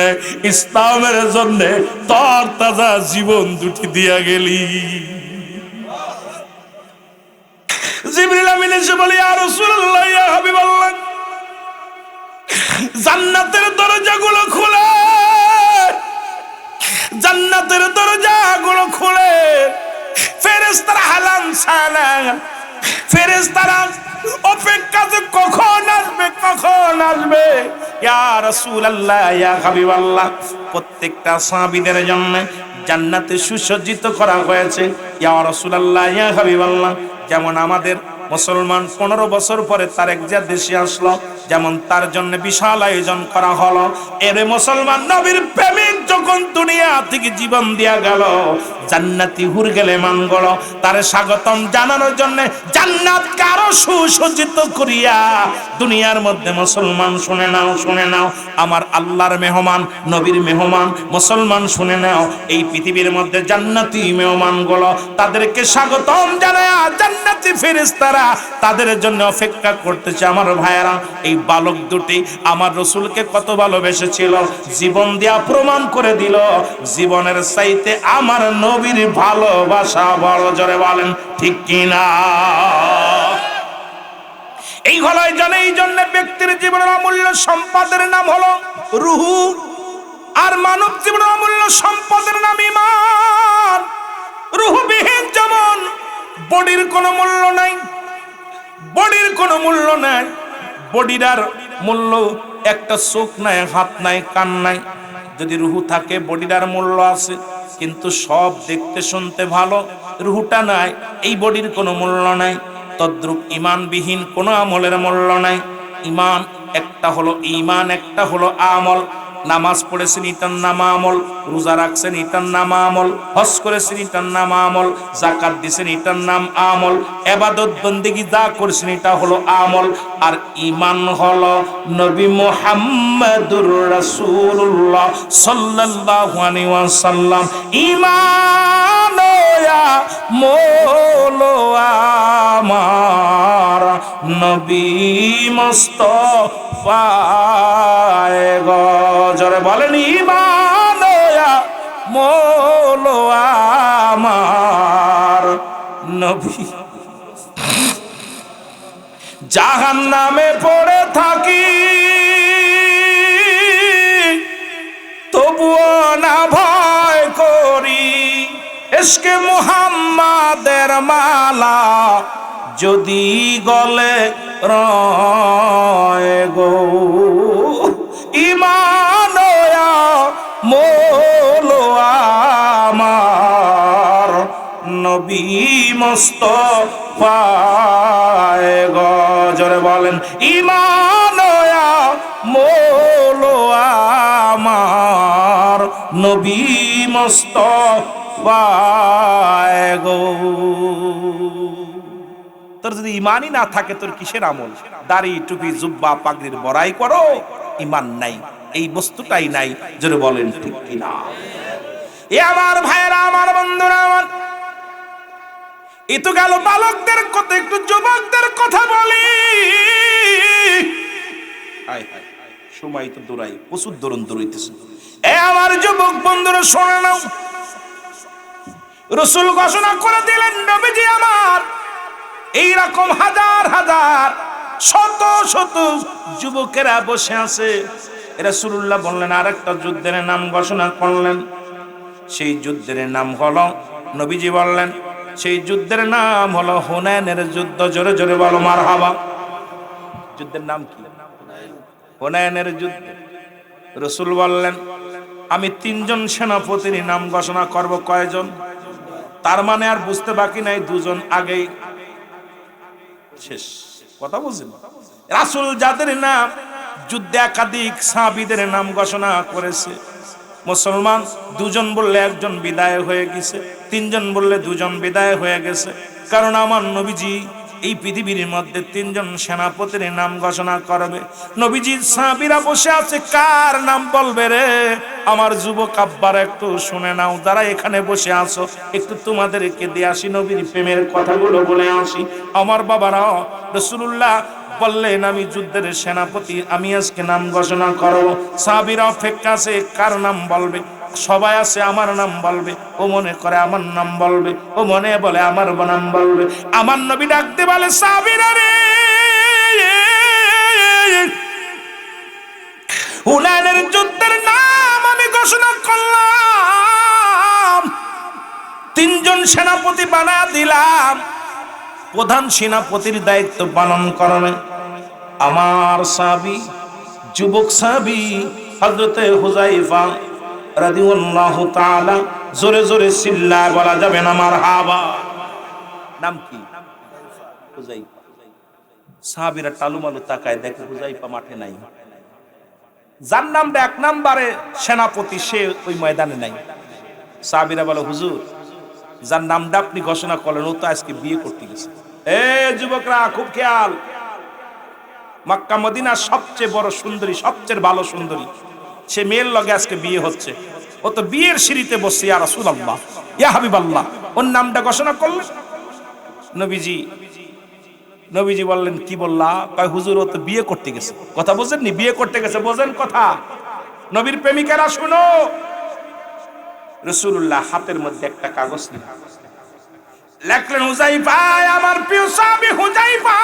Speaker 1: ইসলামের জন্য তোর তাজা জীবন দুটি দিয়া গেলি। জিবরিল আমিন এসে বলে, ইয়া রাসূলুল্লাহ, ইয়া হাবিবাল্লাহ, জান্নাতের দরজাগুলো খুলে, জান্নাতের দরজাগুলো খুলে, ফেরেশতারা হালান সালাম, ফেরেশতারা অপেক্ষাতে কখন আসবে, কখন আসবে। ইয়া রাসূলুল্লাহ, ইয়া হাবিবাল্লাহ, প্রত্যেকটা সাহাবীদের জন্য জান্নাতে সুসজ্জিত করা হয়েছে। ইয়া রাসূলুল্লাহ, ইয়া হাবিবাল্লাহ, যেমন আমাদের মুসলমান 15 বছর পরে তার এক দেশে আসলো, যেমন তার জন্য বিশাল আয়োজন করা হলো। এর মুসলমান নবীর প্রেমিক যখন দুনিয়া থেকে জীবন দিয়া গেল, জান্নাতি হুর গেলে মানগল তার স্বাগতম জানানোর জন্য জান্নাতকে আরো সুসজ্জিত করিয়া দুনিয়ার মধ্যে মুসলমান শুনে নাও, শুনে নাও, আমার আল্লাহর মেহমান, নবীর মেহমান, মুসলমান শুনে নাও, এই পৃথিবীর মধ্যে জান্নাতি মেহমানগুলো তাদেরকে স্বাগতম জানায় জান্নাতি ফেরেশতারা তাদের জন্য অপেক্ষা করতেছে। আমার ভাইয়েরা, এই বালক দুটি আমার রাসূলকে কত ভালোবেসেছিল, জীবন দিয়া প্রমাণ করে দিল, জীবনের চাইতে আমার নবীর ভালোবাসা বড়। জোরে বলেন ঠিক কিনা? এই হলো এই জন্য ব্যক্তির জীবনের অমূল্য সম্পদের নাম হলো রূহ, আর মানব জীবনের অমূল্য সম্পদের নাম ঈমান। রূহবিহীন যেমন বডির কোনো মূল্য নাই, বডির কোনো মূল্য নাই, বডির আর মূল্য, একটা চোখ নাই, হাত নাই, কান নাই, যদি রূহ থাকে বডির আর মূল্য আছে, কিন্তু সব দেখতে শুনতে ভালো, রূহটা নাই, এই বডির কোনো মূল্য নাই। তদ্রূপ ঈমানবিহীন কোনো আমলের মূল্য নাই। ঈমান একটা হলো ঈমান, একটা হলো আমল। নামাজ পড়েছেন এটার নাম আমল, রোজা রাখছেন এটার নাম আমল, হজ করেছেন এটার নাম আমল, যাকাত দিয়েছেন এটার নাম আমল, ইবাদত বন্দেগী যা করেছেন এটা হলো আমল। আর ঈমান হলো নবী মুহাম্মদুর রাসূলুল্লাহ সাল্লাল্লাহু আলাইহি ওয়াসাল্লাম। ঈমান ওয়া মোলো আমার নবী মুস্তাফা গো, জোরে বলেন ঈমান ওয়া মোলো আমার নবী। জাহান্নামে পড়ে থাকি তবুও না ভয় করি, ইশকে মুহাম্মাদের মালা যদি গলে রয় গো। ঈমান ওয়া মোলো আমার নবী মুস্তাফা গো, জোরে বলেন ঈমান ওয়া মোলো আমার নবী মুস্তাফা গো। তোর যদি ঈমানই না থাকে তোর কিসের আমল? দাড়ি টুপি জুব্বা পাগড়ির বড়াই করো, ঈমান নাই, এই বস্তুটাই নাই, জোরে বলেন ঠিক কিনা? এ আমার ভাইয়েরা, আমার বন্ধুরা, আমার এ তো গেল বালকদের কথা, একটু যুবকদের কথা বলি। সময় তো দৌড়াই, প্রচুর দৌড়াইতেছে। এ আমার যুবক বন্ধুরা শোনে নাও, রাসূল ঘোষণা করে দিলেন, নবীজি আমার এইরকম হাজার হাজার শত শত যুবকেরা বসে আছে। রাসূলুল্লাহ বললেন আরেকটা যুদ্ধের নাম ঘোষণা করলেন, সেই যুদ্ধের নাম হলো, নবীজি বললেন সেই যুদ্ধের নাম হলো হুনাইনের যুদ্ধ। জোরে জোরে বলো মারহাবা। যুদ্ধের নাম কি? হুনাইনের যুদ্ধ। রাসূল বললেন আমি 3 জন সেনাপতির নাম ঘোষণা করব। কয়জন? তার মানে আর বুঝতে বাকি নাই, 2 জন আগেই শেষ। কথা বুঝলেন? রাসূল যাদের নাম যুদ্ধে একাধিক সাহাবীদের নাম ঘোষণা করেছে, মুসলমান 2 জন বললে 1 জন বিদায় হয়ে গেছে, 3 জন বললে 2 জন বিদায় হয়ে গেছে। কারণ আমার নবীজি এই পৃথিবীর মধ্যে 3 জন সেনাপতির নাম ঘোষণা করবে। নবীজির সাহাবীরা বসে আছে, কার নাম বলবে রে? আমার যুবক আব্বার একটু শুনে নাও, যারা এখানে বসে আছো একটু তোমাদেরকে দিয়ে আসি নবীর প্রেমের কথাগুলো বলে আসি। আমার বাবারা, রাসূলুল্লাহ বললেন আমি যুদ্ধের সেনাপতি, আমি আজকে নাম ঘোষণা করব। সাহাবীরা অপেক্ষা আছে, কার নাম বলবে? সবাই আছে আমার নাম বলবে, ও মনে করে আমার নাম বলবে, ও মনে বলে আমার নাম বলবে। আমার নবী ডাকতে বলে সাহাবীরা রে, হুনাইনের যুদ্ধের নাম আমি ঘোষণা করলাম, 3 জন সেনাপতি বানা দিলাম, প্রধান সেনাপতির দায়িত্ব পালন করবেন আমার সাহাবী, যুবক সাহাবী হযরতে হুযায়ফা রাদিয়াল্লাহু তাআলা। জোরে জোরে চিল্লায় বলা যাবে না মারহাবা। নাম কি? হুযায়ফা। সাহাবীরা টালুমালু তাকায়, দেখে হুযায়ফা মাঠে নাই। যার নামটা 1 নম্বরে সেনাপতি সে ওই ময়দানে নাই। সাহাবীরা বলে হুজুর, যার নামটা আপনি ঘোষণা করলেন ও তো আজকে বিয়ে করতে গেছে। এ যুবকরা খুব খেয়াল, মক্কা মদিনার সবচেয়ে বড় সুন্দরী, সবচেয়ে ভালো সুন্দরী, সে মেয়ের লগে আজকে বিয়ে হচ্ছে। ও তো বিয়ের সিঁড়িতে বসছে। ইয়া রাসূলুল্লাহ, ইয়া হাবিবাল্লাহ, ওর নামটা ঘোষণা করলেন। নবীজি বললেন কি বললা? কয় হুজুর ও তো বিয়ে করতে গেছে। কথা বুঝেননি? বিয়ে করতে গেছে, বোঝেন কথা? নবীর প্রেমিকেরা শুনো, রাসূলুল্লাহ হাতের মধ্যে একটা কাগজ নিয়ে লেখলেন, হুযায়ফা, আমার প্রিয় সাহাবী হুযায়ফা,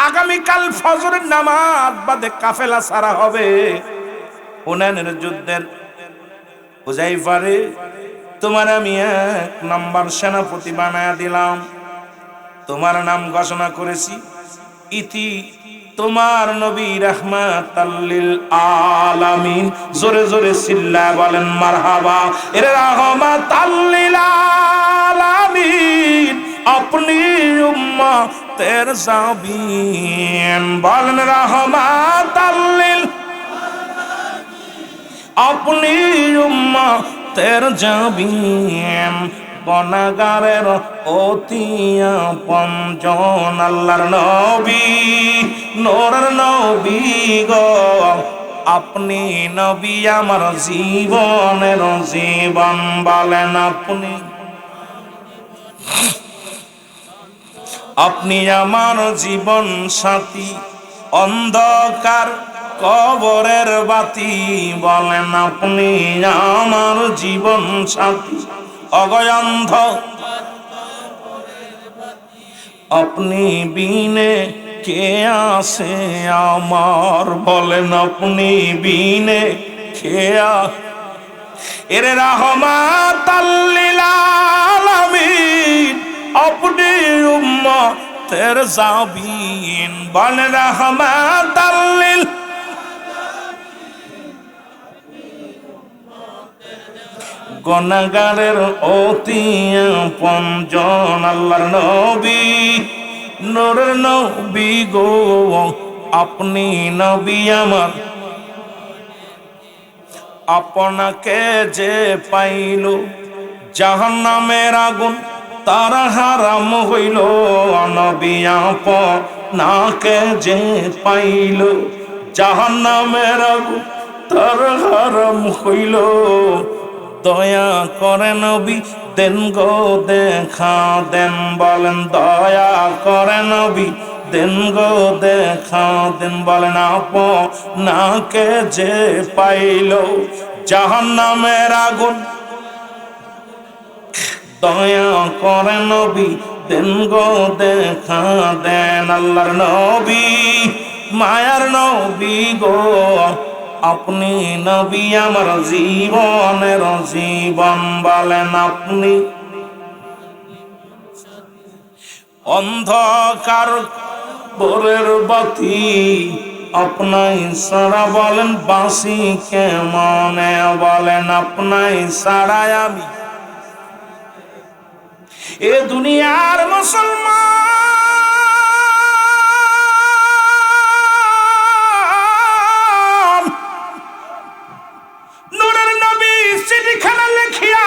Speaker 1: আগামীকাল ফজরের নামাজ বাদে কাফেলা ছাড়া হবে হুনাইনের যুদ্ধের। হুযায়ফা রে, তোমার আমি 1 নম্বর সেনাপতি বানায়া দিলাম, তোমার নাম ঘোষণা করেছি। ইতি তোমার নবী রাহমাতাল লিল আলামিন। জোরে জোরে চিল্লায় বলেন মারহাবা। এর রাহমাতাল লিল আলামিন, আপনি উম্মতের জাবিন। বলেন রাহমাতাল লিল। আপনি উম্মতের জাবিন গুনাহগারের অতি আপনজন আল্লাহর নবী নূরের নবী গো আপনি নবী আমার জীবনের জীবন বলেন আপনি আপনি আমার জীবন সাথী অন্ধকার কবরের বাতি বলেন আপনি আমার জীবন সাথী অগয়ন্ধ আপনি বিনে কে আসে আমার বলেন আপনি বিনে কে এর রাহমাতাল লিল আলামিন আপনি উম্মতের জাবিন বলেন রাহমাতাল লিল গুনাহগারের অতি আপনজন আল্লাহর নবী নূরের নবী গো আপনি নবী আমার আপনাকে যে পাইল জাহান্নামের আগুন তার হারাম হইল নবী আপনাকে যে পাইল জাহান্নামের আগুন তার হারাম হইল দয়া করে নবী দেন গো দেখা দেন বলেন দয়া করে নবী দেন গো দেখা দেন বলেন আপনাকে যে পাইল জাহান্নামের আগুন দয়া করে নবী দেন গো দেখা দেন আল্লাহর নবী মায়ার নবী গো আপনি নবী আমার জীবনের জীবন বলেন আপনি অন্ধকার ভোরের বাতি আপনাই সারা বলেন বাঁশি কেমনে বলেন আপনাই সারাই আমি এ দুনিয়ার মুসলমান নূরের নবী চিঠিখানা লিখিয়া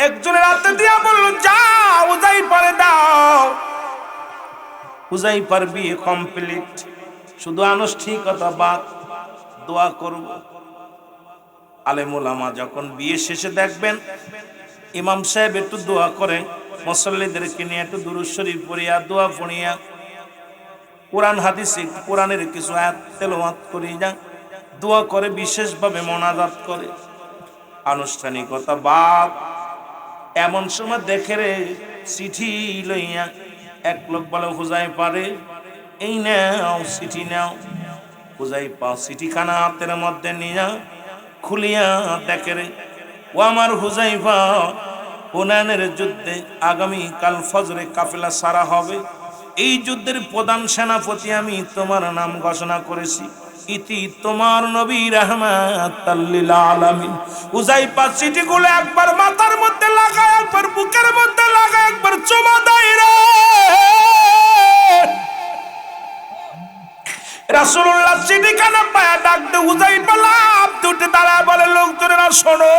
Speaker 1: একজনের হাতে দিয়া বলল যাও হুযায়ফারে দাও হুযায়ফার বিয়ে কমপ্লিট শুধু আনুষ্ঠানিকতা বাদ দোয়া করব আলেম ওলামা যখন বিয়ে শেষে দেখবেন ইমাম সাহেব একটু দোয়া করেন মুসল্লিদেরকে নিয়ে একটু দুরূদ শরীফ পড়িয়া দোয়া পড়িয়া কোরআন হাদিসে কোরআনের কিছু আয়াত তেলাওয়াত করিয়া দোয়া করে বিশেষভাবে মোনাজাত করে আনুষ্ঠানিকতা বাদ এমন সময় দেখে রে চিঠি লইয়া এক লোক বলে হুযায়ফারে এই নাও চিঠি নাও হুযায়ফা চিঠিখানা হাতের মধ্যে নিয়া খুলিয়া দেখে রে ও আমার হুযায়ফা হুনাইনের যুদ্ধে আগামী কাল ফজরে কাফেলা সারা হবে এই যুদ্ধের প্রধান সেনাপতি আমি তোমার নাম ঘোষণা করেছি ইতি তোমার নবী রাহমাতাল লিল আলামিন হুযায়ফা চিঠিগুলো একবার মাথার মধ্যে লাগায় একবার বুকের মধ্যে লাগায় একবার চুমা দেয় রে রাসূলুল্লাহ চিঠিখানা পায়া ডাকতে হুযায়ফা লাফ দুটে দাঁড়ায় বলে লোকজনেরা শোনো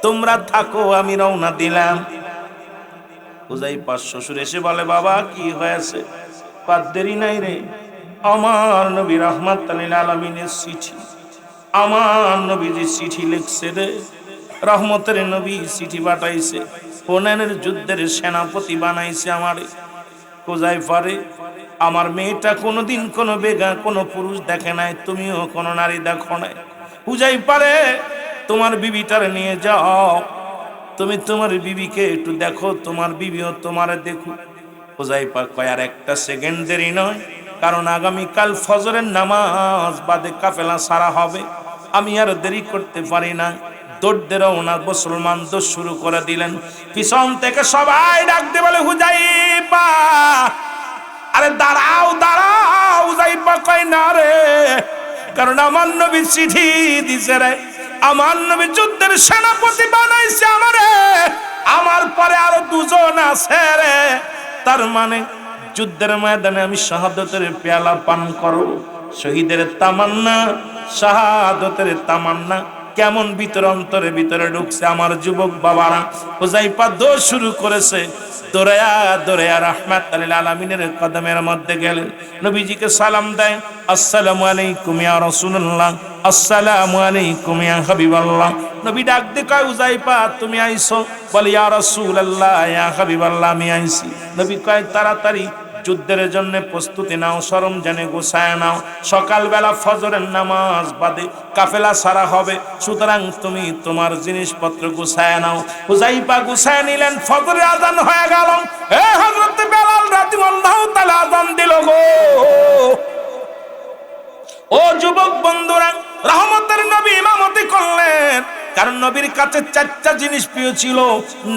Speaker 1: তোমরা থাকো আমি রওনা দিলাম হুযায়ফার শ্বশুর এসে বলে বাবা কি হয়েছে দেরি নাই রে আমার নবী রাহমাতাল লিল আলামিনের চিঠি আমার নবী যে চিঠি লিখছে রে রহমতের নবী চিঠি পাঠাইছে হুনাইনের যুদ্ধের সেনাপতি বানাইছে আমারে হুযায়ফারে আমার মেয়েটা কোনোদিন কোনো বেগা কোনো পুরুষ দেখে নাই তুমিও কোনো নারী দেখো নাই হুযায়ফারে তোমার বিবিটারে নিয়ে যাও তুমি তোমার বিবিকে একটু দেখো তোমার বিবিও তোমারে দেখো হুযায়ফা কয় আর একটা সেকেন্ড দেরি নয় কারণ আগামী কাল ফজরের নামাজ বাদে কাফেলা সারা হবে আমি আর দেরি করতে পারি না দৌড়তে রওনা মুসলমান দৌড় শুরু করে দিলেন পিছন থেকে সবাই ডাকতে বলে হুযায়ফা আরে দাঁড়াও দাঁড়াও হুযায়ফা কয় না রে কারণ আমার নবী চিঠি দিছে রে আমার নবী যুদ্ধের সেনাপতি বানাইছে আমারে আমার পরে আরো দুজন আছে রে তার মানে যুদ্ধের ময়দানে আমি শাহাদাতের পেয়ালা পান করব শহীদের তামান্না শাহাদতের তামান্না কেমন ভিতর অন্তরে ভিতরে ঢুকছে আমার যুবক বাবারা। হুযায়ফা দৌড় শুরু করেছে, দৌড়ায়া দৌড়ায়া রাহমাতুল লিল আলামিনের কদমের মধ্যে গেলেন, নবীজিকে সালাম দেয়, আসসালামু আলাইকুম ইয়া রাসূলুল্লাহ, আসসালামু আলাইকুম ইয়া হাবিবাল্লাহ। নবী ডাক দিয়ে কয়, হুযায়ফা তুমি আইছো? বলে, ইয়া রাসূলুল্লাহ ইয়া হাবিবাল্লাহ আমি আইছি। নবী কয়, তাড়াতাড়ি যুদ্ধের জন্য প্রস্তুতি নাও, সরঞ্জামে গোছায় নাও, সকালবেলা ফজরের নামাজ বাদে কাফেলা সারা হবে, সুতরাং তুমি তোমার জিনিসপত্র গোছায় নাও। হুযায়ফা গোছায় নিলেন, ফজরের আযান হয়ে গেল। এ হযরত বেলাল রাদিয়াল্লাহু তাআলা আযান দিল গো। ও যুবক বন্ধুরা, রহমতের নবী ইমামতি করলেন, কারণ নবীর কাছে চারটা জিনিস প্রিয় ছিল।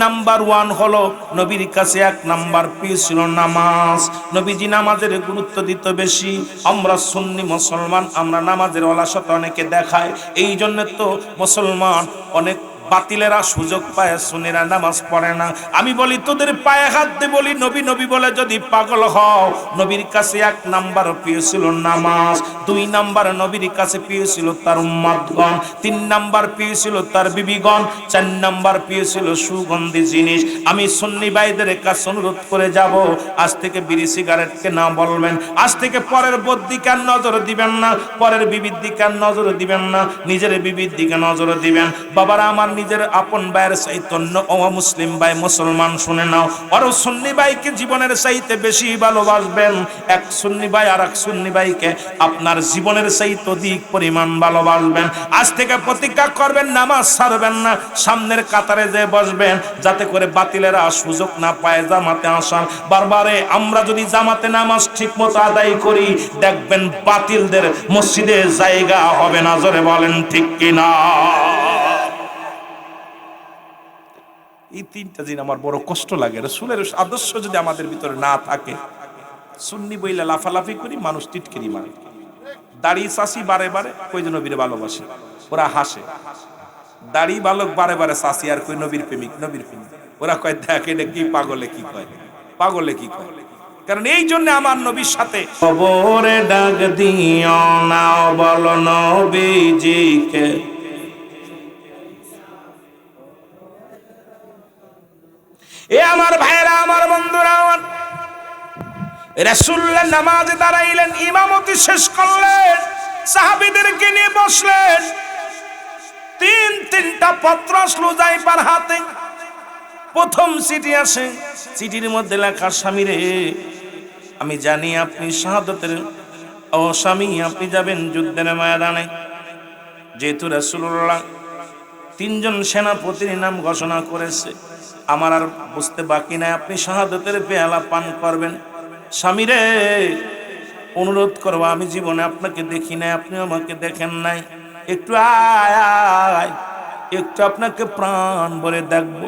Speaker 1: নাম্বার 1 হলো নবীর কাছে 1 নাম্বার প্রিয় ছিল নামাজ। নবীজি নামাজের গুরুত্ব দিত বেশি। আমরা সুন্নি মুসলমান, আমরা নামাজের অলসতা অনেকে দেখায়, এই জন্য তো মুসলমান অনেক বাতিলেরা সুযোগ পায়, সুন্নিরা নামাজ পড়ে না। আমি বলি তোদের পায়ে হাত দিয়ে বলি, নবী নবী বলে যদি পাগল হও, নবীর কাছে 1 নাম্বার প্রিয় ছিল নামাজ, 2 নাম্বার নবীর কাছে প্রিয় ছিল তার উম্মতগণ, 3 নাম্বার প্রিয় ছিল তার বিবিগণ, 4 নাম্বার প্রিয় ছিল সুগন্ধি জিনিস। আমি সুন্নি ভাইদের কাছে অনুরোধ করে যাব, আজ থেকে বিড়ি সিগারেটকে না বলবেন, আজ থেকে পরের বোর দিকে আর নজর দিবেন না, পরের বিবির দিকে আর নজর দিবেন না, নিজের বিবির দিকে নজর দিবেন। বাবারা আমার, নিজের আপন ভাইয়ের চৈতন্য ও মুসলিম ভাই মুসলমান শুনে নাও, আর সুন্নি ভাইকে জীবনের চাইতে বেশি ভালোবাসবেন। এক সুন্নি ভাই আর এক সুন্নি ভাইকে আপনার জীবনের চাইতে অধিক পরিমাণ ভালোবাসবেন। আজ থেকে প্রতিজ্ঞা করবেন, নামাজ ছাড়বেন না, সামনের কাতারে যে বসবেন, যাতে করে বাতিলেরা সুযোগ না পায় জামাতে আসার। বারবারে আমরা যদি জামাতে নামাজ ঠিক মতো আদায় করি, দেখবেন বাতিলদের মসজিদে জায়গা হবে না। জোরে বলেন ঠিক কিনা? এই 3টা দিন আমার বড় কষ্ট লাগে। রাসূলের আদর্শ যদি আমাদের ভিতরে না থাকে, সুন্নি বইলা লাফালাফি করি, মানুষ টিটকিরি মারে, দাড়ি চাষি বারে বারে কই যে নবীর ভালোবাসে, ওরা হাসে। দাড়ি বালক বারে বারে চাষি আর কই নবীর প্রেমিক, নবীর প্রেমিক। ওরা কয় দেখ এটা কি, পাগলে কি কয়, পাগলে কি কয়। কারণ এই জন্য আমার নবীর সাথে কবরে ডাক দিও না, বলো নবীজিকে, এ আমার ভাইরা, আমার বন্ধুরা, রাসূলুল্লাহ নামাজে দাঁড়াইলেন, ইমামতি শেষ করলেন, সাহাবীদেরকে নিয়ে বসলেন। 3টা পত্র আসলো হুযায়ফার হাতে। প্রথম চিঠি আসে, চিঠির মধ্যে লেখা, স্বামী রে, আমি জানি আপনি শাহাদাতের ও স্বামী, আপনি যাবেন যুদ্ধের ময়দানে। যেহেতু রাসূলুল্লাহ 3 জন সেনাপতির নাম ঘোষণা করেছে, আমার আর বুঝতে বাকি নাই, আপনি শাহাদাতের পেয়ালা পান করবেন। স্বামী রে, অনুরোধ করবো, আমি জীবনে আপনাকে দেখি নাই, আপনি আমাকে দেখেন নাই, একটু আয়, একটু আপনাকে প্রাণ ভরে দেখবো,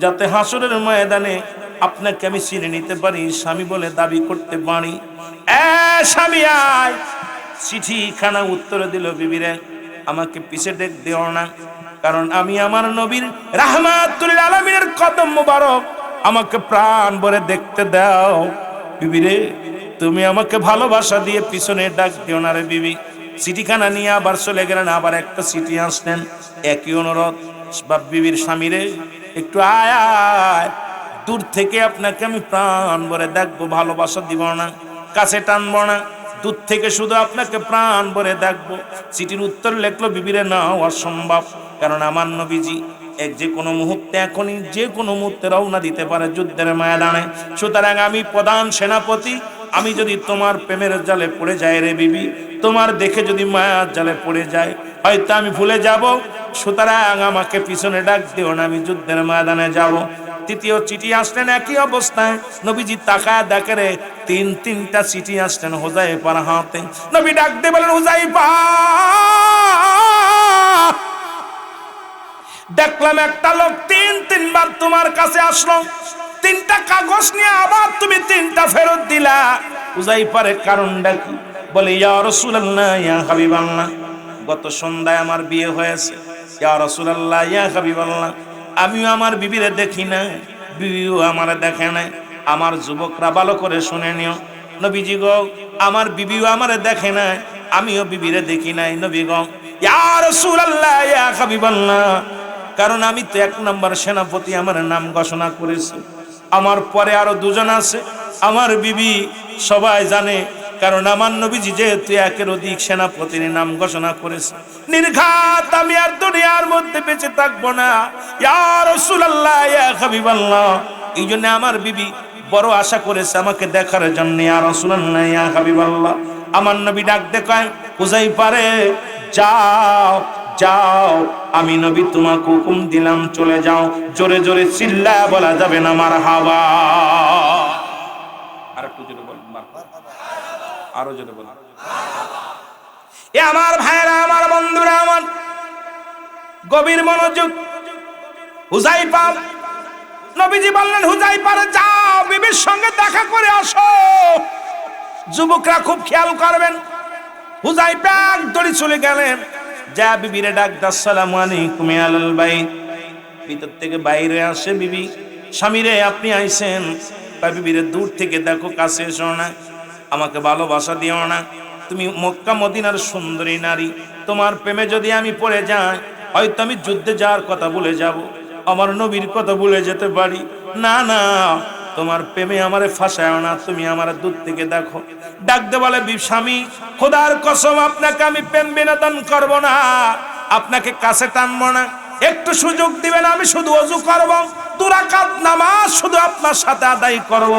Speaker 1: যাতে হাসরের ময়দানে আপনাকে আমি চিনে নিতে পারি, স্বামী বলে দাবি করতে পারি। স্বামী আয়। চিঠিখানা উত্তর দিল, বিবিরে আমাকে পিছে ডেক দিও না, কারণ আমি আমার নবীর রাহমাতুল লিল আলামিনের কদম মোবারক, আমাকে প্রাণ ভরে দেখতে দাও। বিবিরে, তুমি আমাকে ভালোবাসা দিয়ে পিছনে ডাক দিও না রে বিবি। চিঠিখানা নিয়ে আবার চলে গেলেন, আবার একটা চিঠি আসলেন, একই অনুরোধ, বিবির স্বামী রে, একটু আয় আয়, দূর থেকে আপনাকে আমি প্রাণ ভরে দেখবো, ভালোবাসা দিব না, কাছে টানবো না, দূর থেকে শুধু আপনাকে প্রাণ ভরে দেখবো। চিঠির উত্তর লিখলো, বিবিরে না, অসম্ভব, কারণ আমার নবীজি যে কোনো মুহূর্তে, এখনই যে কোনো মুহূর্তে রওনা দিতে পারে যুদ্ধের ময়দানে। সুতরাং আমি প্রধান সেনাপতি, আমি যদি তোমার প্রেমের জালে পড়ে যাই রে বিবি, তোমার দেখে যদি মায়ার জালে পড়ে যায়, হয়তো আমি ভুলে যাব। সুতরাং আমাকে পিছনে ডাক দিও না, আমি যুদ্ধের ময়দানে যাব। তৃতীয় চিঠি আসলেন, একই অবস্থায়। নবীজি তাকায় দেখে রে, 3টা চিঠি আসলেন হুযায়ফার হাতে। নবী ডাক দিয়ে বলেন, হুযায়ফা, দেখলাম একটা লোক 3বার তোমার কাছে আসলো, 3টা কাগজ নিয়ে আবার তুমি 3টা ফেরত দিলা। হুযায়ফার কারণটা কি? বলে, ইয়া রাসূলুল্লাহ, ইয়া হাবিবাল্লাহ, গত সন্ধ্যায় আমার বিয়ে হয়েছে। ইয়া রাসূলুল্লাহ, ইয়া হাবিবাল্লাহ, আমিও আমার বিবিরে দেখি না, বিবিও আমার দেখে নাই। আমার যুবকরা ভালো করে শুনে নিও, নবীজি গো, আমার বিবিও আমার দেখে নাই, আমিও বিবিরে দেখি নাই নবী গো। ইয়া রাসূলুল্লাহ, ইয়া হাবিবাল্লাহ, কারণ আমি তো 1 নম্বর সেনাপতি, আমার নাম ঘোষণা করেছি। আমার পরে আরো 2 জন আছে, আমার বিবি সবাই জানে, কারণ আমার নবীজি যেহেতু 1-এর অধিক সেনাপতির নাম ঘোষণা করেছে। নির্ঘাত আমি আর দুনিয়ার মধ্যে বেঁচে থাকবো না। ইয়া রাসূলুল্লাহ, ইয়া হাবিবাল্লাহ, এই জন্য আমার বিবি বড় আশা করেছে আমাকে দেখার জন্য। ইয়া রাসূলুল্লাহ, ইয়া হাবিবাল্লাহ, আমার নবী ডাক দেখায়, হুযায়ফা রে যাও যাও, আমি নবী তোমাকে হুকুম দিলাম, চলে যাও। জোরে জোরে চিল্লা বলা যাবে না মারহাবা। আরেকটু জোরে বলুন মারহাবা, আরো জোরে বলুন। এ আমার ভাইরা, আমার বন্ধুরা, আমার গভীর মনোযোগ। হুযায়ফা, নবীজি বললেন হুযায়ফা রে যাও, বিবির সঙ্গে দেখা করে আসো। যুবকরা খুব খেয়াল করবেন, হুযায়ফা দৌড়ে চলে গেলেন, যা বিবিরে ডাক, আসসালামু আলাইকুম ইয়া আহলাল বাইত। ভিতর থেকে বাইরে আসে বিবি, স্বামী রে আপনি আইছেন? বিবিরে দূর থেকে দেখো, কাছে এসো না, আমাকে ভালোবাসা দিও না, তুমি মক্কা মদিনার সুন্দরী নারী, তোমার প্রেমে যদি আমি পড়ে যাই, হয়তো আমি যুদ্ধে যাওয়ার কথা ভুলে যাব, আমার নবীর কথা ভুলে যেতে পারি। না না, তোমার প্রেমে আমারে ফাঁসায় না, তুমি আমার দূর থেকে দেখো। ডাকতে বলে স্বামী, খোদার কসম আপনাকে আমি প্রেম বিনোদন করব না, আপনাকে কাছে টানবো না, একটু সুযোগ দিবেন, আমি শুধু ওযু করব, 2 রাকাত নামাজ শুধু আপনার সাথে আদায় করব।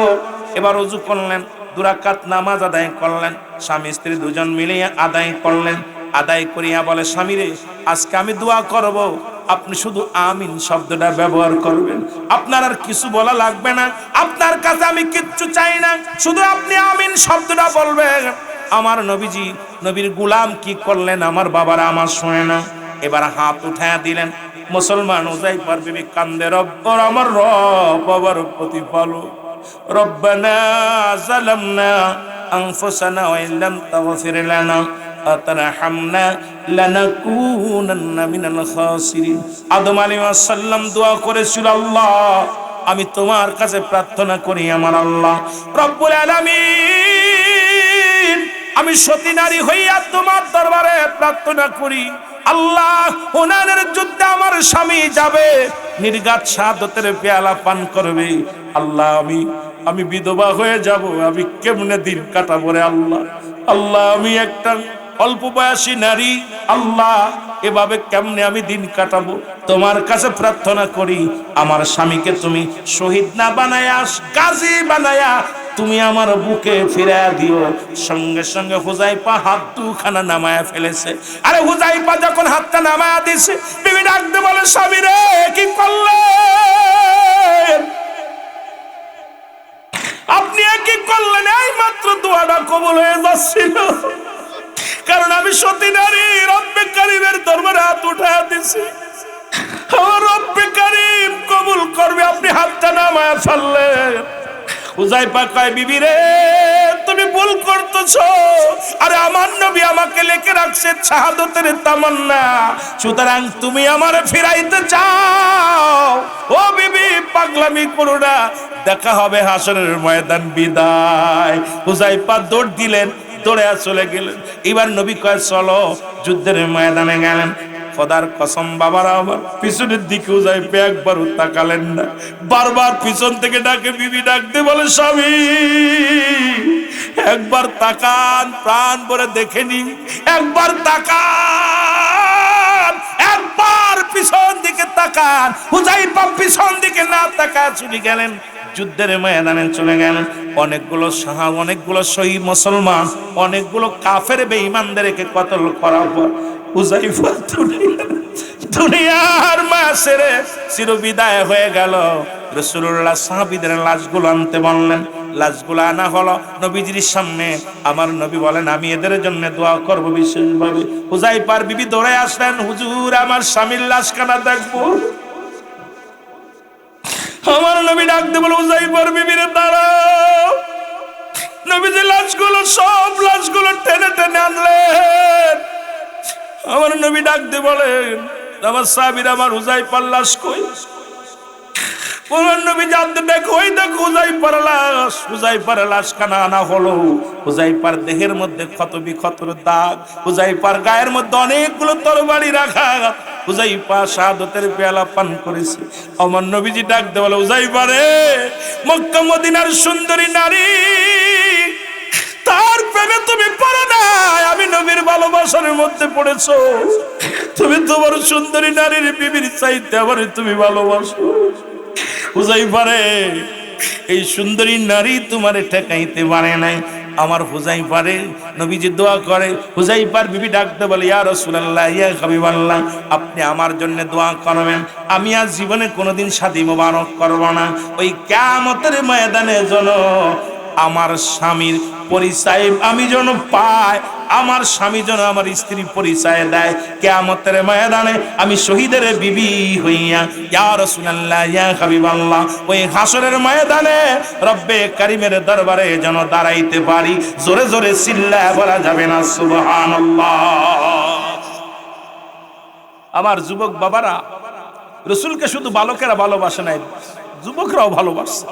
Speaker 1: এবার ওযু করলেন, 2 রাকাত নামাজ আদায় করলেন, স্বামী স্ত্রী দুজন মিলে আদায় করলেন। আদায় করিয়া বলে, স্বামী রে আজকে আমি দোয়া করব, আপনি শুধু আমিন শব্দটা ব্যবহার করবেন, আপনার আর কিছু বলা লাগবে না, আপনার কাছে আমি কিচ্ছু চাই না, শুধু আপনি আমিন শব্দটা বলবেন। আমার নবীজি, নবীর গোলাম কি করলেন, আমার বাবারা আমার শোনে না, এবার হাত উঠায়া দিলেন। মুসলমান হুযায়ফার বিবি কান্দে, রব্ব, আমার রব, বাবার প্রতিপালক, রব্বানা যালামনা আনফুসানা ওয়া ইল্লাম তাগফির লানা আতারহামনা লানাকুনান্না মিনাল খাসিরিন। আদম আলাইহিস সালাম দোয়া করেছিল, আল্লাহ আমি তোমার কাছে প্রার্থনা করি, আমার আল্লাহ রব্বুল আলামিন, আমি সতী নারী হইয়া তোমার দরবারে প্রার্থনা করি, আল্লাহ হুনানের যুদ্ধে আমার স্বামী যাবে, নির্ঘাত শাহাদাতের পেয়ালা পান করবে, আল্লাহ আমি বিধবা হয়ে যাব, আমি কেমনে দিন কাটাবো রে আল্লাহ, আল্লাহ আমি একটা অল্প বয়সী নারী, আল্লাহ এভাবে কেমনে আমি দিন কাটাবো, তোমার কাছে প্রার্থনা করি, আমার স্বামীকে তুমি শহীদ না বানায়া, গাজী বানায়া তুমি আমার বুকে ফিরাইয়া দিও। সঙ্গে সঙ্গে হুযায়ফা হাত 2খানা নামায়া ফেলেছে। আরে হুযায়ফা যখন হাতটা নামায়া দিছে, বিবি ডাকতে বলে, স্বামী রে কি করলেন আপনি, কি করলেন? এই মাত্র দোয়াটা কবুল হয়ে যাচ্ছিল, কারণ আমি সতী নারী, রব্বে কারীমের দরবারে হাত উঠায়া দিছি, আমার রব্বে কারীম কবুল করবে, আপনি হাতটা নামায়া ফেললেন। হুযায়ফা কয়, বিবি রে তুমি ভুল করতেছো, আরে আমার নবী আমাকে লিখে রাখছে শাহাদাতের তামান্না, সুতরাং তুমি আমারে ফিরাইতে চাও, ও বিবি পাগলামি করো না, দেখা হবে হাসরের ময়দান, বিদায়। হুযায়ফা দৌড় দিলেন, দৌড়ে চলে গেলেন। এবার নবী কয়, চলো যুদ্ধের ময়দানে গেলেন। খোদার কসম বাবারা, আমার পিছনের দিকে হুযায়ফা একবারও তাকালেন না, বারবার পিছন থেকে ডাকে, বিবি ডাকতে বলে, স্বামী একবার তাকান, প্রাণ ভরে দেখে নিন, একবার তাকান, একবার পিছন দিকে তাকান। হুযায়ফা পিছন দিকে না তাকায় চলে গেলেন, যুদ্ধের ময়দানে চলে গেলেন। অনেকগুলো শহীদ মুসলমান, অনেকগুলো কাফের বেঈমানদেরকে কতল করার পর হুযায়ফা দুনিয়ার মাসেরে চিরবিদায় হয়ে গেল। রাসূলুল্লাহ সাহাবীদের লাশগুলো আনতে বললেন, লাশগুলো আনা হলো নবীজির সামনে। আমার নবী বলেন, আমি এদের জন্য দোয়া করব বিশেষভাবে। হুযায়ফার বিবি দৌড়ে আসলেন, হুজুর আমার স্বামীর লাশখানা দেখবো। আমার নবী ডাকতে বলে, হুযায়ফার বিবিরে দাঁড়াও। নবীজি সব লাশগুলো টেনে টেনে আনলেন। আমার নবী ডাকতে বলেন, আমার সাহাবীরা, আমার হুযায়ফার লাশ কই? পুরান নবী জানতে দেখো ওই দেখো হুজাইফার লাশ কানা আনা হলো। হুজাইফার দেহের মধ্যে ক্ষত বিক্ষতর দাগ, হুজাইফার গায়ের মধ্যে অনেকগুলো তরবারি রাখা। হুজাইফা শাহাদাতের পেয়ালা পান করেছে। আমার নবীজি ডাক দিয়ে বলে, হুজাইফা রে, মক্কা মদিনার সুন্দরী নারী, তার প্রেমে তুমি পড়ো না, আমি নবীর ভালোবাসার মধ্যে পড়েছো। তুমি তোমার সুন্দরী নারীর বিবির চাইতে আমারে তুমি ভালোবাসো। হুজাইফা রে, এই সুন্দরী নারী তোমারে ঠেকাইতে পারে নাই। আমার হুজাইফা রে, নবীজি দোয়া করে। হুজাইফার বিবি ডাকতে বলে, ইয়া রাসূলুল্লাহ, ইয়া হাবিবাল্লাহ, আপনি আমার জন্য দোয়া করবেন। আমি আজ জীবনে কোনোদিন শাদী মোবারক করব না। ওই কিয়ামতের ময়দানে যেন আমার স্বামীর পরিচয় আমি যেন পাই, আমার স্বামী যেন আমার স্ত্রী পরিচয় দেয়। কিয়ামতের ময়দানে আমি শহীদের বিবি হইয়া, ইয়া রাসূলুল্লাহ, ইয়া হাবিবাল্লাহ, ওই হাসরের ময়দানে রব্বে কারীমের দরবারে যেন দাঁড়াইতে পারি। জোরে জোরে চিল্লায় বলা যাবে না সুবহানাল্লাহ। আমার যুবক বাবারা, রাসূলকে শুধু বালকেরা ভালোবাসে নাই, যুবকরাও ভালোবাসে।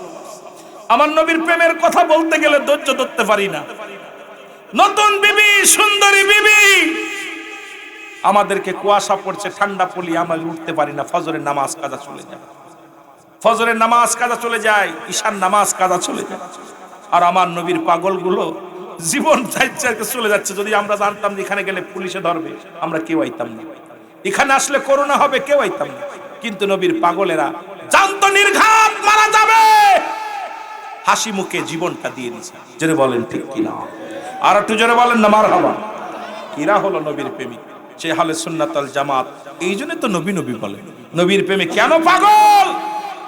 Speaker 1: আমার নবীর প্রেমের কথা বলতে গেলে ধৈর্য ধরতে পারি না। নতুন বিবি, সুন্দরী বিবি, আমাদেরকে কুয়াশা পড়ছে, ঠান্ডা পড়লি আমরা উঠতে পারি না, ফজরের নামাজ কাজা চলে যায়, ফজরের নামাজ কাজা চলে যায়, ঈশার নামাজ কাজা চলে যায়। আর আমার নবীর পাগলগুলো জীবন চাইতে চলে যাচ্ছে। যদি আমরা জানতাম যে এখানে গেলে পুলিশে ধরবে, আমরা কেউ আইতাম না, এখানে আসলে করোনা হবে, কেউ আইতাম না। কিন্তু নবীর পাগলেরা জানতো নির্ঘাত মারা যাবে, হাসি মুখে জীবনটা দিয়ে দিছে। জোরে বলেন ঠিক কিনা? আর একটু জোরে বলেন না মারহাবা। এরা হলো নবীর প্রেমিক, সে হলে সুন্নাতুল জামাত। এই জন্য তো নবী নবী বলে। নবীর প্রেমে কেন পাগল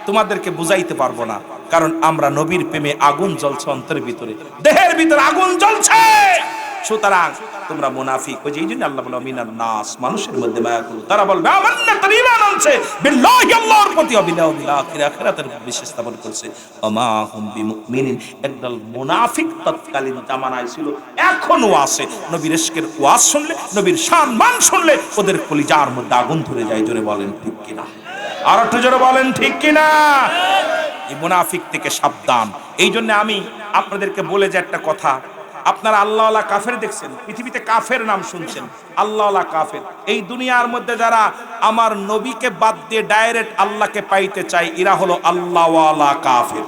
Speaker 1: তোমাদেরকে বুঝাইতে পারবো না, কারণ আমরা নবীর প্রেমে আগুন জ্বলছে অন্তরের ভিতরে, দেহের ভিতরে আগুন জ্বলছে। সুতরাং তোমরা মুনাফিক, ওই যে এই জন্য আল্লাহ বলে মিনান নাস, মানুষের মধ্যে মায়া করো। তারা বলবে আমান্না, তার ঈমান আনছে বিল্লাহি, আল্লাহর প্রতি, বিল আখিরা, আখিরাতের বিশ্বাস স্থাপন করছে। ওমা হুম বিমুমিনিন। একদল মুনাফিক তৎকালীন জামানায় ছিল, এখনো আছে। নবীর ইশকের ওয়াজ শুনলে, নবীর সম্মান শুনলে ওদের কলিজার মধ্যে আগুন ধরে যায়। জোরে বলেন ঠিক কিনা? আর একটু জোরে বলেন ঠিক কিনা? এই মুনাফিক থেকে সাবধান। এই জন্য আমি আপনাদেরকে বলে যে একটা কথা, আপনারা আল্লাহওয়ালা কাফের দেখছেন, পৃথিবীতে কাফের নাম শুনছেন, আল্লাহওয়ালা কাফের। এই দুনিয়ার মধ্যে যারা আমার নবীকে বাদ দিয়ে ডাইরেক্ট আল্লাহকে পাইতে চায়, এরা হলো আল্লাহওয়ালা কাফের।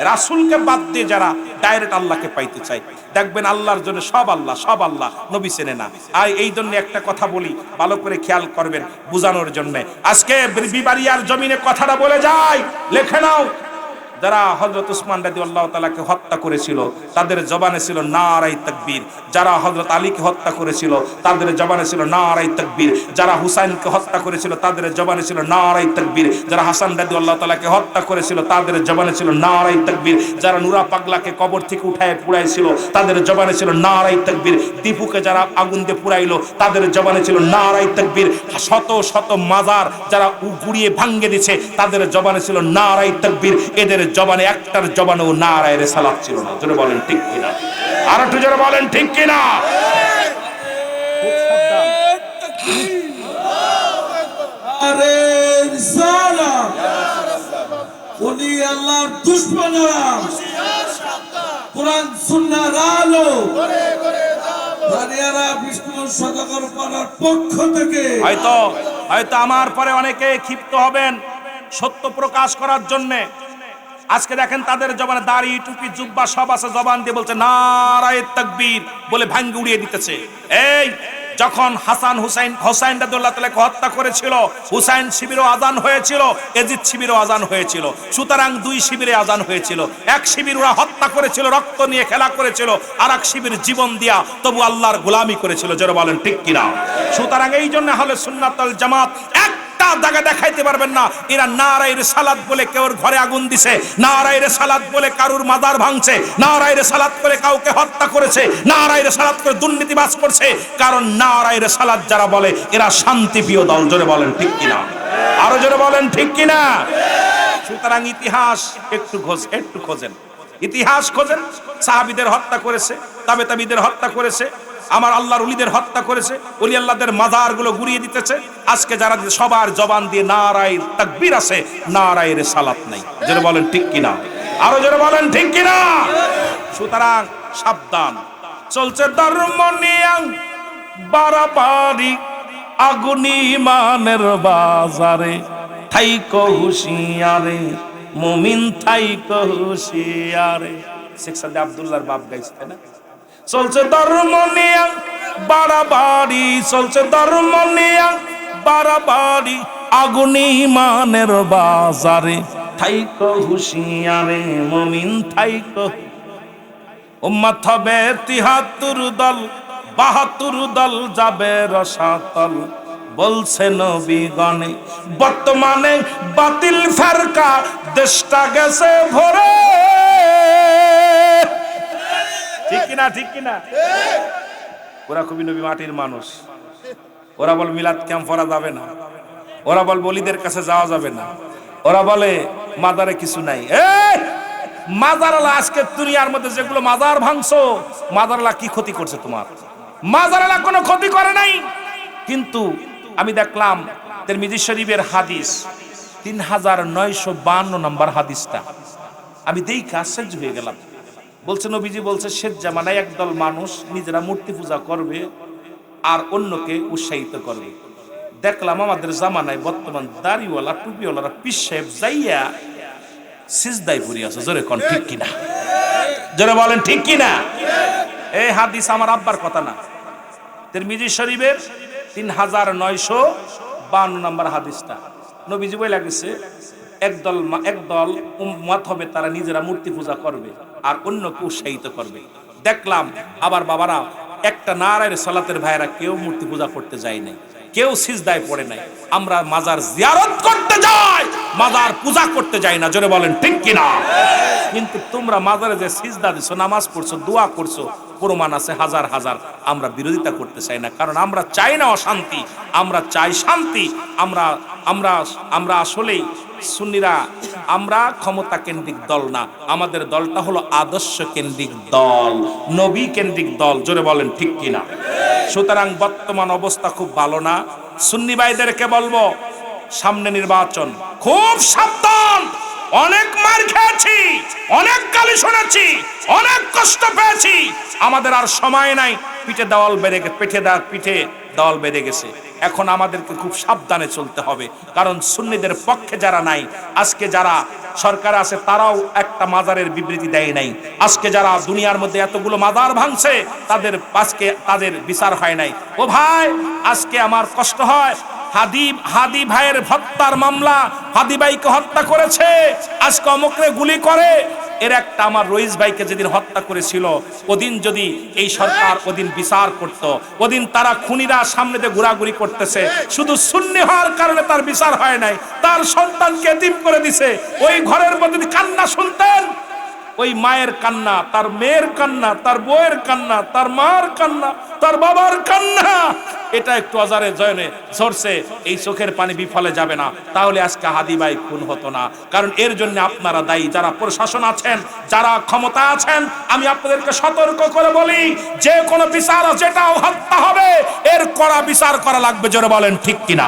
Speaker 1: রাসূলকে বাদ দিয়ে যারা ডাইরেক্ট আল্লাহকে পাইতে চায়, দেখবেন আল্লাহর জন্য সব আল্লাহ, সব আল্লাহ, নবী চেনে না। আর এই জন্য একটা কথা বলি, ভালো করে খেয়াল করবেন বোঝানোর জন্য। আজকে বিবারিয়ার জমিনে কথাটা বলে যায়, লেখে নাও। যারা হযরত উসমান রাদিয়াল্লাহু তাআলাকে হত্যা করেছিল, তাদের জবানে ছিল নারায়ে তাকবীর। যারা হযরত আলীকে হত্যা করেছিল, তাদের জবানে ছিল নারায়ে তাকবীর। যারা হুসাইনকে হত্যা করেছিল, তাদের জবানে ছিল নারায়ে তাকবীর। যারা হাসান রাদিয়াল্লাহু তাআলাকে হত্যা করেছিল, তাদের জবানে ছিল নারায়ে তাকবীর। যারা নুরা পাগলাকে কবর থেকে উঠায় পুড়াইছিল, তাদের জবানে ছিল নারায়ে তাকবীর। দীপুকে যারা আগুন দিয়ে পুড়াইলো, তাদের জবানে ছিল নারায়ে তাকবীর। শত শত মাজার যারা গুড়িয়ে ভাঙ্গে দিয়েছে, তাদের জবানে ছিল নারায়ে তাকবীর। এদের জবানে একটার জবানেও নারায়ে রিসালাত ছিল না। জোরে বলেন ঠিক কিনা? আর একটু জোরে বলেন ঠিক কিনা?
Speaker 2: আরে রিসালাত, উনি আল্লাহর দুশমনেরা, কোরআন সুন্নাহর আলো, দাঁড়িয়ারা বিষ্ণু সদাগর পাড়ার পক্ষ থেকে।
Speaker 1: হয়তো আমার পরে অনেকে ক্ষিপ্ত হবেন সত্য প্রকাশ করার জন্যে। আজকে দেখেন তাদের জবানে দাড়ি, টুপি, জুব্বা সব আছে, জবান দিয়ে বলছে নারায়ে তাকবীর বলে ভাঙ্গে উড়িয়ে দিতেছে। এই যখন হাসান হোসাইন রাদিয়াল্লাহু তাআলাকে হত্যা করেছিল, হুসাইন শিবিরও আজান হয়েছিল, এজিদ শিবিরও আজান হয়েছিল। সুতরাং দুই শিবিরে আজান হয়েছিল। এক শিবির ওরা হত্যা করেছিল, রক্ত নিয়ে খেলা করেছিল, আর এক শিবির জীবন দিয়া তবু আল্লাহর গোলামি করেছিল। জোরে বলেন ঠিক কিনা? সুতরাং এই জন্য হলে সুন্নাতুল জামাত জায়গা দেখাইতে পারবেন না এরা নারায়ে রিসালাত বলে কেউর ঘরে আগুন দিছে, নারায়ে রিসালাত বলে কারুর মাজার ভাঙছে, নারায়ে রিসালাত করে কাউকে হত্যা করেছে, নারায়ে রিসালাত করে দুর্নীতিবাজ করছে। কারণ নারায়ে রিসালাত যারা বলে এরা শান্তিপ্রিয় দল। জোরে বলেন ঠিক কিনা? আরো জোরে বলেন ঠিক কিনা? সুতরাং ইতিহাস একটু খোঁজেন, ইতিহাস খোঁজেন। সাহাবীদের হত্যা করেছে, তাবেঈদের হত্যা করেছে, আমার আল্লাহর ওলিদের হত্যা করেছে, ওলি আল্লাহদের মাজারগুলো গুড়িয়ে দিতেছে। আজকে যারা সবার জবান দিয়ে নারায়ে তাকবীর আছে, নারায়ে রিসালাত নাই। যারা বলেন ঠিক কিনা, আরো যারা বলেন ঠিক কিনা। সুতরাং সাবধান, চলছে ধর্ম নিয়ে বাড়াবাড়ি আগুন ইমানের বাজারে, থাইকো হুঁশিয়ারে মুমিন থাইকো হুঁশিয়ারে। শেখ সাদি আব্দুল্লাহর বাপ গাইছে, তাই না? চলছে ধর্ম নিয়ে বাড়াবাড়ি, চলছে ধর্ম নিয়ে বাড়াবাড়ি আগুন ইমানের বাজারে, থাইকো হুঁশিয়ারে মুমিন থাইকো। উম্মত হবে ৭৩ দল, ৭২ দল যাবে রসাতল, বলছে নবীগণে। বর্তমানে বাতিল ফেরকা দেশটা গেছে ভরে। ঠিক কিনা, ঠিক কিনা? ওরা কবি নবী মাটির মানুষ, ওরা বল মিলাদ ক্যাম্প করা যাবে না, ওরা বল বলিদের কাছে যাওয়া যাবে না, ওরা বলে মাজারে কিছু নাই। মাজারালা আজকে দুনিয়ার মধ্যে যেগুলো মাজার ভাঙছো, মাজারালা কি ক্ষতি করছে তোমার? মাজারালা কোনো ক্ষতি করে নাই। কিন্তু আমি দেখলাম তিরমিজি শরীফের হাদিস ৩৯৫২ নম্বর হাদিসটা, আমি দেখে আশ্চর্য হয়ে গেলাম। বলছে নবীজি বলছে, শেষ জামানায় একদল মানুষ নিজেরা মূর্তি পূজা করবে আর অন্যকে উৎসাহিত করবে। দেখলাম আমাদের জামানায় বর্তমান দাড়িওয়ালা টুপিওয়ালারা পীর সাহেব যাইয়া সিজদায় পড়ে আছে। জোরে কোন ঠিক কিনা, জোরে বলেন ঠিক কিনা। এই হাদিস আমার আব্বার কথা না, তিরমিজি শরীফের ৩৯৫২ নম্বর হাদিসটা। নবীজি বলে গেছে একদল উম্মত হবে, তারা নিজেরা মূর্তি পূজা করবে আর অন্যকে উৎসাহিত করবে। দেখলাম আবার বাবারা একটা নারায়ের সালাতের ভাইরা কেউ মূর্তি পূজা করতে যায় নাই, কেউ সিজদায় পড়ে নাই। আমরা মাজার জিয়ারত করতে যাই, মাজার পূজা করতে যাই না। জোরে বলেন ঠিক কিনা। কিন্তু তোমরা মাজারে যে সিজদা দিছো, নামাজ পড়ছো, দোয়া করছো, প্রমাণ আছে হাজার হাজার। আমরা বিরোধিতা করতে চাই না, কারণ আমরা চাই না অশান্তি, আমরা চাই শান্তি। আমরা আমরা আমরা আসলেই সুন্নিরা আমরা ক্ষমতা কেন্দ্রিক দল না, আমাদের দলটা হলো আদর্শ কেন্দ্রিক দল, নবী কেন্দ্রিক দল। জোরে বলেন ঠিক কিনা। সুতরাং বর্তমান অবস্থা খুব ভালো না। সুন্নি ভাইদেরকে বলবো, সামনে নির্বাচন, খুব সাবধান। অনেক মার খেয়েছি, অনেক গালি শুনেছি, অনেক কষ্ট পেয়েছি, আমাদের আর সময় নাই। পিঠে দেওয়াল বেড়ে গেছে, পিঠে দেওয়াল বেড়ে গেছে। এখন আমাদেরকে খুব সাবধানে চলতে হবে, কারণ সুন্নিদের পক্ষে যারা নাই, আজকে যারা সরকার আছে তারাও একটা মাজারের বিবৃতি দেয় নাই। আজকে যারা দুনিয়ার মধ্যে এতগুলো মাজার ভাঙছে, তাদের বিচার হয় নাই। ও ভাই, আজকে আমার কষ্ট হয়, হাদি ভাইয়ের হত্যার মামলা, হাদি ভাইকে হত্যা করেছে, আজকে অমুকরে গুলি করে। এর একটা আমার রইস ভাইকে যেদিন হত্যা করেছিল, ওদিন যদি এই সরকার ওদিন বিচার করত, ওদিন তারা খুনিরা সামনে দিয়ে ঘোরাঘুরি করতেছে, শুধু সুন্নি হওয়ার কারণে তার বিচার হয় নাই, তার সন্তানকে এতিম করে দিছে। ওই ঘরের মধ্যে কান্না শুনতেন, ওই মায়ের কান্না, তার মেয়ের কান্না, তার বউয়ের কান্না, তার মার কান্না, তার বাবার কান্না, এটা একটু আজারে জয়নে ঝরছে, এই চোখের পানি বিফলে যাবে না। তাহলে আজকে হাদি ভাই খুন হতো না। কারণ এর জন্য আপনারা দায়ী, যারা প্রশাসন আছেন, যারা ক্ষমতা আছেন। আমি আপনাদেরকে সতর্ক করে বলি, যে কোনো বিচার যেটাও হত্যা হবে, এর কড়া বিচার করা লাগবে। জোরে বলেন ঠিক কিনা।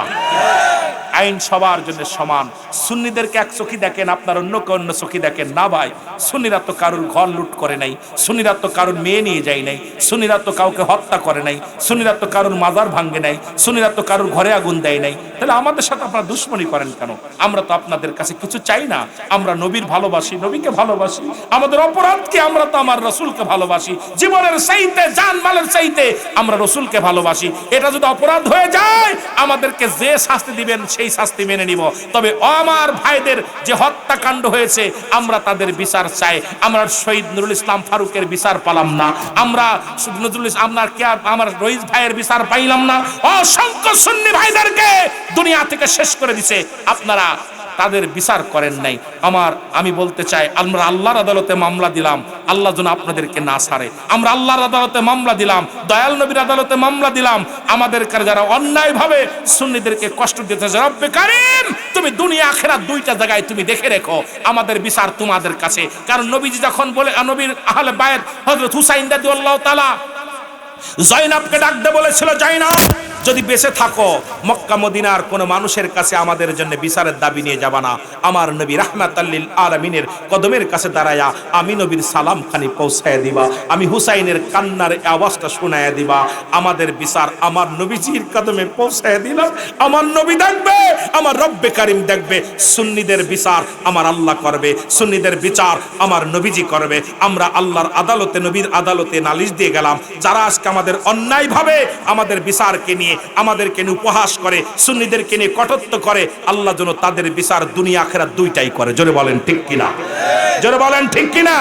Speaker 1: আইন সবার জন্য সমান। সুন্নিদেরকে এক চোখে দেখেন, আপনার অন্যকে অন্য চোখে দেখেন না। ভাই, সুন্নিরা তো কারুর ঘর লুট করে নাই, সুন্নিরা তো কারুর মেয়ে নিয়ে যায় নাই, সুন্নিরা তো কাউকে হত্যা করে নাই, সুন্নিরা তো কারুর মাজার ভাঙ্গে নাই, সুন্নিরা তো কারুর ঘরে আগুন দেয় নাই। তাহলে আমাদের সাথে আপনারা দুশ্মনী করেন কেন? আমরা তো আপনাদের কাছে কিছু চাই না। আমরা নবীর ভালোবাসি, নবীকে ভালোবাসি। আমাদের অপরাধ কি? আমরা তো আমার রসুলকে ভালোবাসি, জীবনের চাইতে, জান মালের চাইতে আমরা রসুলকে ভালোবাসি। এটা যদি অপরাধ হয়ে যায়, আমাদেরকে যে শাস্তি দিবেন সেই শাস্তি মেনে নিব। তবে আমার ভাইদের যে হত্যাকাণ্ড হয়েছে, আমরা তাদের বিচার চাই। আমরা শহীদ নুরুল ইসলাম ফারুকের বিচার পেলাম না, আমরা নজরুল ইসলাম আমার রইস ভাইয়ের বিচার পাইলাম না। অসংখ্য সুন্নি ভাইদেরকে দুনিয়া থেকে শেষ করে দিছে, আপনারা তাদের বিচার করেন নাই। আমি বলতে চাই, আমরা আল্লাহর আদালতে মামলা দিলাম, আল্লাহ যেন আপনাদেরকে না ছাড়ে। আমরা আল্লাহর আদালতে মামলা দিলাম, দয়াল নবীর আদালতে মামলা দিলাম। আমাদের যারা অন্যায়ভাবে সুন্নিদেরকে কষ্ট দিতেছে, রব্বে কারীম তুমি দুনিয়া আখিরাত দুইটা জায়গায় তুমি দেখে রেখো, আমাদের বিচার তোমাদের কাছে। কারণ নবীজি যখন বলে, নবীর আহলে বায়ত হযরত হুসাইন রাদিয়াল্লাহু তাআলা জয়নাবকে ডাক দিয়ে বলেছিল, জয়নাব যদি বেঁচে থাকো মক্কা মদিনার কোন মানুষের কাছে আমাদের জন্য বিচারের দাবি নিয়ে যাবা না, আমার নবী রাহমাতাল লিল আলামিনের কদমের কাছে দাঁড়ায়া আমি নবীর সালাম খানি পৌঁছায় দিবা, আমি হুসাইনের কান্নার আওয়াজটা শোনায় দিবা, আমাদের বিচার আমার নবীজির কদমে পৌঁছায় দিলাম। আমার নবী দেখবে, আমার রব্বে কারিম দেখবে, সুন্নিদের বিচার আমার আল্লাহ করবে, সুন্নিদের বিচার আমার নবীজি করবে। আমরা আল্লাহর আদালতে, নবীর আদালতে নালিশ দিয়ে গেলাম, যারা আজকে আমাদের অন্যায়ভাবে আমাদের বিচারকে নিয়ে আমাদেরকে নিয়ে উপহাস করে, সুন্নিদেরকে নিয়ে কটূক্ত করে, আল্লাহ যেন তাদের বিচার দুনিয়া আখিরাত দুইটাই করে। জোরে বলেন ঠিক কিনা? জোরে বলেন ঠিক কিনা?